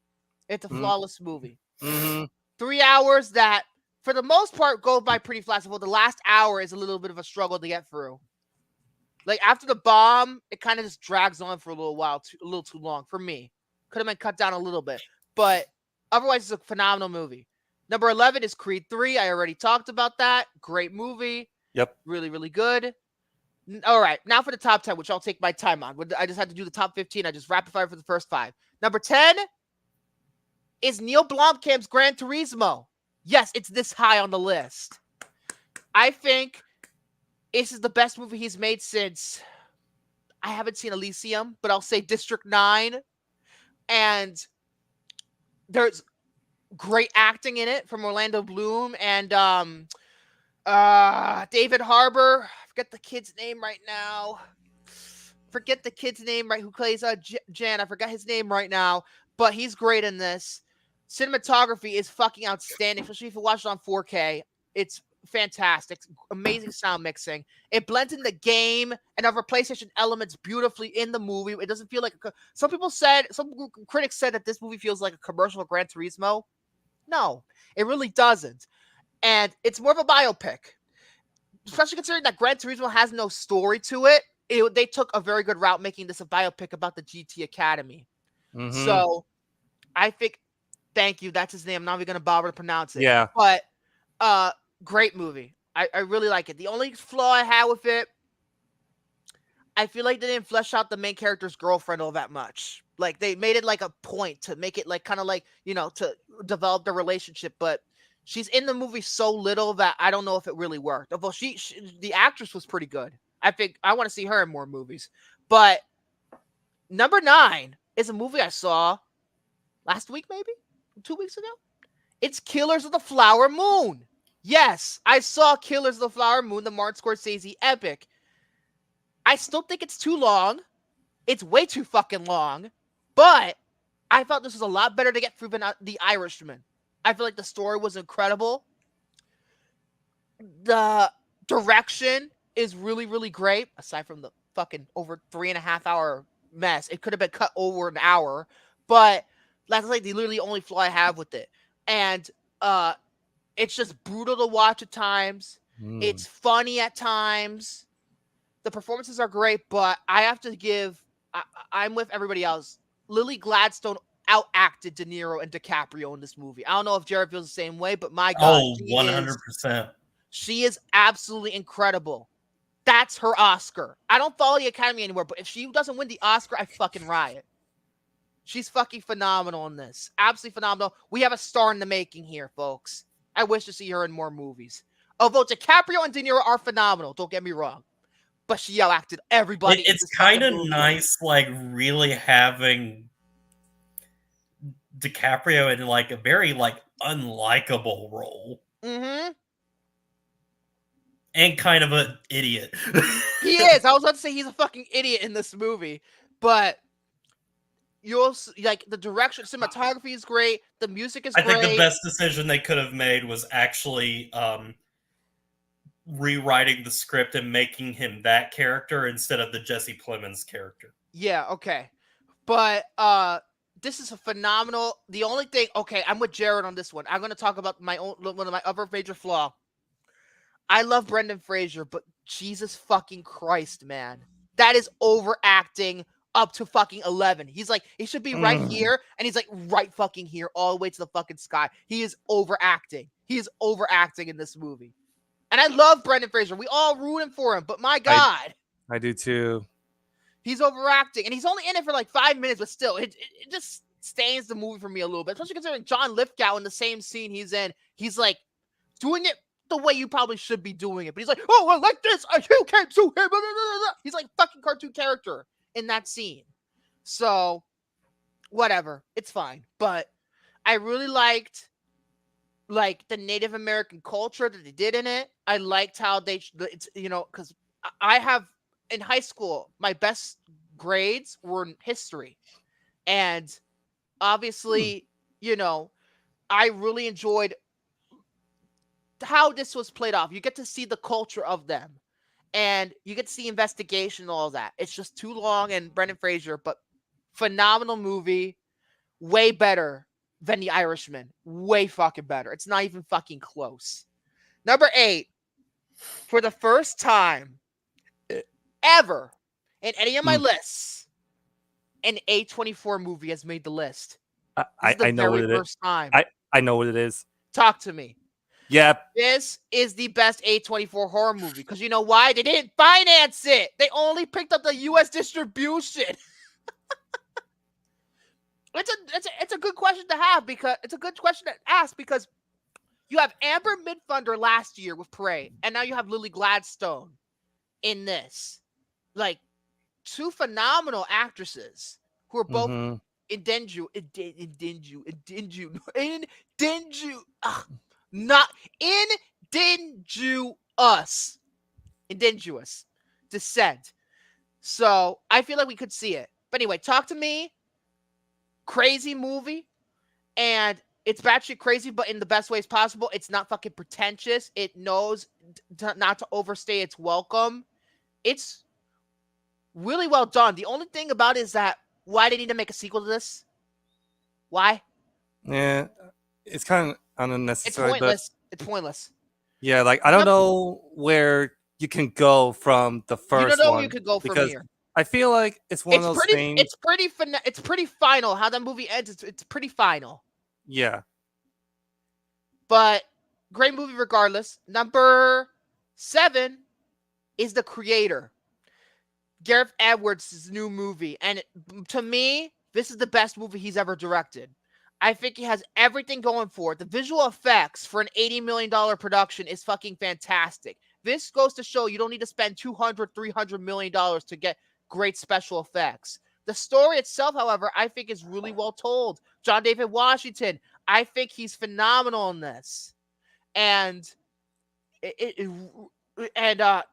It's a flawless movie. Mm-hmm. 3 hours that, for the most part, go by pretty fast. Well, the last hour is a little bit of a struggle to get through. Like, after the bomb, it kind of just drags on for a little while, a little too long for me. Could have been cut down a little bit. But otherwise, it's a phenomenal movie. Number 11 is Creed 3. I already talked about that. Great movie. Yep. Really, really good. All right. Now for the top 10, which I'll take my time on. I just had to do the top 15. I just rapid fire for the first 5. Number 10 is Neil Blomkamp's Gran Turismo. Yes, it's this high on the list. I think this is the best movie he's made since, I haven't seen Elysium, but I'll say District 9. And there's great acting in it from Orlando Bloom and David Harbour. I forget the kid's name right now. Who plays Jan. I forgot his name right now, but he's great in this. Cinematography is fucking outstanding, especially if you watch it on 4K. It's fantastic. Amazing sound mixing. It blends in the game and other PlayStation elements beautifully in the movie. It doesn't feel like some critics said that this movie feels like a commercial of Gran Turismo. No, it really doesn't. And it's more of a biopic, especially considering that Gran Turismo has no story to it. They took a very good route making this a biopic about the GT Academy. Mm-hmm. So I think, thank you, that's his name. I'm not even going to bother to pronounce it. Yeah. But great movie. I really like it. The only flaw I had with it, I feel like they didn't flesh out the main character's girlfriend all that much. Like, they made it like a point to make it like kind of like, to develop the relationship, but she's in the movie so little that I don't know if it really worked. Although the actress was pretty good. I think I want to see her in more movies. But number 9 is a movie I saw last week, maybe 2 weeks ago. It's Killers of the Flower Moon. Yes, I saw Killers of the Flower Moon, the Martin Scorsese epic. I still think it's too long. It's way too fucking long. But I thought this was a lot better to get through than The Irishman. I feel like the story was incredible. The direction is really, really great. Aside from the fucking over 3.5 hour mess. It could have been cut over an hour. But that's like the literally only flaw I have with it. And it's just brutal to watch at times. It's funny at times. The performances are great, but I have to give, I'm with everybody else. Lily Gladstone outacted De Niro and DiCaprio in this movie. I don't know if Jared feels the same way, but my God. 100%. She is absolutely incredible. That's her Oscar. I don't follow the Academy anymore, but if she doesn't win the Oscar, I fucking riot. She's fucking phenomenal in this. Absolutely phenomenal. We have a star in the making here, folks. I wish to see her in more movies. Although DiCaprio and De Niro are phenomenal, don't get me wrong. But she outacted everybody. It's kind of nice, like, really having DiCaprio in, like, a very, like, unlikable role. Mm-hmm. And kind of an idiot. He is. I was about to say he's a fucking idiot in this movie. But you'll like the direction, cinematography is great. The music is great. I think the best decision they could have made was actually rewriting the script and making him that character instead of the Jesse Plemons character. Yeah, okay. But this is a phenomenal. The only thing, okay, I'm with Jared on this one. I'm going to talk about one of my other major flaw. I love Brendan Fraser, but Jesus fucking Christ, man. That is overacting up to fucking 11. He's like, he should be right here, and he's like right fucking here all the way to the fucking sky. He is overacting. He is overacting in this movie. And I love Brendan Fraser. We all rooting for him, but my God. I do too. He's overacting, and he's only in it for like 5 minutes, but still, it just stains the movie for me a little bit, especially considering John Lithgow in the same scene he's in. He's like doing it the way you probably should be doing it, but he's like, oh, well, like this, you can't sue him. He's like fucking cartoon character in that scene. So, whatever, it's fine. But I really liked like the Native American culture that they did in it. I liked how it's, you know, because I have in high school, my best grades were in history, and obviously, you know, I really enjoyed how this was played off. You get to see the culture of them, and you get to see investigation and all that. It's just too long, and Brendan Fraser, but phenomenal movie, way better than The Irishman. Way fucking better. It's not even fucking close. Number 8, for the first time ever in any of my lists, an A24 movie has made the list. I know what it is. First time. I know what it is. Talk to me. Yep. This is the best A24 horror movie because you know why? They didn't finance it. They only picked up the U.S. distribution. It's a good question to have because it's a good question to ask because you have Amber Midthunder last year with Prey, and now you have Lily Gladstone in this. Like, two phenomenal actresses who are both indentuous. Descent. So I feel like we could see it. But anyway, talk to me. Crazy movie, and it's batshit crazy, but in the best ways possible. It's not fucking pretentious. It knows not to overstay its welcome. It's really well done. The only thing about it is that why they need to make a sequel to this? Why? Yeah, it's kind of unnecessary. It's pointless. It's pointless. Yeah, like I don't know where you can go from the first one. You don't know where you could go from here. I feel like it's one of those things. It's pretty final. How that movie ends, it's pretty final. Yeah. But great movie regardless. Number 7 is The Creator. Gareth Edwards' new movie. And to me, this is the best movie he's ever directed. I think he has everything going for it. The visual effects for an $80 million production is fucking fantastic. This goes to show you don't need to spend $200, $300 million to get great special effects. The story itself, however, I think is really well told. John David Washington, I think he's phenomenal in this. And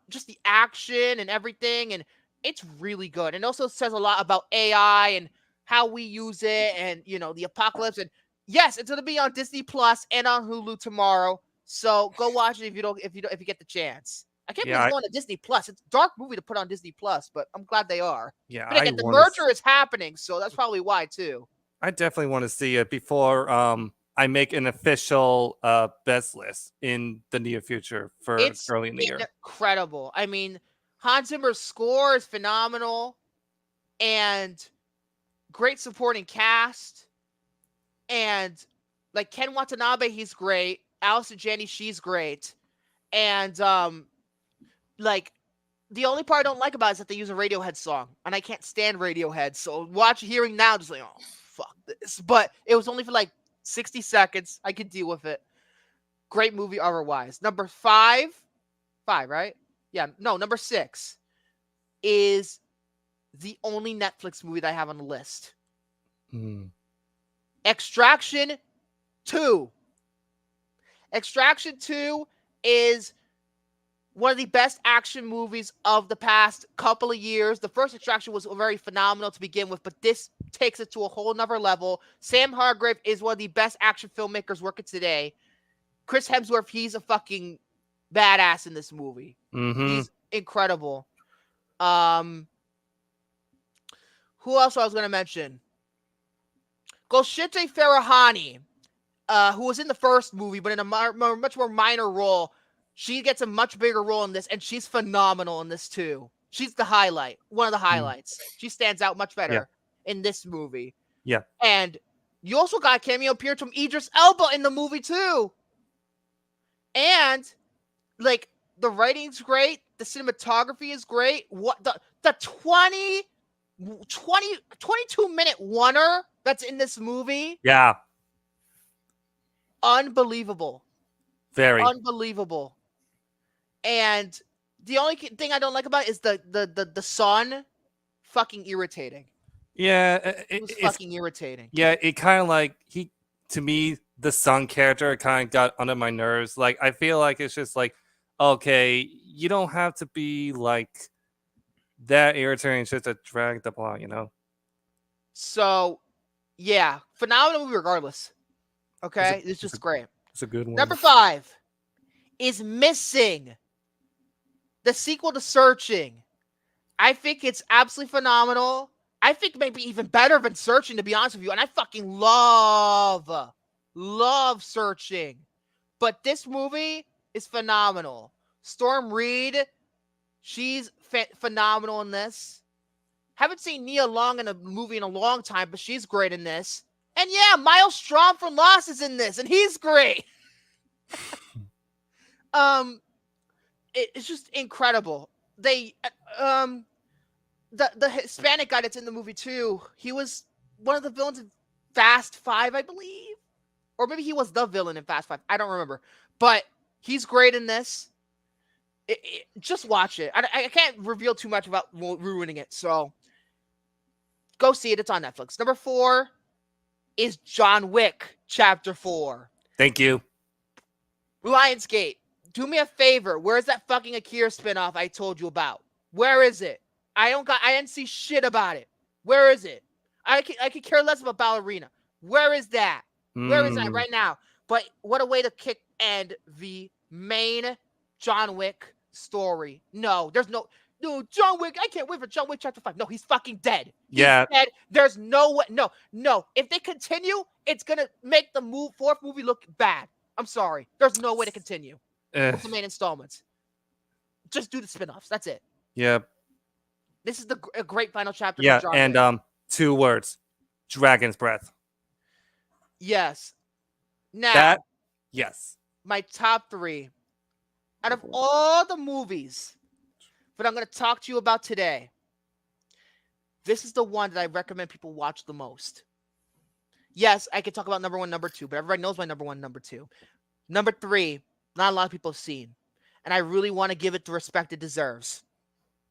just the action and everything, and it's really good. And also says a lot about AI and how we use it, and the apocalypse. And yes, it's gonna be on Disney Plus and on Hulu tomorrow. So go watch it if you get the chance. I can't believe it's going to Disney Plus. It's a dark movie to put on Disney Plus, but I'm glad they are. Yeah, but again, the merger is happening, so that's probably why too. I definitely want to see it before I make an official best list in the near future for early in the year. Incredible. I mean, Hans Zimmer's score is phenomenal, and great supporting cast, and like Ken Watanabe, he's great. Allison Janney, she's great, and like the only part I don't like about it is that they use a Radiohead song, and I can't stand Radiohead. So hearing now, just like, oh fuck this. But it was only for like 60 seconds. I could deal with it. Great movie otherwise. Number 5, right? Yeah, no, number 6 is the only Netflix movie that I have on the list. Extraction 2. Extraction 2 is one of the best action movies of the past couple of years. The first Extraction was very phenomenal to begin with, but this takes it to a whole nother level. Sam Hargrave is one of the best action filmmakers working today. Chris Hemsworth, he's a fucking badass in this movie. He's incredible. Who else I was going to mention? Golshifteh Farahani, who was in the first movie, but in a much more minor role. She gets a much bigger role in this, and she's phenomenal in this too. She's the highlight, one of the highlights. She stands out much better in this movie. Yeah. And you also got a cameo appearance from Idris Elba in the movie too. And like the writing's great, the cinematography is great. What the 22-minute oneer that's in this movie? Yeah. Unbelievable. Very unbelievable. And the only thing I don't like about it is the son fucking irritating. Yeah, it's fucking irritating. Yeah, it kind of like to me, the son character kind of got under my nerves. Like, I feel like it's just like, okay, you don't have to be like that irritating just to drag the plot, So, yeah, phenomenal movie regardless. Okay, it's just great. It's a good one. Number 5 is Missing, the sequel to Searching. I think it's absolutely phenomenal. I think maybe even better than Searching, to be honest with you. And I fucking love Searching. But this movie is phenomenal. Storm Reed, she's phenomenal in this. Haven't seen Nia Long in a movie in a long time, but she's great in this. And yeah, Miles Strawn from Lost is in this, and he's great. It's just incredible. They the Hispanic guy that's in the movie too, he was one of the villains in Fast 5, I believe. Or maybe he was the villain in Fast 5. I don't remember. But he's great in this. Just watch it. I can't reveal too much about ruining it. So go see it. It's on Netflix. Number 4 is John Wick Chapter 4. Thank you. Lionsgate, do me a favor. Where's that fucking Akira spinoff I told you about? Where is it? I didn't see shit about it. Where is it? I could care less about Ballerina. Where is that? Where is that right now? But what a way to end the main John Wick story. No, there's no John Wick. I can't wait for John Wick Chapter 5. No, he's fucking dead. He's dead. There's no way. No. If they continue, it's gonna make the fourth movie look bad. I'm sorry. There's no way to continue with the main installments. Just do the spinoffs. That's it. Yep. This is a great final chapter. Yeah, for John and Wick. 2 words: Dragon's Breath. Yes. Now, yes. My top 3 out of all the movies that I'm going to talk to you about today, this is the one that I recommend people watch the most. Yes, I could talk about number 1, number 2, but everybody knows my number 1, number 2. Number 3, not a lot of people have seen, and I really want to give it the respect it deserves,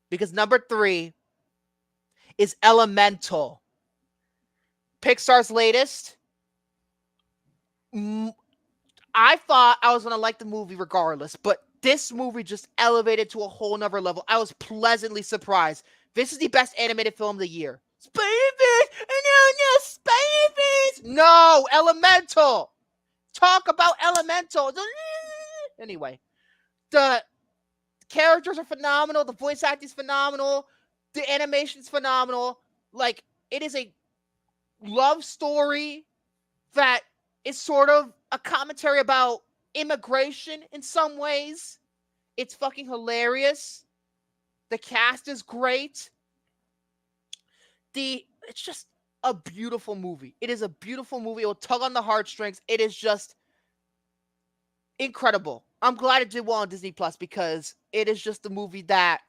because number 3 is Elemental, Pixar's latest. I thought I was going to like the movie regardless, but this movie just elevated to a whole nother level. I was pleasantly surprised. This is the best animated film of the year. Space! No, Elemental. Talk about Elemental. Anyway, the characters are phenomenal. The voice acting is phenomenal. The animation is phenomenal. Like, it is a love story that is sort of a commentary about immigration in some ways. It's fucking hilarious. The cast is great. It's just a beautiful movie. It is a beautiful movie. It will tug on the heartstrings. It is just incredible. I'm glad it did well on Disney Plus, because it is just the movie that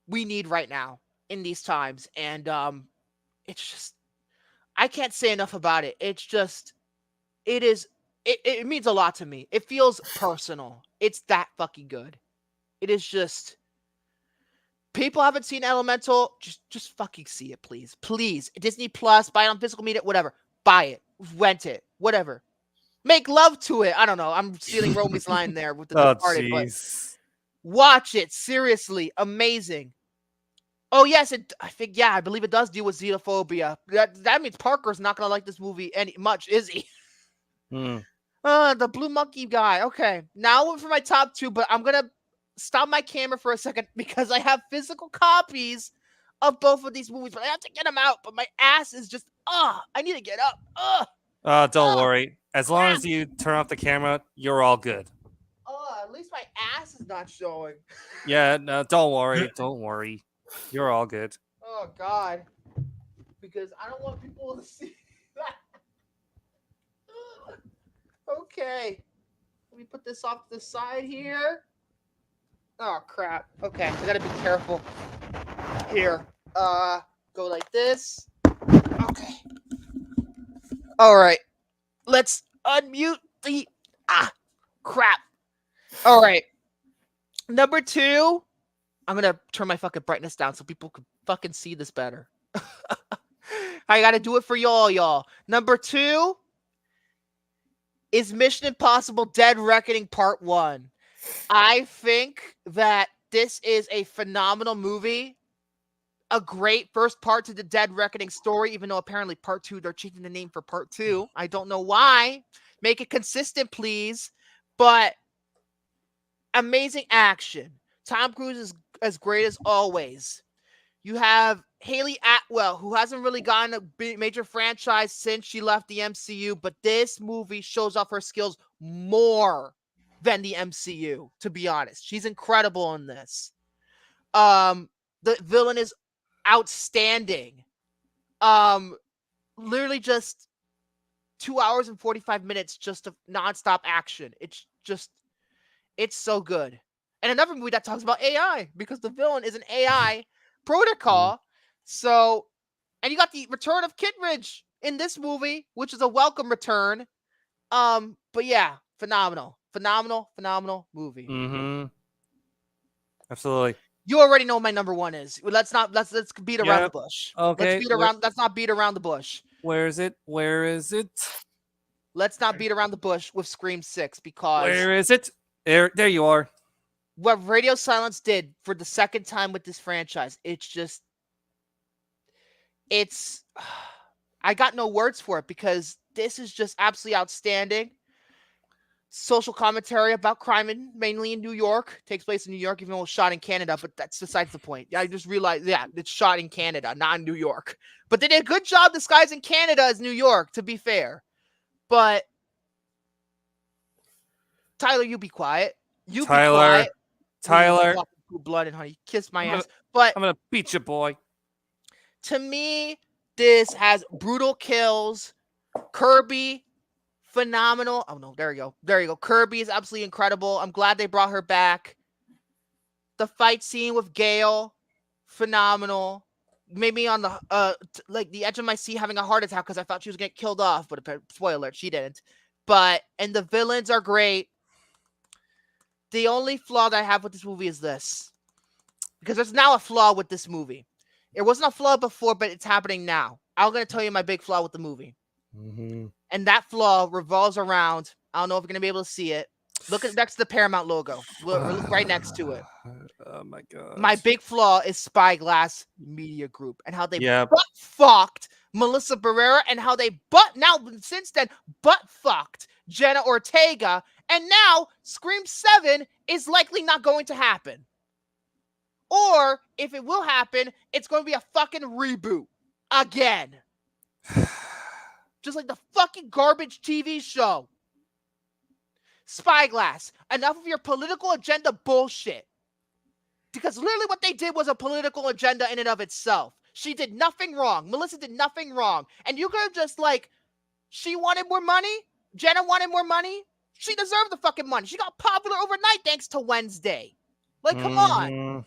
we need right now in these times. And it's just, I can't say enough about it. It's just, it means a lot to me. It feels personal. It's that fucking good. It is just, people haven't seen Elemental, just fucking see it, please. Please. Disney Plus, buy it on physical media, whatever. Buy it. Rent it. Whatever. Make love to it. I don't know. I'm stealing Romy's line there with the Departed, but watch it. Seriously. Amazing. Oh, yes. I believe it does deal with xenophobia. That means Parker's not going to like this movie much, is he? The Blue Monkey guy. Okay. Now for my top 2, but I'm going to stop my camera for a second because I have physical copies of both of these movies, but I have to get them out. But my ass is just, I need to get up. Don't worry. As long as you turn off the camera, you're all good. At least my ass is not showing. Yeah, no, don't worry. Don't worry. You're all good. Oh, God. Because I don't want people to see that. Okay. Let me put this off to the side here. Oh, crap. Okay, I gotta be careful. Here. Go like this. Okay. All right. Let's unmute the... crap. All right. Number 2. I'm gonna turn my fucking brightness down so people can fucking see this better. I gotta do it for y'all. Number 2 is Mission Impossible Dead Reckoning Part 1. I think that this is a phenomenal movie. A great first part to the Dead Reckoning story, even though apparently Part 2, they're changing the name for Part 2. I don't know why. Make it consistent, please. But amazing action. Tom Cruise is as great as always. You have Haley Atwell, who hasn't really gotten a major franchise since she left the MCU, but this movie shows off her skills more than the MCU, to be honest. She's incredible in this. The villain is outstanding. Literally just 2 hours and 45 minutes just of nonstop action. It's so good. And another movie that talks about AI, because the villain is an AI protocol. So, and you got the return of Kittredge in this movie, which is a welcome return. But yeah, phenomenal movie. Mm-hmm. Absolutely. You already know what my number one is. Let's beat around the bush. Okay. Let's not beat around the bush. Where is it? Let's not beat around the bush with Scream 6, because Where is it? There you are. What Radio Silence did for the second time with this franchise, I got no words for it, because this is just absolutely outstanding. Social commentary about crime, mainly in New York. Takes place in New York, even though it was shot in Canada, but that's besides the point. I just realized, it's shot in Canada, not in New York. But they did a good job disguising Canada as New York, to be fair. But Tyler, you be quiet. Tyler, blood and honey, kiss my ass. But I'm gonna beat you, boy. To me, this has brutal kills. Kirby, phenomenal. Oh no, there you go. Kirby is absolutely incredible. I'm glad they brought her back. The fight scene with Gale, phenomenal. Made me on the the edge of my seat, having a heart attack, because I thought she was gonna get killed off. But spoiler alert, she didn't. And the villains are great. The only flaw that I have with this movie is this, because there's now a flaw with this movie. It wasn't a flaw before, but it's happening now. I'm going to tell you my big flaw with the movie. Mm-hmm. And that flaw revolves around, I don't know if you're going to be able to see it. Look next to the Paramount logo. Look right next to it. Oh my god. My big flaw is Spyglass Media Group and how they butt-fucked Melissa Barrera, and how they since then butt-fucked Jenna Ortega, and now Scream 7 is likely not going to happen. Or, if it will happen, it's going to be a fucking reboot. Again. Just like the fucking garbage TV show. Spyglass, enough of your political agenda bullshit. Because literally what they did was a political agenda in and of itself. She did nothing wrong. Melissa did nothing wrong. And you could have just she wanted more money. Jenna wanted more money. She deserved the fucking money. She got popular overnight thanks to Wednesday. Come on.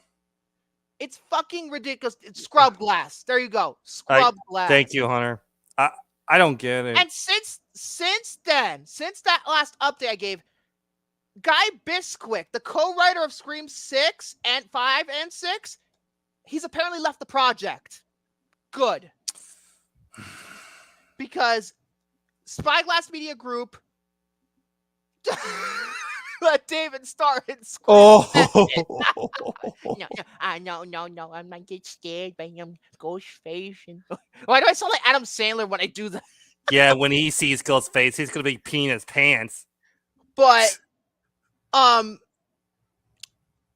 It's fucking ridiculous. It's Scrub Glass. There you go. Scrub Glass. Thank you, Hunter. I don't get it. And since that last update I gave, Guy Bisquick, the co-writer of Scream 6 and 5 and 6, he's apparently left the project. Good. Because Spyglass Media Group let David star in Scream 7. No, I might get scared by Ghostface. Why do I sound like Adam Sandler when I do that? Yeah, when he sees Ghostface, he's gonna be peeing his pants. But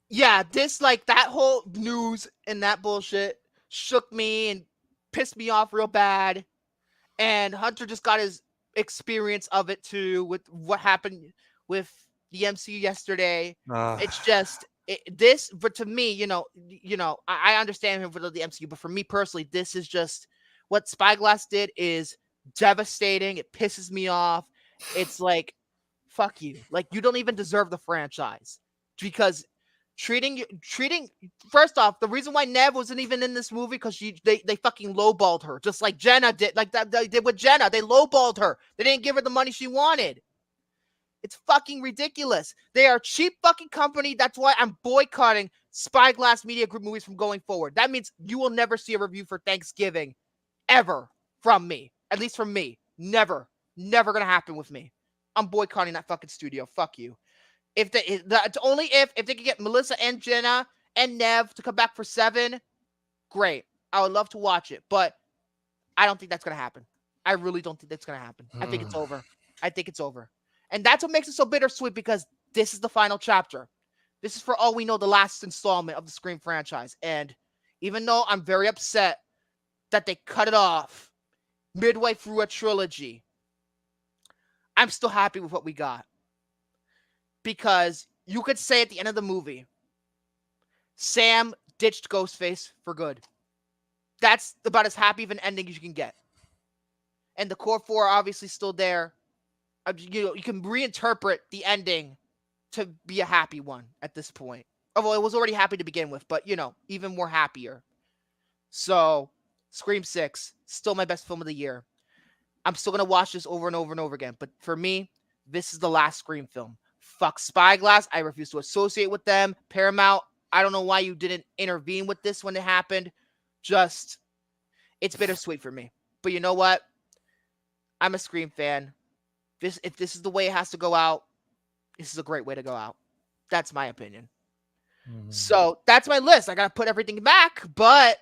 yeah, this that whole news and that bullshit shook me and pissed me off real bad. And Hunter just got his experience of it too, with what happened with the MCU yesterday. It's just but to me, I understand him for the MCU, but for me personally, this is just what Spyglass did is devastating. It pisses me off. It's fuck you. You don't even deserve the franchise, because treating first off, the reason why Nev wasn't even in this movie, because they fucking lowballed her, just like Jenna did. That they did with Jenna. They lowballed her. They didn't give her the money she wanted. It's fucking ridiculous. They are a cheap fucking company. That's why I'm boycotting Spyglass Media Group movies from going forward. That means you will never see a review for Thanksgiving ever from me. At least from me. Never gonna happen with me. I'm boycotting that fucking studio. Fuck you. If they could get Melissa and Jenna and Nev to come back for 7, great. I would love to watch it, but I don't think that's gonna happen. I really don't think that's gonna happen. I think it's over. And that's what makes it so bittersweet, because this is the final chapter. This is, for all we know, the last installment of the Scream franchise. And even though I'm very upset that they cut it off midway through a trilogy, I'm still happy with what we got. Because you could say at the end of the movie, Sam ditched Ghostface for good. That's about as happy of an ending as you can get. And the core four are obviously still there. You can reinterpret the ending to be a happy one at this point. Although it was already happy to begin with, but even more happier. So, Scream 6, still my best film of the year. I'm still gonna watch this over and over and over again. But for me, this is the last Scream film. Fuck Spyglass. I refuse to associate with them. Paramount, I don't know why you didn't intervene with this when it happened. Just, it's bittersweet for me. But you know what? I'm a Scream fan. If this is the way it has to go out, this is a great way to go out. That's my opinion. So that's my list. I gotta put everything back, but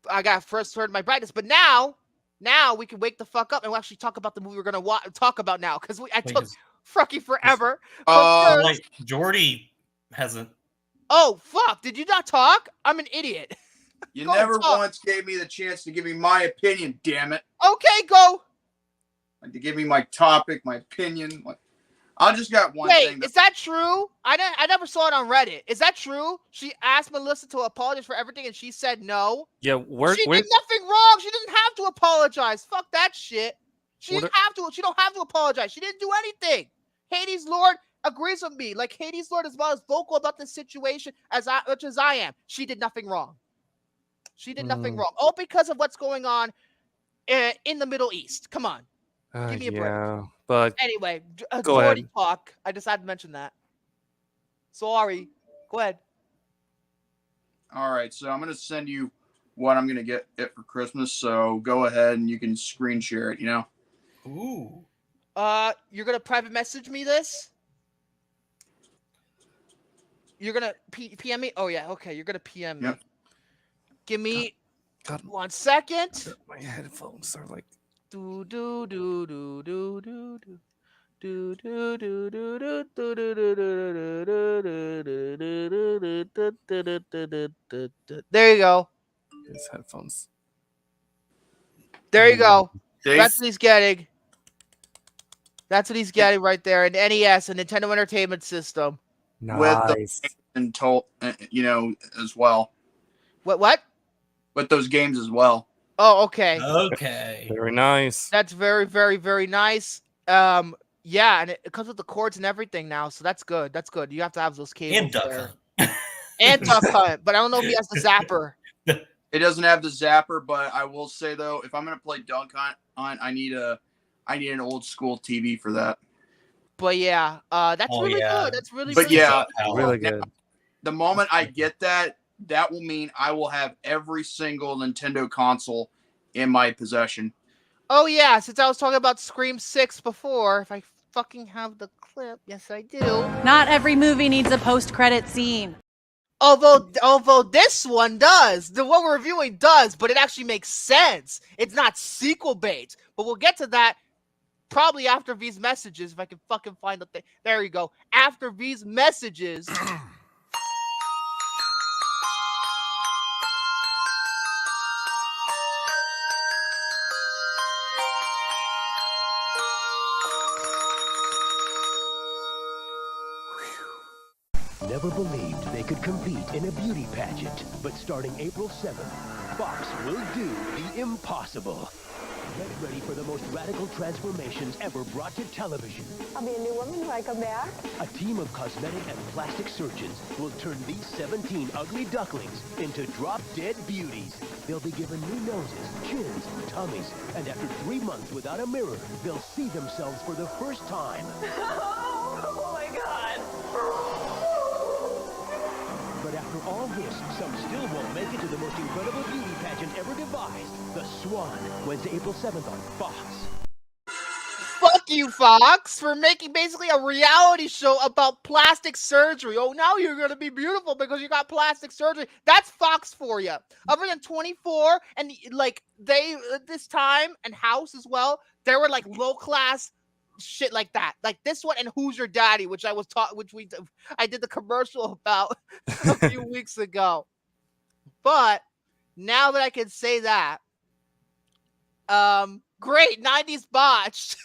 I got first heard my brightness. But now we can wake the fuck up and we'll actually talk about the movie we're gonna talk about now because I took fucking forever. Like Jordy hasn't. Oh fuck! Did you not talk? I'm an idiot. You never once gave me the chance to give me my opinion. Damn it. Okay, go. Like to give me my topic, my opinion. I just got one thing. Wait, is that true? I never saw it on Reddit. Is that true? She asked Melissa to apologize for everything, and she said no. Yeah, she did nothing wrong. She didn't have to apologize. Fuck that shit. She didn't have to. She don't have to apologize. She didn't do anything. Hades Lord agrees with me. Like Hades Lord is about as vocal about this situation as much as I am. She did nothing wrong. She did nothing wrong. All because of what's going on in the Middle East. Come on. Give me a break. But anyway, go ahead. Talk. I just had to mention that. Sorry. Go ahead. All right, so I'm gonna send you what I'm gonna get it for Christmas. So go ahead and you can screen share it. Ooh. You're gonna private message me this? You're gonna PM me? Oh yeah. Okay. You're gonna PM me. Yep. Give me 1 second. My headphones are like. Do do do do do do do. There you go. His headphones. There you go. Dave? That's what he's getting. That's what he's getting right there. An NES, a Nintendo Entertainment System. Nice. With the as well. What? With those games as well. Oh, okay. Okay. Very nice. That's very, very, very nice. Yeah, and it comes with the cords and everything now, so that's good. That's good. You have to have those cables. And Duck Hunt. And Duck Hunt, but I don't know if he has the zapper. It doesn't have the zapper, but I will say though, if I'm gonna play Duck Hunt, I need an old school TV for that. But yeah, that's really good. That's really. But yeah, really good. The moment I get that will mean I will have every single Nintendo console in my possession. Oh yeah, since I was talking about Scream 6 before, if I fucking have the clip, yes I do. Not every movie needs a post-credit scene. Although this one does, the one we're reviewing does, but it actually makes sense. It's not sequel bait, but we'll get to that probably after these messages if I can fucking find the thing. There you go. After these messages. Never believed they could compete in a beauty pageant, but starting April 7th, Fox will do the impossible. Get ready for the most radical transformations ever brought to television. I'll be a new woman when I come back. A team of cosmetic and plastic surgeons will turn these 17 ugly ducklings into drop-dead beauties. They'll be given new noses, chins, tummies, and after 3 months without a mirror, they'll see themselves for the first time. Oh my God. But after all this, some still won't make it to the most incredible beauty pageant ever devised, The Swan, Wednesday, April 7th on Fox. Fuck you, Fox, for making basically a reality show about plastic surgery. Oh, now you're going to be beautiful because you got plastic surgery. That's Fox for you. Other than 24 and like they, this time, and House as well, they were like low-class shit like that, like this one and Who's Your Daddy, which I was taught, I did the commercial about a few weeks ago. But Now that I can say that, great 90s botched.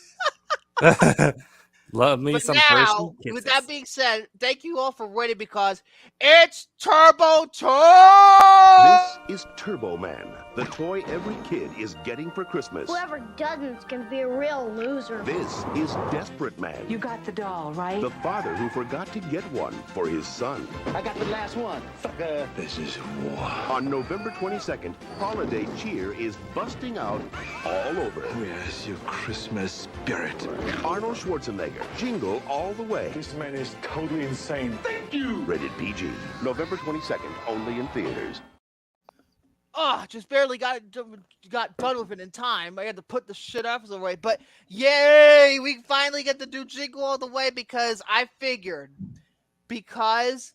Love me But some now, Hershey with Kisses. that being said, thank you all for waiting because it's Turbo Time! This is Turboman, the toy every kid is getting for Christmas. Whoever doesn't can be a real loser. This is Desperate Man, You got the doll, right? the father who forgot to get one for his son. I got the last one. Sucker. This is war. On November 22nd, holiday cheer is busting out all over. Where's your Christmas spirit? Arnold Schwarzenegger, Jingle All The Way. This man is totally insane. Thank you! Rated PG. November 22nd, only in theaters. Oh, just barely got done with it in time. I had to put the shit up away. But yay, we finally get to do Jingle All The Way because I figured, because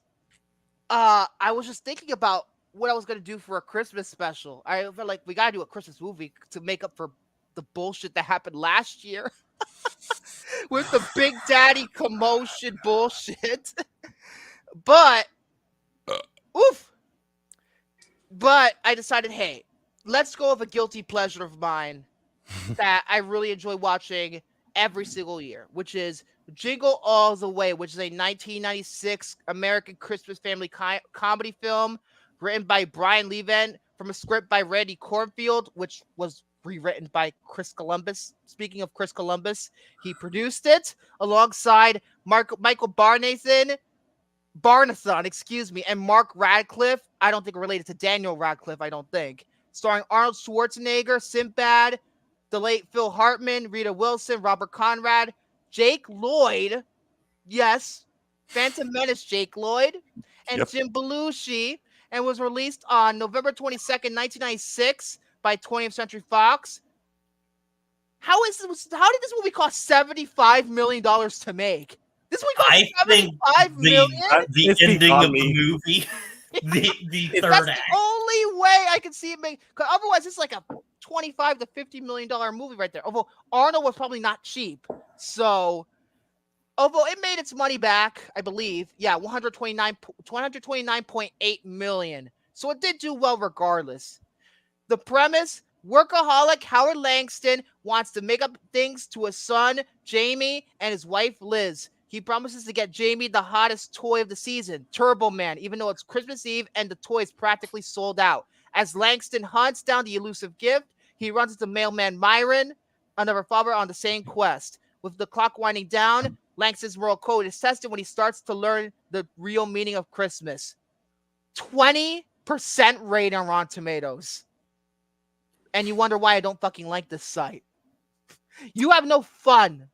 I was just thinking about what I was going to do for a Christmas special. I felt like we got to do a Christmas movie to make up for the bullshit that happened last year with the Big Daddy commotion bullshit. But, oof. But I decided, hey, let's go with a guilty pleasure of mine that I really enjoy watching every single year, which is Jingle All The Way, which is a 1996 American Christmas family comedy film written by Brian Levin from a script by Randy Cornfield, which was rewritten by Chris Columbus. Speaking of Chris Columbus, he produced it alongside Michael Barnathan, and Mark Radcliffe. I don't think related to Daniel Radcliffe, I don't think. Starring Arnold Schwarzenegger, Sinbad, the late Phil Hartman, Rita Wilson, Robert Conrad, Jake Lloyd, yes, Phantom Menace Jake Lloyd, and Jim Belushi, and was released on November 22nd, 1996 by 20th Century Fox. How did this movie cost $75 million to make? This movie cost $75 million? The ending of the movie, the third That's act. the only way I can see it make. Because otherwise, it's like a $25 to $50 million movie right there. Although Arnold was probably not cheap, so although it made its money back, I believe, 129.8 million. So it did do well regardless. The premise: workaholic Howard Langston wants to make up things to his son Jamie and his wife Liz. He promises to get Jamie the hottest toy of the season, Turboman, even though it's Christmas Eve and the toy is practically sold out. As Langston hunts down the elusive gift, he runs into mailman Myron, another father, on the same quest. With the clock winding down, Langston's moral code is tested when he starts to learn the real meaning of Christmas. 20% rate on Rotten Tomatoes. And you wonder why I don't fucking like this site. You have no fun.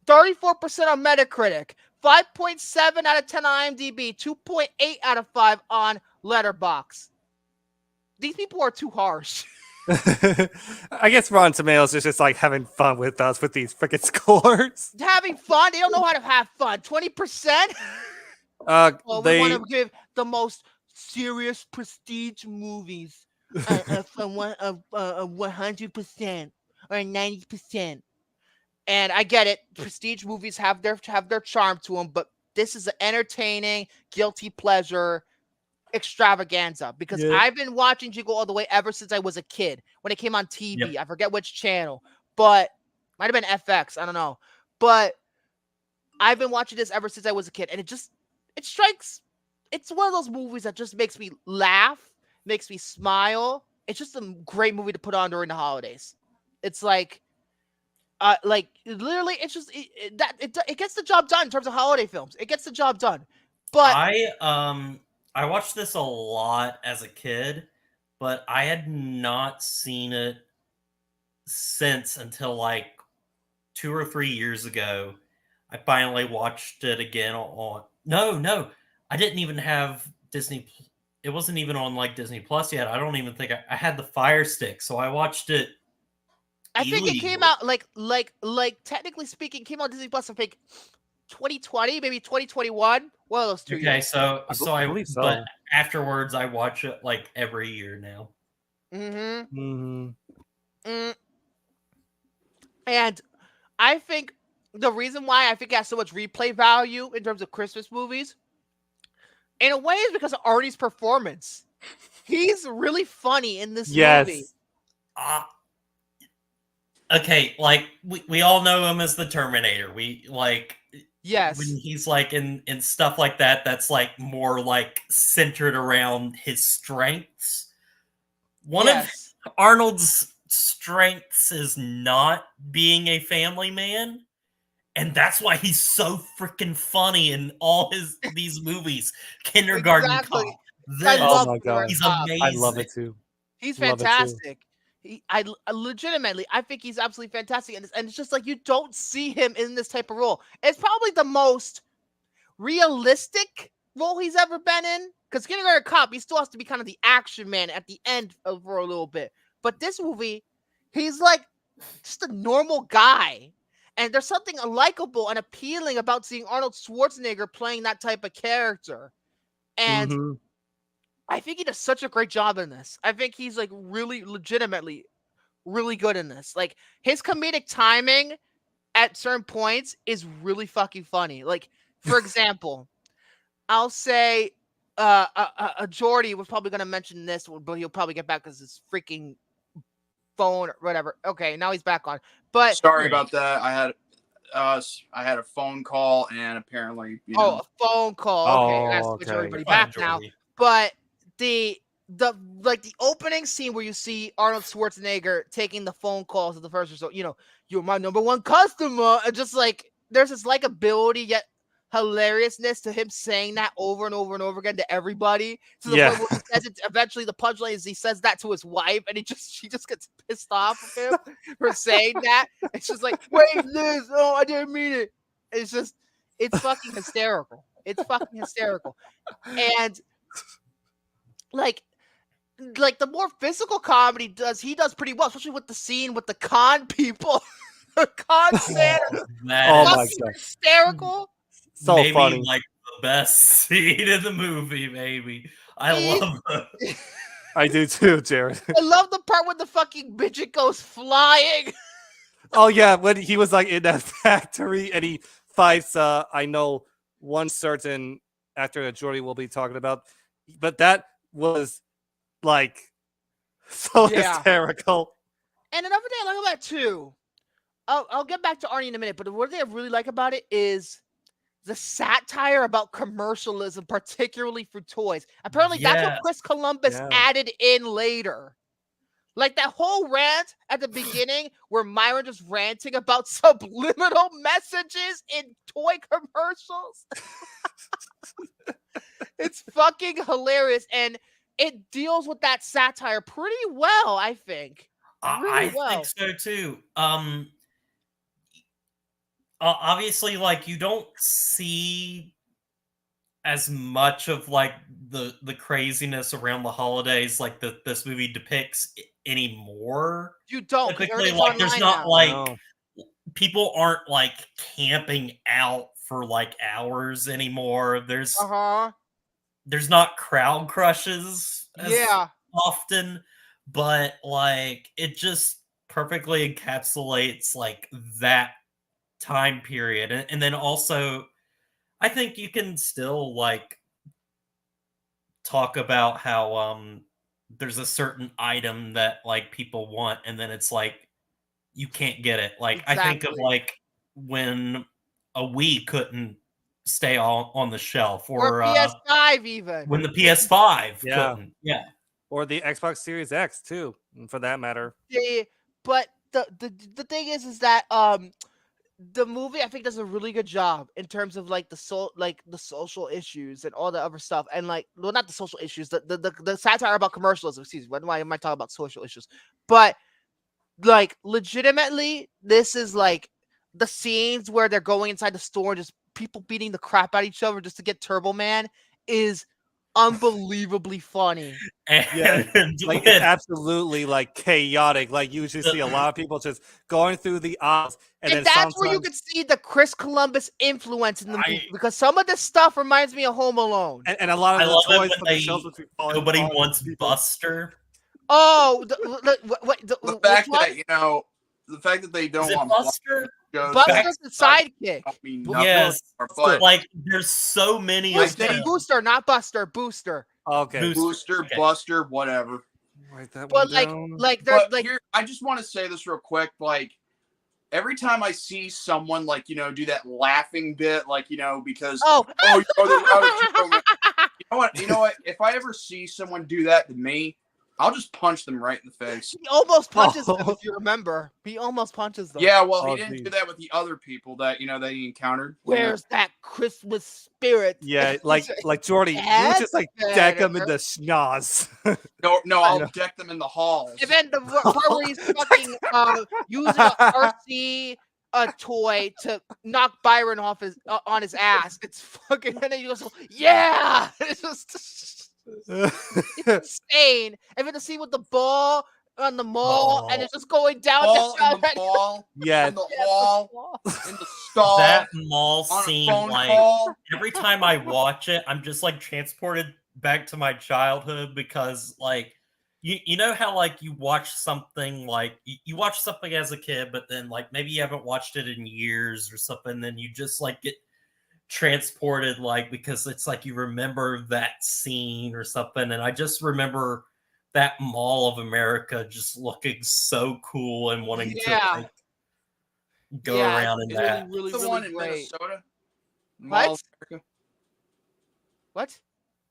34% on Metacritic, 5.7 out of 10 on IMDb, 2.8 out of 5 on Letterboxd. These people are too harsh. I guess Rotten Tomatoes is just like having fun with us with these freaking scores. Having fun? They don't know how to have fun. 20%? Well, we want to give the most serious prestige movies from 100% or 90%. And I get it. Prestige movies have their charm to them, but this is an entertaining, guilty pleasure extravaganza because I've been watching Jingle All The Way ever since I was a kid when it came on TV. I forget which channel, but might have been FX. I don't know. But I've been watching this ever since I was a kid, and it strikes. It's one of those movies that just makes me laugh, makes me smile. It's just a great movie to put on during the holidays. It's like literally, it's just it gets the job done in terms of holiday films. It gets the job done. But I watched this a lot as a kid, but I had not seen it since until like 2 or 3 years ago. I finally watched it again on. No, I didn't even have Disney. It wasn't even on like Disney Plus yet. I don't even think I had the Fire Stick, so I watched it. I think it came out like technically speaking, came out on Disney Plus. I think 2020, maybe 2021. One of those 2 years. So but afterwards, I watch it like every year now. And I think the reason why I think it has so much replay value in terms of Christmas movies, in a way, is because of Arnie's performance. He's really funny in this movie. Yes. Okay, like we all know him as the Terminator. We like Yes. when he's like in stuff like that, that's like more like centered around his strengths. One of Arnold's strengths is not being a family man, and that's why he's so freaking funny in all these movies. Kindergarten Cop. This, oh my god, he's amazing. I love it too. He's Love it too. fantastic. I legitimately, I think he's absolutely fantastic, and it's just like you don't see him in this type of role. It's probably the most realistic role he's ever been in. Because Kindergarten Cop, he still has to be kind of the action man at the end for a little bit. But this movie, he's like just a normal guy, and there's something likable and appealing about seeing Arnold Schwarzenegger playing that type of character, and. I think he does such a great job in this. I think he's like really legitimately really good in this. Like his comedic timing at certain points is really fucking funny. Like for example, I'll say Jordy was probably going to mention this, but he'll probably get back because his freaking phone or whatever. Okay, now he's back on. But sorry about that. I had a phone call and apparently a phone call. Okay, I gotta switch everybody back now. But the opening scene where you see Arnold Schwarzenegger taking the phone calls of the first resort, you're my number one customer, and just like there's this likability yet hilariousness to him saying that over and over and over again to everybody. To the point where he says it. Eventually, the punchline is he says that to his wife, and she just gets pissed off of him for saying that. It's just like, wait, Liz, oh, I didn't mean it. It's fucking hysterical. It's fucking hysterical, and. Like the more physical comedy he does pretty well, especially with the scene with the con people. The con Santa. Oh my god. Hysterical. So maybe funny. Like the best scene in the movie, maybe. I love it. I do too, Jared. I love the part when the fucking midget goes flying. Oh yeah, when he was like in that factory and he fights I know one certain actor that Jordy will be talking about, but that was like so hysterical. And another thing I like about it too, I'll get back to Arnie in a minute, but one thing I really like about it is the satire about commercialism, particularly for toys. Apparently that's what Chris Columbus added in later. Like that whole rant at the beginning where Myron just ranting about subliminal messages in toy commercials. It's fucking hilarious, and it deals with that satire pretty well, I think. I think so too. Obviously, like you don't see as much of like the craziness around the holidays like this movie depicts anymore. You don't. Typically, like there's not like people aren't like camping out for like hours anymore. There's not crowd crushes as often, but like it just perfectly encapsulates like that time period. And then also I think you can still like talk about how there's a certain item that like people want and then it's like you can't get it. Like I think of like when a Wii couldn't stay on the shelf or PS5 even. When the PS5 couldn't. Yeah. Or the Xbox Series X too, for that matter. Yeah, but the thing is that the movie I think does a really good job in terms of like the social issues and all the other stuff, and like not the social issues, the satire about commercialism. Excuse me, why am I talking about social issues? But like legitimately, this is like the scenes where they're going inside the store and just people beating the crap out of each other just to get Turboman is unbelievably funny. Like it's absolutely like chaotic. Like you usually see a lot of people just going through the aisles, and then that's where you can see the Chris Columbus influence in the movie, because some of this stuff reminds me of Home Alone, and a lot of the toys from the shelves which nobody wants Buster. Oh, the fact that the fact that they don't want Buster. Buster's the sidekick. Yes, like there's so many. Booster, not Buster. Booster. Okay. Booster, Okay. Buster, whatever. Write that But one like, down. there's But like, here, I just want to say this real quick. Like, every time I see someone, like, do that laughing bit, like, because, oh, they're out of Turboman. You know what? If I ever see someone do that to me, I'll just punch them right in the face. he almost punches them, if you remember. He almost punches them. Yeah, well, he Oh, didn't geez. do that with the other people that, that he encountered. Where's that Christmas spirit? Yeah, like Jordy, you would just like deck him in the schnoz. No, I'll deck them in the halls. And then the part where he's fucking using a RC toy to knock Byron off on his ass. It's fucking, and then he goes, yeah! It's just it's insane. And then the scene with the ball on the mall, and it's just going down. Ball in the mall, Yeah. in the hall, in the stall. That mall on a scene, phone like call. every time I watch it, I'm just like transported back to my childhood because, like, you know how like you watch something like you watch something as a kid, but then like maybe you haven't watched it in years or something, then you just like get transported, like, because it's like you remember that scene or something. And I just remember that Mall of America just looking so cool and wanting to like go around in it's that. really, The really one in great. Minnesota. What? Mall of America. What?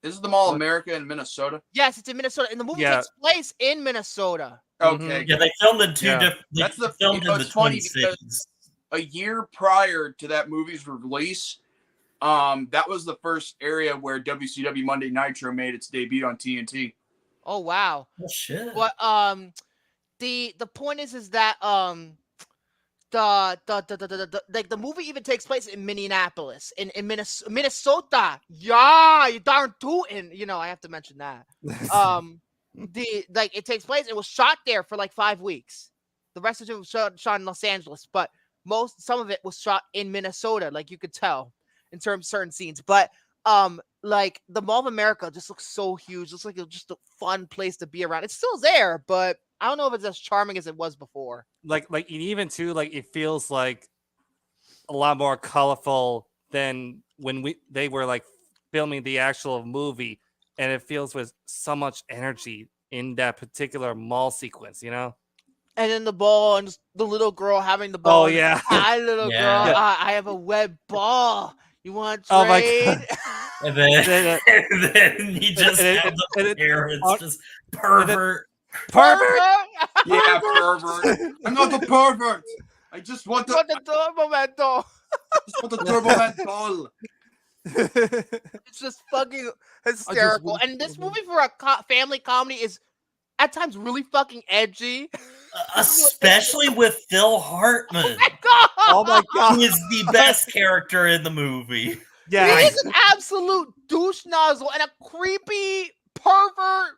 This is the Mall of America in Minnesota. Yes, it's in Minnesota, and the movie Yeah. takes place in Minnesota. Okay. Yeah, they filmed in two Yeah. different. That's the filmed in the it's funny Twin because Cities. a year prior to that movie's release, that was the first area where WCW Monday Nitro made its debut on TNT. Oh wow. Oh shit. But the point is that the movie even takes place in Minneapolis, in Minnesota. Yeah, you darn tootin'. I have to mention that. It takes place. It was shot there for like 5 weeks. The rest of it was shot in Los Angeles, but some of it was shot in Minnesota. Like you could tell in terms of certain scenes. But like the Mall of America just looks so huge. Looks like it's just a fun place to be around. It's still there, but I don't know if it's as charming as it was before. Like even too, like it feels like a lot more colorful than when they were like filming the actual movie, and it feels with so much energy in that particular mall sequence, And then the ball and just the little girl having the ball. Oh yeah, hi little girl. Yeah. I have a web ball. You want to Oh my trade? God. And then, Then, and then you just have the parents just pervert. Pervert. Yeah, pervert. I'm not the pervert. I just want the Turboman doll. Turboman doll. It's just fucking hysterical. And this movie for a family comedy is at times really fucking edgy. Especially with Phil Hartman. Oh my God. He is the best character in the movie. Yeah. He is an absolute douche nozzle and a creepy pervert.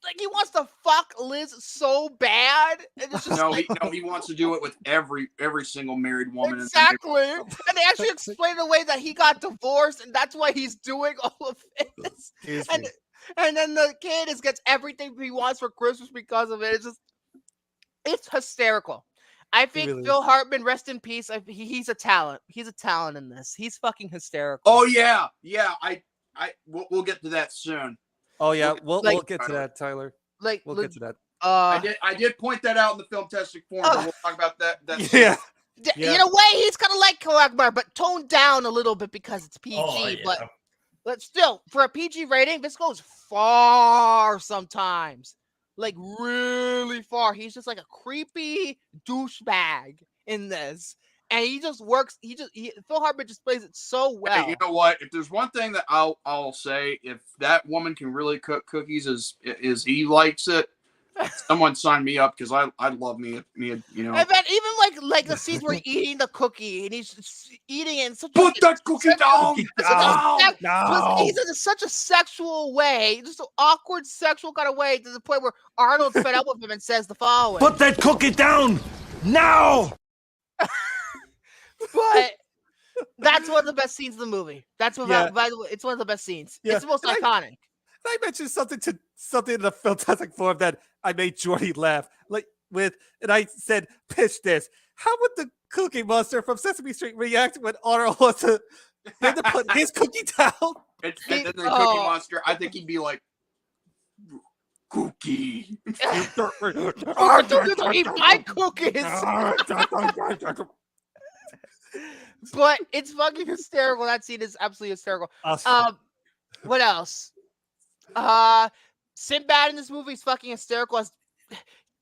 Like he wants to fuck Liz so bad. And it's just he wants to do it with every single married woman. Exactly. And they actually explain the way that he got divorced, and that's why he's doing all of this. And then the kid gets everything he wants for Christmas because of it. It's hysterical. I think really Phil Hartman, rest in peace. He's a talent. He's a talent in this. He's fucking hysterical. Oh yeah. We'll get to that soon. Oh yeah, we'll get to that, Tyler. We'll get to that. I did point that out in the film testing forum. But we'll talk about that. Yeah. In a way, he's kind of like Korakbar, but toned down a little bit because it's PG. Oh, yeah. But still, for a PG rating, this goes far sometimes. Like really far. He's just like a creepy douchebag in this. And he just works. Phil Hartman just plays it so well. Hey, you know what? If there's one thing that I'll say, if that woman can really cook cookies as he likes it, someone sign me up because I love me. And then even like the scenes where he's eating the cookie and he's just eating it in such put that cookie down. He's in such a sexual way, just an awkward sexual kind of way, to the point where Arnold's fed up with him and says the following: Put that cookie down now. But that's one of the best scenes in the movie. That's what, by the way, it's one of the best scenes. Yeah. It's the most iconic. I mentioned something in the fantastic form that I made Jordy laugh and I said, pitch this. How would the Cookie Monster from Sesame Street react when Arnold wants to put his cookie down? And then the Cookie Monster, I think he'd be like, Cookie. Eat my cookies. But it's fucking hysterical. That scene is absolutely hysterical. What else? Sinbad in this movie is fucking hysterical.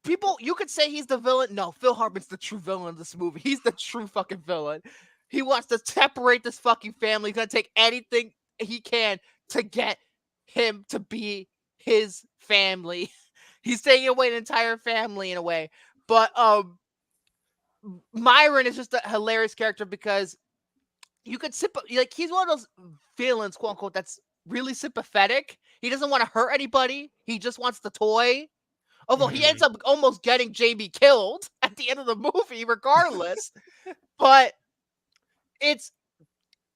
People, you could say he's the villain. No, Phil Hartman's the true villain of this movie. He's the true fucking villain. He wants to separate this fucking family. He's gonna take anything he can to get him to be his family. He's taking away an entire family in a way. But Myron is just a hilarious character because you could like he's one of those villains, quote unquote, that's really sympathetic. He doesn't want to hurt anybody. He just wants the toy. Although he ends up almost getting Jamie killed at the end of the movie, regardless. But it's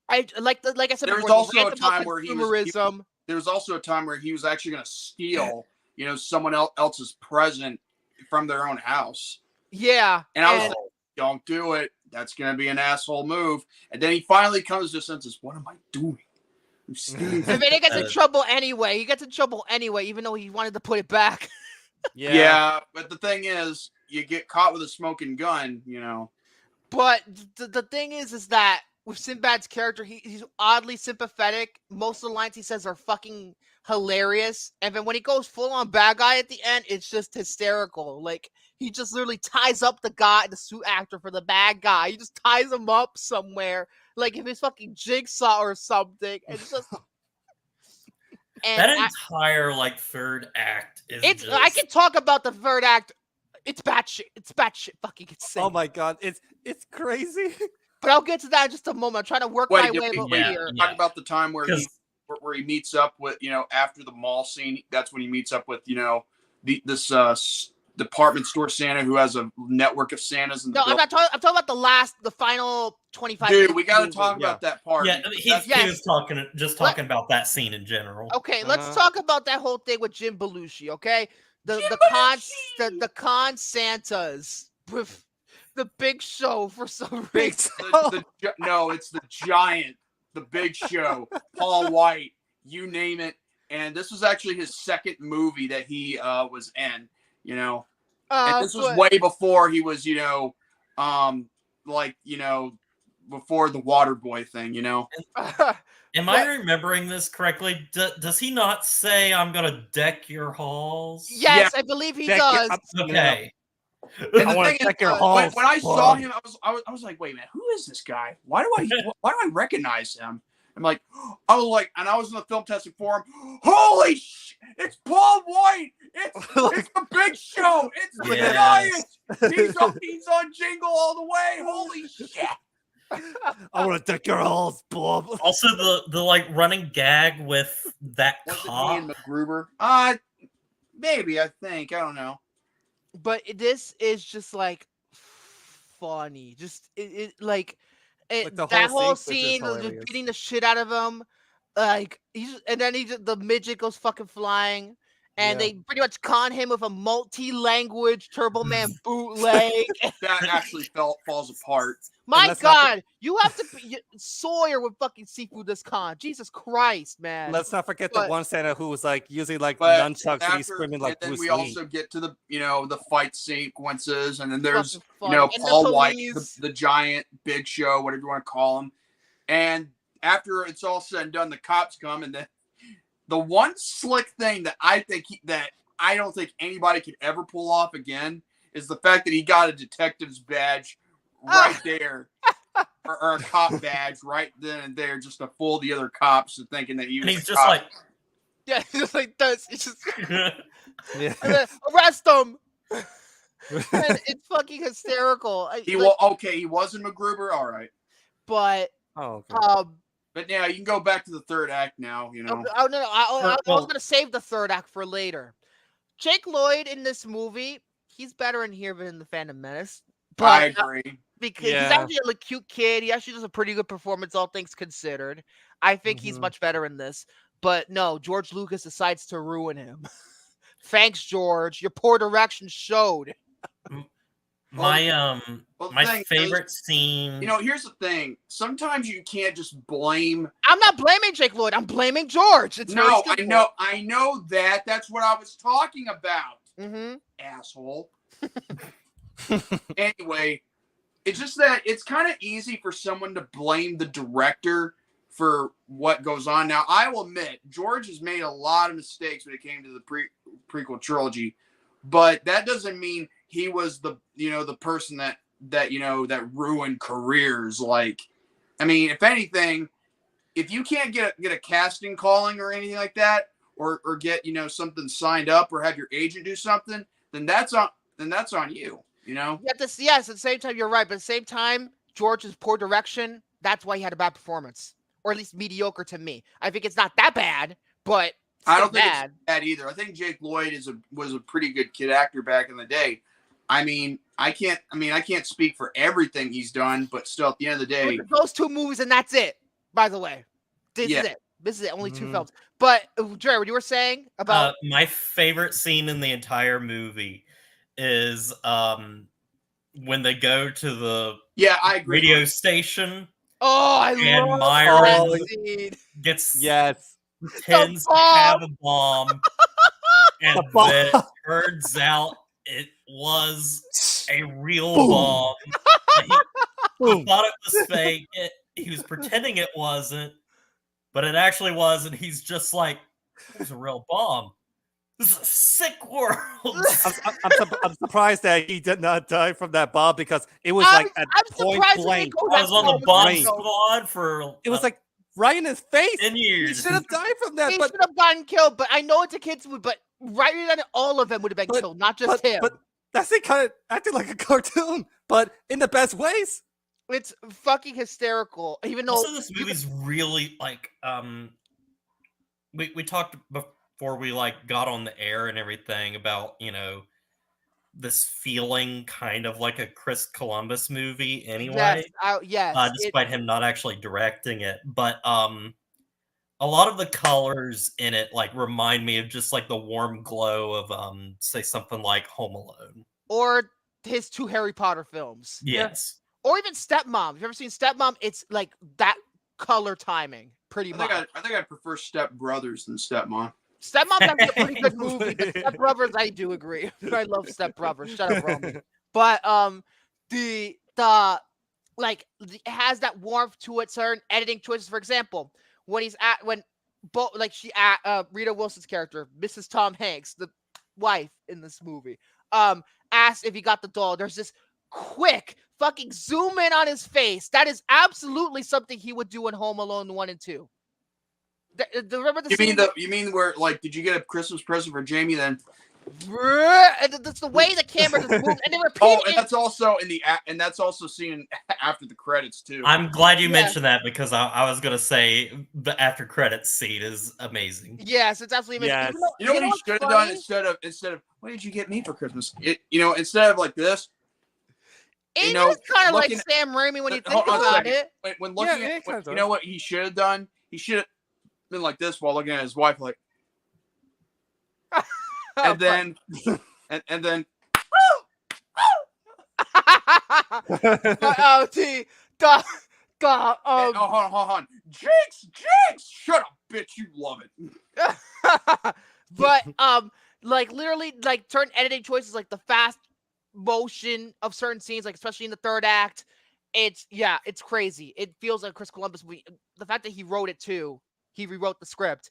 like I said. There was before, also a time where there was also a time where he was actually going to steal, someone else's present from their own house. Yeah, and I was like, don't do it. That's going to be an asshole move. And then he finally comes to senses. What am I doing? I'm stealing. I mean, he gets in trouble anyway. He gets in trouble anyway, even though he wanted to put it back. Yeah, but the thing is, you get caught with a smoking gun, But the thing is that with Sinbad's character, he's oddly sympathetic. Most of the lines he says are fucking hilarious. And then when he goes full on bad guy at the end, it's just hysterical. Like, he just literally ties up the suit actor for the bad guy. He just ties him up somewhere. Like if it's fucking Jigsaw or something. It's just... that entire third act is I can talk about the third act. It's batshit. It's batshit fucking insane. Oh my god, it's crazy. But I'll get to that in just a moment. I'm trying to work my way over here. Talk about the time where he meets up with, after the mall scene. That's when he meets up with, this department store Santa who has a network of Santas. I'm talking about the final 25 Dude, minutes. we got to talk about that part. Yeah, he was talking about that scene in general. Okay, let's talk about that whole thing with Jim Belushi, okay? The con Santas with the Big Show for some reason. No, it's the Giant, the Big Show, Paul White, you name it. And this was actually his second movie that he was in, and this was way before he was, before the water boy thing, Am I remembering this correctly? Does he not say, I'm going to deck your halls? Yes, I believe he does. Okay. And I want to deck your halls. When I saw him, I was like, wait a minute, who is this guy? Why do I recognize him? I was in the film testing forum. Holy shit! It's Paul White. It's the Big Show. It's the Giant. He's on Jingle All The Way. Holy shit! I want to deck your halls, Bob. Also, the running gag with that cop. Ian McGruber. Maybe, I think. I don't know. But this is just funny. Just that whole scene, just beating the shit out of him. The midget goes fucking flying. And they pretty much con him with a multi-language Turboman bootleg. That actually falls apart. My God, you have to be Sawyer with fucking seafood this con. Jesus Christ, man. Let's not forget the one Santa who was using nunchucks and he's screaming like Bruce Lee. And then we also get to the the fight sequences, and then there's Paul White, the Giant, Big Show, whatever you want to call him. And after it's all said and done, the cops come, and then the one slick thing that I don't think anybody could ever pull off again is the fact that he got a detective's badge right there, or a cop badge right then and there, just to fool the other cops and thinking that he was. And he's just like, yeah, he's just like this. It's just and then, arrest him. And it's fucking hysterical. He was in MacGruber, all right, but But yeah, you can go back to the third act now, Oh, no. I was going to save the third act for later. Jake Lloyd in this movie, he's better in here than in The Phantom Menace. But, I agree. Because he's actually a cute kid. He actually does a pretty good performance, all things considered. I think he's much better in this. But no, George Lucas decides to ruin him. Thanks, George. Your poor direction showed. My Well, the my thing is, favorite scene. You know, here's the thing. Sometimes you can't just blame. I'm not blaming Jake Lloyd. I'm blaming George. It's very No, simple. I know that. That's what I was talking about. Mm-hmm. Asshole. Anyway, it's just that it's kind of easy for someone to blame the director for what goes on. Now, I will admit, George has made a lot of mistakes when it came to the prequel trilogy, but that doesn't mean he was the person that ruined careers. Like, I mean, if anything, if you can't get a casting calling or anything like that, or get something signed up or have your agent do something, then that's on you. Yes, at the same time, you're right. But at the same time, George's poor direction, that's why he had a bad performance. Or at least mediocre to me. I think it's not that bad, but I don't think it's bad either. I think Jake Lloyd was a pretty good kid actor back in the day. I mean, I can't speak for everything he's done, but still, at the end of the day, those 2 movies and that's it. By the way, this is it. This is it. Only 2 films. But Jerry, what you were saying about my favorite scene in the entire movie is when they go to the I agree. radio station. Oh, I and love Myron that scene. pretends to have a bomb, and then it turns out it was a real bomb. He thought it was fake. He was pretending it wasn't, but it actually was, and he's just like, "It was a real bomb. This is a sick world." I'm surprised that he did not die from that bomb because it was like at point blank. I was on the bomb squad for. It was like right in his face. 10 years. He should have died from that. He should have gotten killed. But I know it's a kid's movie. But right in all of them would have been killed, not just him. But that's it, kind of acting like a cartoon, but in the best ways. It's fucking hysterical. Even though this movie's really like we talked before we got on the air and everything about this feeling kind of like a Chris Columbus movie anyway. Yes, despite him not actually directing it, but a lot of the colors in it remind me of just the warm glow of say something like Home Alone or his 2 Harry Potter films. Yes. Or even Stepmom. If you've ever seen Stepmom, it's like that color timing, pretty much. I think I prefer Step Brothers than Stepmom. Stepmom's actually a pretty good movie. But Step Brothers, I do agree. I love Step Brothers. Shut up, Romy. But it has that warmth to it. Certain editing choices, for example, Rita Wilson's character, Mrs. Tom Hanks, the wife in this movie, asked if he got the doll. There's this quick fucking zoom in on his face. That is absolutely something he would do in Home Alone 1 and 2. Remember the scene? You mean where did you get a Christmas present for Jamie then? And that's the way the camera just moves, and they repeat and that's also that's also seen after the credits too. I'm glad you mentioned that because I was gonna say the after credits scene is amazing. Yes, it's absolutely amazing. Yes. You know what he should have done instead of what did you get me for Christmas? Instead of like this. It is kind of like Sam Raimi when you think about it. When looking at you know what he should have done? He should have been like this while looking at his wife, like, and then. Hold on. Jinx, shut up, bitch. You love it. But literally, certain editing choices, like the fast motion of certain scenes, especially in the third act, it's crazy. It feels like a Chris Columbus movie. The fact that he wrote it too, he rewrote the script,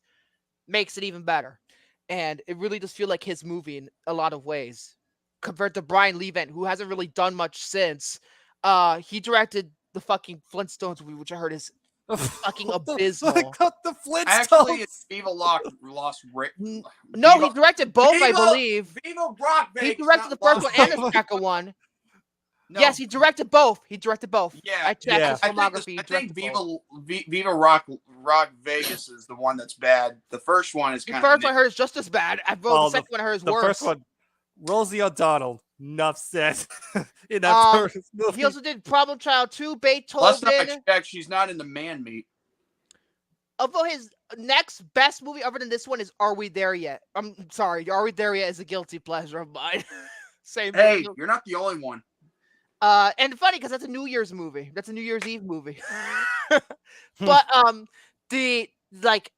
makes it even better. And it really does feel like his movie in a lot of ways, compared to Brian Levant, who hasn't really done much since. He directed the fucking Flintstones movie, which I heard is fucking abysmal. The Flintstones. Actually, it's Viva Lost Rick. No, he directed both, I believe. Viva Rock Vegas. He directed the first one and the second one. No. Yes, he directed both. Yeah, I checked his filmography. I think Viva Rock Vegas is the one that's bad. The first one is the first one I heard is just as bad. The second one I heard is worse. The first one, Rosie O'Donnell. Enough said in that first movie. He also did Problem Child 2, Beethoven. Last time I checked, she's not in the Man Meat. Although his next best movie other than this one is Are We There Yet? I'm sorry, Are We There Yet is a guilty pleasure of mine. Hey, you're not the only one. And funny because that's a New Year's movie. That's a New Year's Eve movie. But the like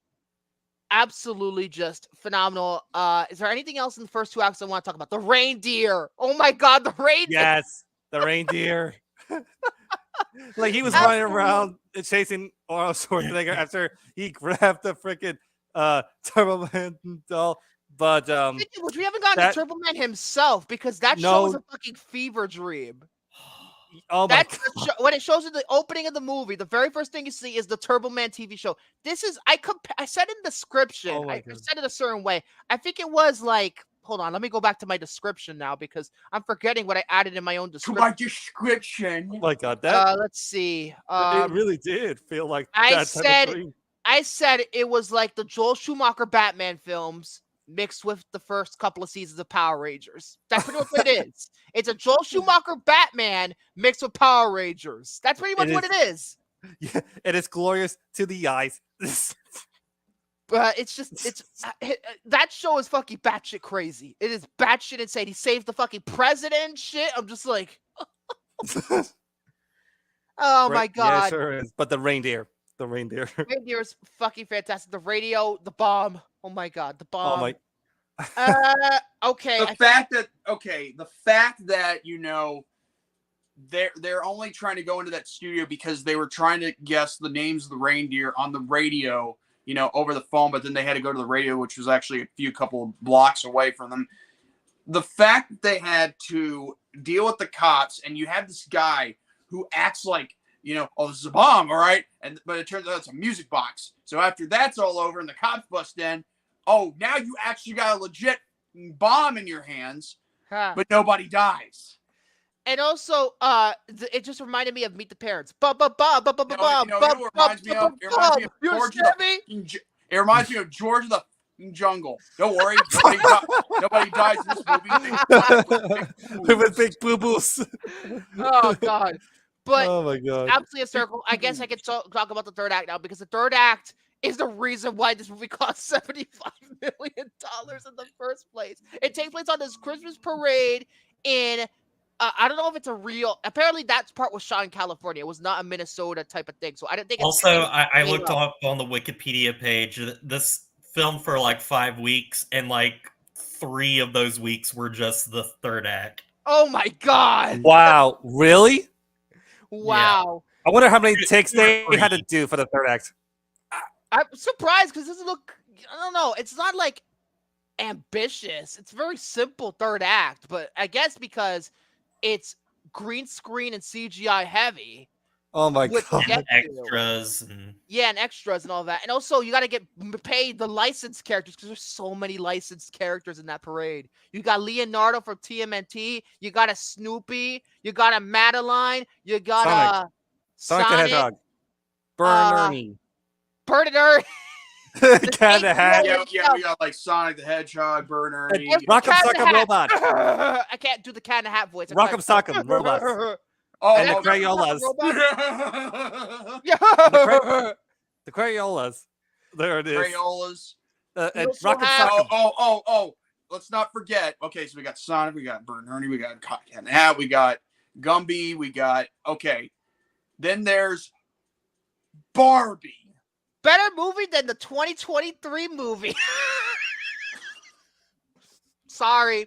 absolutely just phenomenal. Is there anything else in the first 2 acts I want to talk about? The reindeer. Oh my god, the reindeer. Yes, the reindeer. Like he was running around and chasing Arnold Schwarzenegger after he grabbed the freaking Turboman doll. But which we haven't gotten to Turboman himself because that show is a fucking fever dream. Oh my god. When it shows in the opening of the movie, the very first thing you see is the Turboman TV show. This is I said in the description. I said it a certain way. I think it was like, hold on, let me go back to my description now because I'm forgetting what I added in my own description. To my description. Oh my god, that let's see. it really did feel like I said it was like the Joel Schumacher Batman films mixed with the first couple of seasons of Power Rangers. That's pretty much what it is. It's a Joel Schumacher Batman mixed with Power Rangers. That's pretty much what it is. Yeah, it is glorious to the eyes. But it's that show is fucking batshit crazy. It is batshit insane. He saved the fucking president and shit. I'm just like, oh my god. Yeah, sure is. But the reindeer is fucking fantastic. The radio, the bomb. Oh my god, the bomb. Oh my. Okay. The fact that they're only trying to go into that studio because they were trying to guess the names of the reindeer on the radio, over the phone, but then they had to go to the radio, which was actually a couple blocks away from them. The fact that they had to deal with the cops, and you have this guy who acts like, oh, this is a bomb, all right? But it turns out it's a music box. So after that's all over and the cops bust in, oh, now you actually got a legit bomb in your hands, but nobody dies. And also, it just reminded me of Meet the Parents. It reminds me of George of the Jungle. Don't worry, nobody dies in this movie. With big boo-boos. Oh god. But oh my god, absolutely hysterical. I guess I can talk about the third act now because the third act is the reason why this movie cost $75 million in the first place. It takes place on this Christmas parade in I don't know if it's a real. Apparently, that part was shot in California. It was not a Minnesota type of thing. So I didn't think. Also, I looked up on the Wikipedia page. This filmed for like 5 weeks, and like 3 of those weeks were just the third act. Oh my god! Wow, really? Wow. Yeah. I wonder how many takes they had to do for the third act. I'm surprised because it doesn't look. I don't know. It's not like ambitious. It's very simple third act, but I guess because it's green screen and CGI heavy. Oh my god! And extras. And extras and all that. And also, you got to get paid the licensed characters because there's so many licensed characters in that parade. You got Leonardo from TMNT. You got a Snoopy. You got a Madeline. You got Sonic the Hedgehog. Ernie. Bert and Ernie. Kind of had. Yeah, we got like Sonic the Hedgehog, Bert and Ernie. Rock'em Sock'em Robot. I can't do the Cat in the Hat voice. Rock'em Sock'em Robots. And the Crayolas. The Crayolas. There it is. Crayolas. Rock'em Sock'em. Oh. Let's not forget. Okay, so we got Sonic, we got Bert and Ernie, we got Cat in the Hat, we got Gumby, we got. Okay. Then there's Barbie. Better movie than the 2023 movie. Sorry.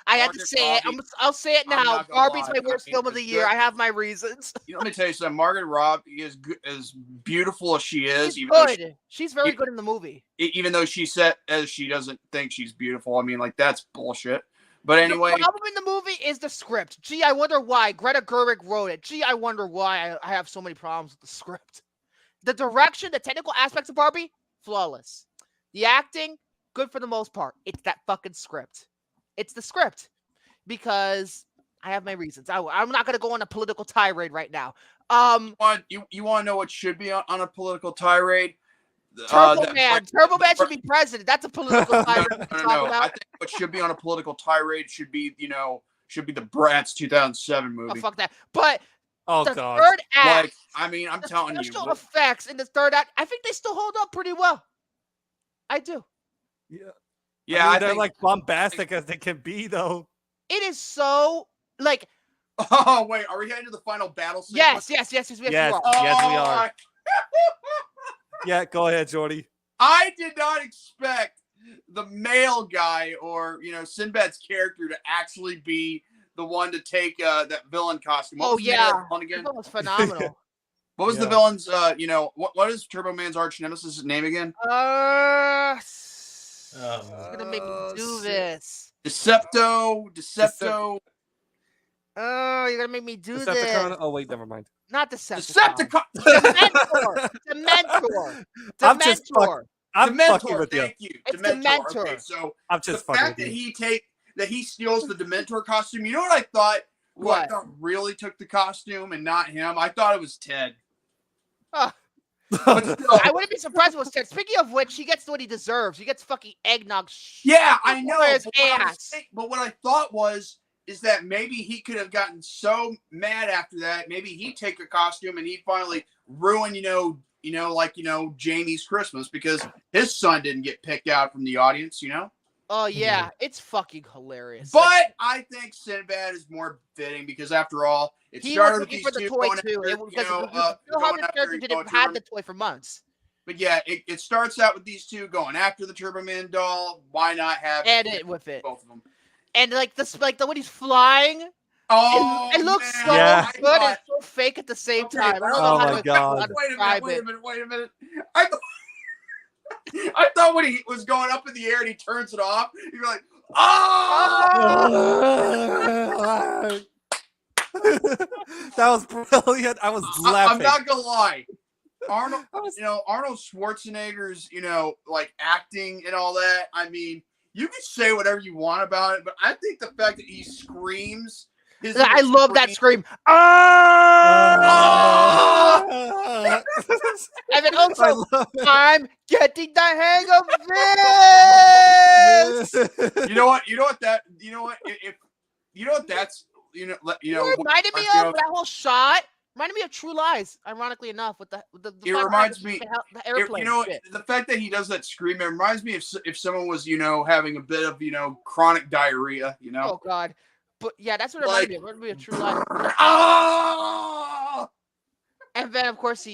I had to say it. I'll say it now. Barbie's my worst film of the year. I have my reasons. Let me tell you something. Margaret Robbie is as beautiful as she is. She's good. She's very good in the movie. Even though she said as she doesn't think she's beautiful. I mean, like, that's bullshit. But anyway. The problem in the movie is the script. Gee, I wonder why. Greta Gerwig wrote it. Gee, I wonder why I have so many problems with the script. The direction, the technical aspects of Barbie, flawless. The acting, good for the most part. It's that fucking script. It's the script. Because I have my reasons. I'm not going to go on a political tirade right now. You want to know what should be on a political tirade? Turboman. Turboman should be president. That's a political tirade. No. I think what should be on a political tirade should be the Bratz 2007 movie. Oh, fuck that. But the third act. Like, I mean, I'm telling you. Special effects in the third act, I think they still hold up pretty well. I do. Yeah. I mean, they're like bombastic as they can be, though. It is so, like, Oh wait, are we heading to the final battle Yes, sequence? yes, Yes, you are. yes, we Oh, are. Yeah, go ahead, Jordy. I did not expect the male guy, or Sinbad's character, to actually be the one to take that villain costume. What Oh was the name of yeah, that villain again? that was phenomenal. What was the villain's? What is Turboman's arch nemesis' name again? It's gonna make me do this. Decepto. Oh, you're gonna make me do Decepticon. this. Oh wait, never mind. Not Decepticon. Decepticon. Dementor. I'm just Dementor. I'm fucking Dementor. with you. Thank you. It's Dementor. Dementor. Okay, so I'm the just fucking fact with that you. he steals the Dementor costume. You know what I thought? What I What? thought really took the costume and not him. I thought it was Ted. Oh, But still, I wouldn't be surprised if it was Ted. Speaking of which, he gets what he deserves. He gets fucking eggnog. yeah, I know. His ass. But what I thought is that maybe he could have gotten so mad after that. Maybe he'd take a costume and he'd finally ruin, Jamie's Christmas because his son didn't get picked out from the audience. Oh yeah, it's fucking hilarious. But I think Sinbad is more fitting because, after all, it He started was with looking these for the two toy going too. after, It was Phil going Hartman's after, character didn't had the toy for months. But yeah, it starts out with these two going after the Turboman doll. Why not have And it with it. both of them? And like the when he's flying, Oh, it looks man. so Yeah. good and so fake at the same Okay, time. I don't know oh how my to God. describe Wait it. a minute. I thought when he was going up in the air and he turns it off, you're like, oh! That was brilliant. I was laughing. I'm not gonna lie. Arnold Schwarzenegger's, acting and all that. I mean, you can say whatever you want about it, but I think the fact that he screams, I love that scream. And then also, I'm getting the hang of this. You know what? That's It reminded me of that whole shot. Reminded me of True Lies, ironically enough, with the It reminds me. the airplane. The fact that he does that scream, it reminds me if someone was, having a bit of, chronic diarrhea, Oh God, but yeah, that's what it reminded me. It reminded me of True Lies. Oh! And then of course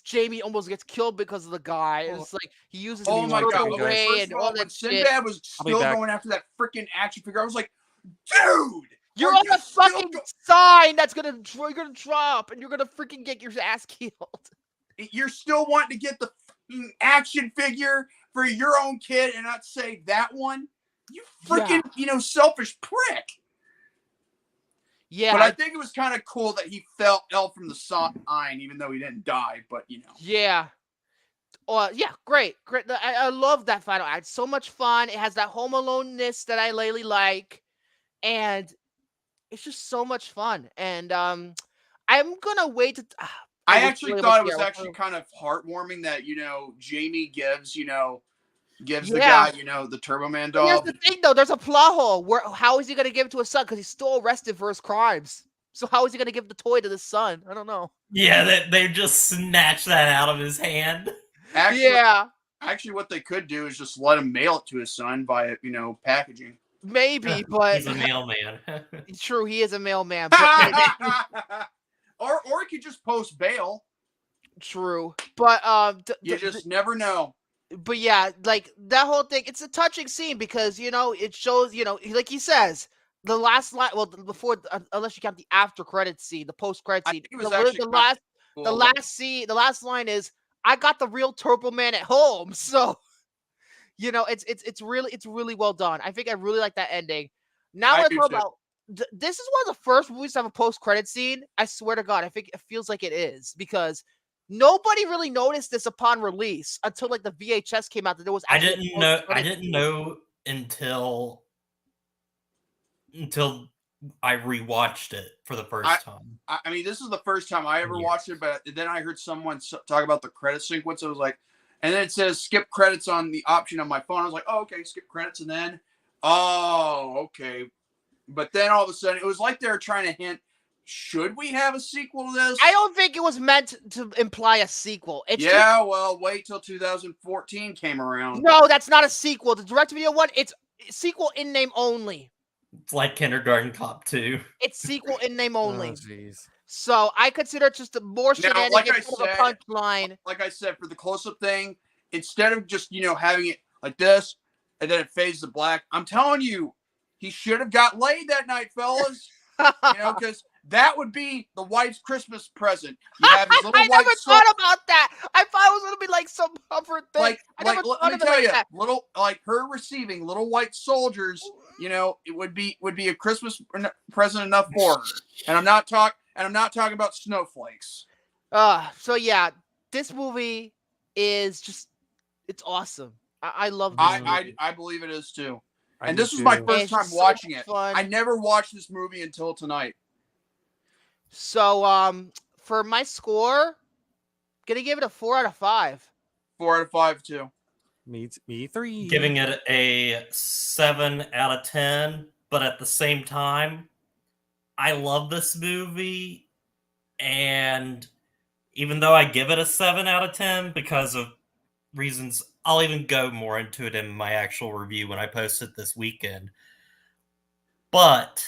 Jamie almost gets killed because of the guy. And it's like he uses Oh my God! away First and of all all, that when shit. Sinbad was still going after that freaking action figure, I was like, dude, You're on a fucking sign that's you're gonna drop, and you're gonna freaking get your ass killed. You're still wanting to get the fucking action figure for your own kid and not say that one? You freaking, selfish prick. Yeah, but I think it was kind of cool that he fell from the sign, even though he didn't die. But Yeah. Yeah, great. I love that final act. So much fun. It has that Home Alone-ness that I lately like, and it's just so much fun. And I'm gonna wait to. I actually thought it was actually kind of heartwarming that Jamie gives the guy the Turboman doll. Here's the thing, though. There's a plot hole. How is he gonna give it to his son? Because he's still arrested for his crimes. So how is he gonna give the toy to the son? I don't know. Yeah, they just snatched that out of his hand. Actually, what they could do is just let him mail it to his son via packaging. Maybe, but he's a mailman. True, he is a mailman. Or he could just post bail. True, but you just never know. But yeah, like that whole thing, it's a touching scene because it shows like he says the last line. Well, before unless you count the after credit scene, the post credit scene. The last line is, "I got the real Turboman at home." So it's really well done. I think I really like that ending. Now let's talk about. This is one of the first movies to have a post-credit scene. I swear to God, I think it feels like it is because nobody really noticed this upon release until like the VHS came out that there was. I didn't know until I rewatched it for the first time. I mean, this is the first time I ever watched it, but then I heard someone talk about the credit sequence. I was like, and then it says skip credits on the option on my phone. I was like, oh, okay, skip credits, and then okay. But then all of a sudden, it was like they were trying to hint, should we have a sequel to this? I don't think it was meant to imply a sequel. Well, wait till 2014 came around. No, that's not a sequel. The direct-to-video one, it's sequel in name only. It's like Kindergarten Cop 2. It's sequel in name only. jeez. So I consider it just more Now, shenanigans like I of a said, punchline. like I said, for the close-up thing, instead of just having it like this and then it fades to black, I'm telling you, he should have got laid that night, fellas. Because that would be the wife's Christmas present. You have his little I white never thought about that. I thought it was gonna be like some comfort thing. Like, I never thought let me of it tell like you, that. little like her receiving little white soldiers. It would be a Christmas present enough for her. And I'm not talking about snowflakes. So yeah, this movie is it's awesome. I love this movie. I believe it is too. I And do this was my too. first It's time just so watching it. fun. I never watched this movie until tonight. So for my score, gonna give it a 4 out of 5. 4 out of 5 too. Me 3. Giving it a 7 out of 10, but at the same time, I love this movie, and even though I give it a 7 out of 10 because of reasons, I'll even go more into it in my actual review when I post it this weekend. But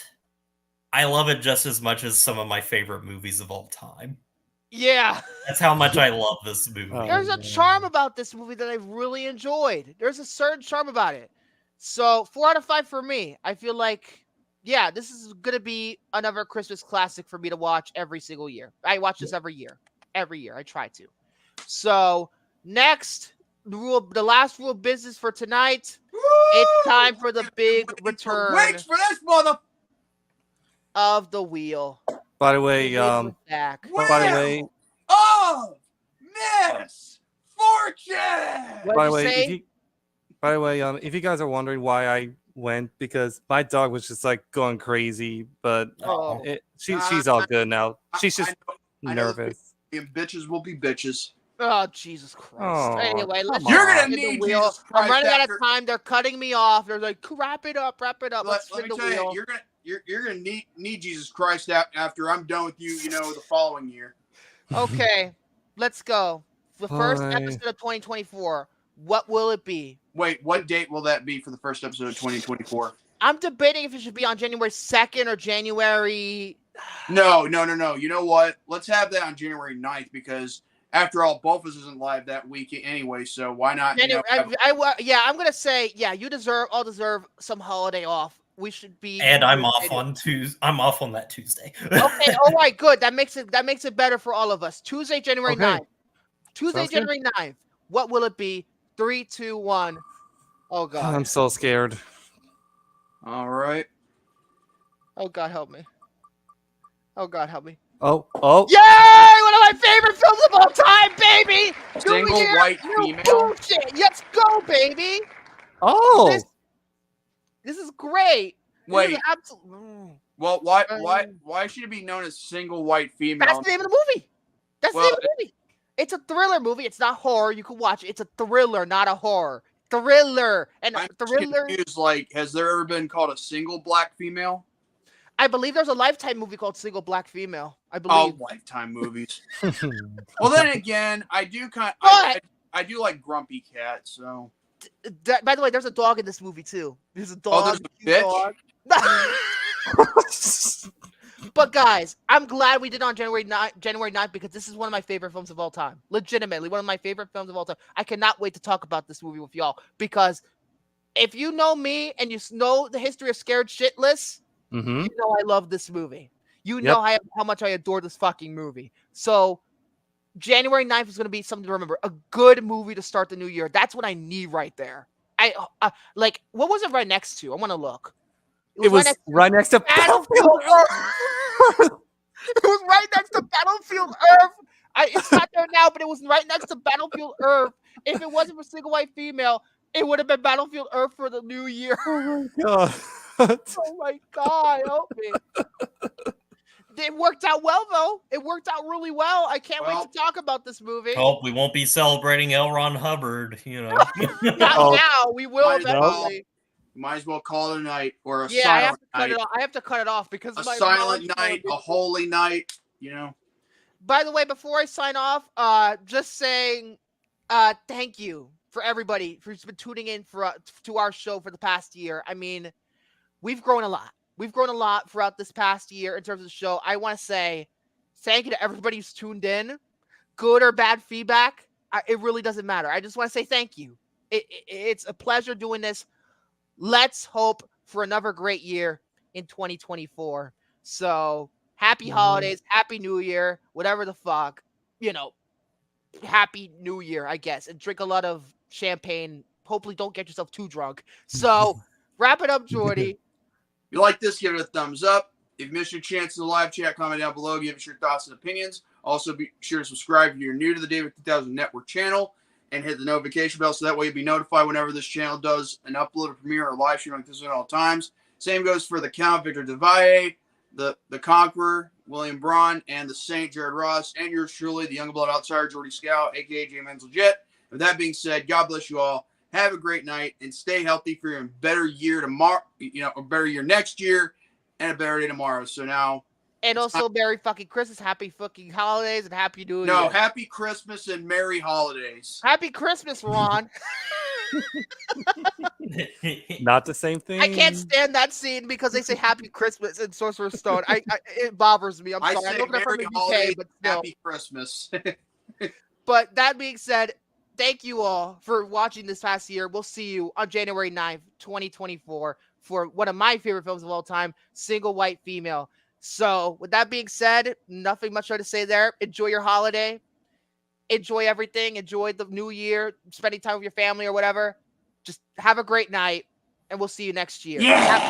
I love it just as much as some of my favorite movies of all time. Yeah. That's how much I love this movie. There's a charm about this movie that I really enjoyed. There's a certain charm about it. So 4 out of 5 for me. I feel like, yeah, this is going to be another Christmas classic for me to watch every single year. I watch this every year. Every year. I try to. So next, the last rule of business for tonight. Woo! It's time for the big return Wait for this mother. of the wheel. By the way, Back. by the way, Oh, misfortune. by the way, if you guys are wondering why I went, because my dog was just like going crazy, but she's all good now. She's just I know nervous. Bitches will be bitches. Oh, Jesus Christ. Oh, Anyway, let's You're spin gonna the need wheel. Jesus I'm Christ running out of after- time. They're cutting me off. They're like, wrap it up. Let's Let spin me the tell wheel. you, you're gonna need Jesus Christ after I'm done with you. The following year. Okay, let's go. The first Bye. episode of 2024. What will it be? Wait, what date will that be for the first episode of 2024? I'm debating if it should be on January 2nd or January. No. You know what? Let's have that on January 9th because after all, both of us isn't live that week anyway. So why not? I'm gonna say, yeah, I'll deserve some holiday off. We should be. And I'm off on Tuesday. I'm off on that Tuesday. Okay, all right, good. That makes it better for all of us. Tuesday, January Okay. 9th. Tuesday, Sounds good. January 9th. What will it be? 3, 2, 1. Oh God. I'm so scared. All right. Oh God, help me. Oh God, help me. Oh. Yay! One of my favorite films of all time, baby. Single New Year, white new female. bullshit. Let's go, baby. Oh. This is great. Wait. Absolutely. Well, why should it be known as single white female? That's the name of the movie. That's the name of the movie. It's a thriller movie. It's not horror. You can watch it. It's a thriller, not a horror. Thriller. And I'm thriller. confused. Like, has there ever been called a single black female? I believe there's a Lifetime movie called Single Black Female. I Oh, believe. Lifetime movies. Well, then again, I do I do like Grumpy Cat. So. By the way, there's a dog in this movie too. There's a dog. Oh, there's a bitch. But guys, I'm glad we did it on January 9th because this is one of my favorite films of all time. Legitimately, one of my favorite films of all time. I cannot wait to talk about this movie with y'all because if you know me and you know the history of Scared Shitless, you know I love this movie. You know how much I adore this fucking movie. So January 9th is going to be something to remember. A good movie to start the new year. That's what I need right there. Like, what was it right next to? I want to look. It was right next to Battlefield Earth. It was right next to Battlefield Earth. It's not there now, but it was right next to Battlefield Earth. If it wasn't for Single White Female, it would have been Battlefield Earth for the new year. Oh my God. Oh my God, help me. It worked out well, though. It worked out really well. I can't wait to talk about this movie. Hope we won't be celebrating L. Ron Hubbard, Not now. We will eventually. Might as well call it a night or a I have silent to cut night. it off. I have to cut it off because A my silent mom's night, gonna a holy night, By the way, before I sign off, just saying thank you for everybody who's been tuning in to our show for the past year. I mean, we've grown a lot. We've grown a lot throughout this past year in terms of the show. I want to say thank you to everybody who's tuned in. Good or bad feedback, it really doesn't matter. I just want to say thank you. It's a pleasure doing this. Let's hope for another great year in 2024. So happy holidays, happy New Year, whatever the fuck, happy New Year, I guess, and drink a lot of champagne. Hopefully don't get yourself too drunk. So wrap it up, Jordy. If you like this, give it a thumbs up. If you missed your chance in the live chat, comment down below. Give us your thoughts and opinions. Also, be sure to subscribe if you're new to the David 2000 Network channel and hit the notification bell so that way you'll be notified whenever this channel does an upload, a premiere, or a live stream like this at all times. Same goes for the Count, Victor Devalle, the Conqueror, William Braun, and the Saint, Jared Ross, and yours truly, the Young Blood Outsider, Jordy Scout, a.k.a. J-Man's Legit. With that being said, God bless you all. Have a great night and stay healthy for your better year tomorrow, a better year next year and a better day tomorrow. So now. And also Merry fucking Christmas, Happy fucking Holidays, and Happy New Year. No, Happy Christmas and Merry Holidays. Happy Christmas, Ron. Not the same thing. I can't stand that scene because they say Happy Christmas in Sorcerer's Stone. It bothers me. I'm sorry. I know they're from the UK, but still. Happy Christmas. But that being said, thank you all for watching this past year. We'll see you on January 9th, 2024 for one of my favorite films of all time, Single White Female. So with that being said, nothing much more to say there. Enjoy your holiday. Enjoy everything. Enjoy the new year, spending time with your family or whatever. Just have a great night, and we'll see you next year. Yeah.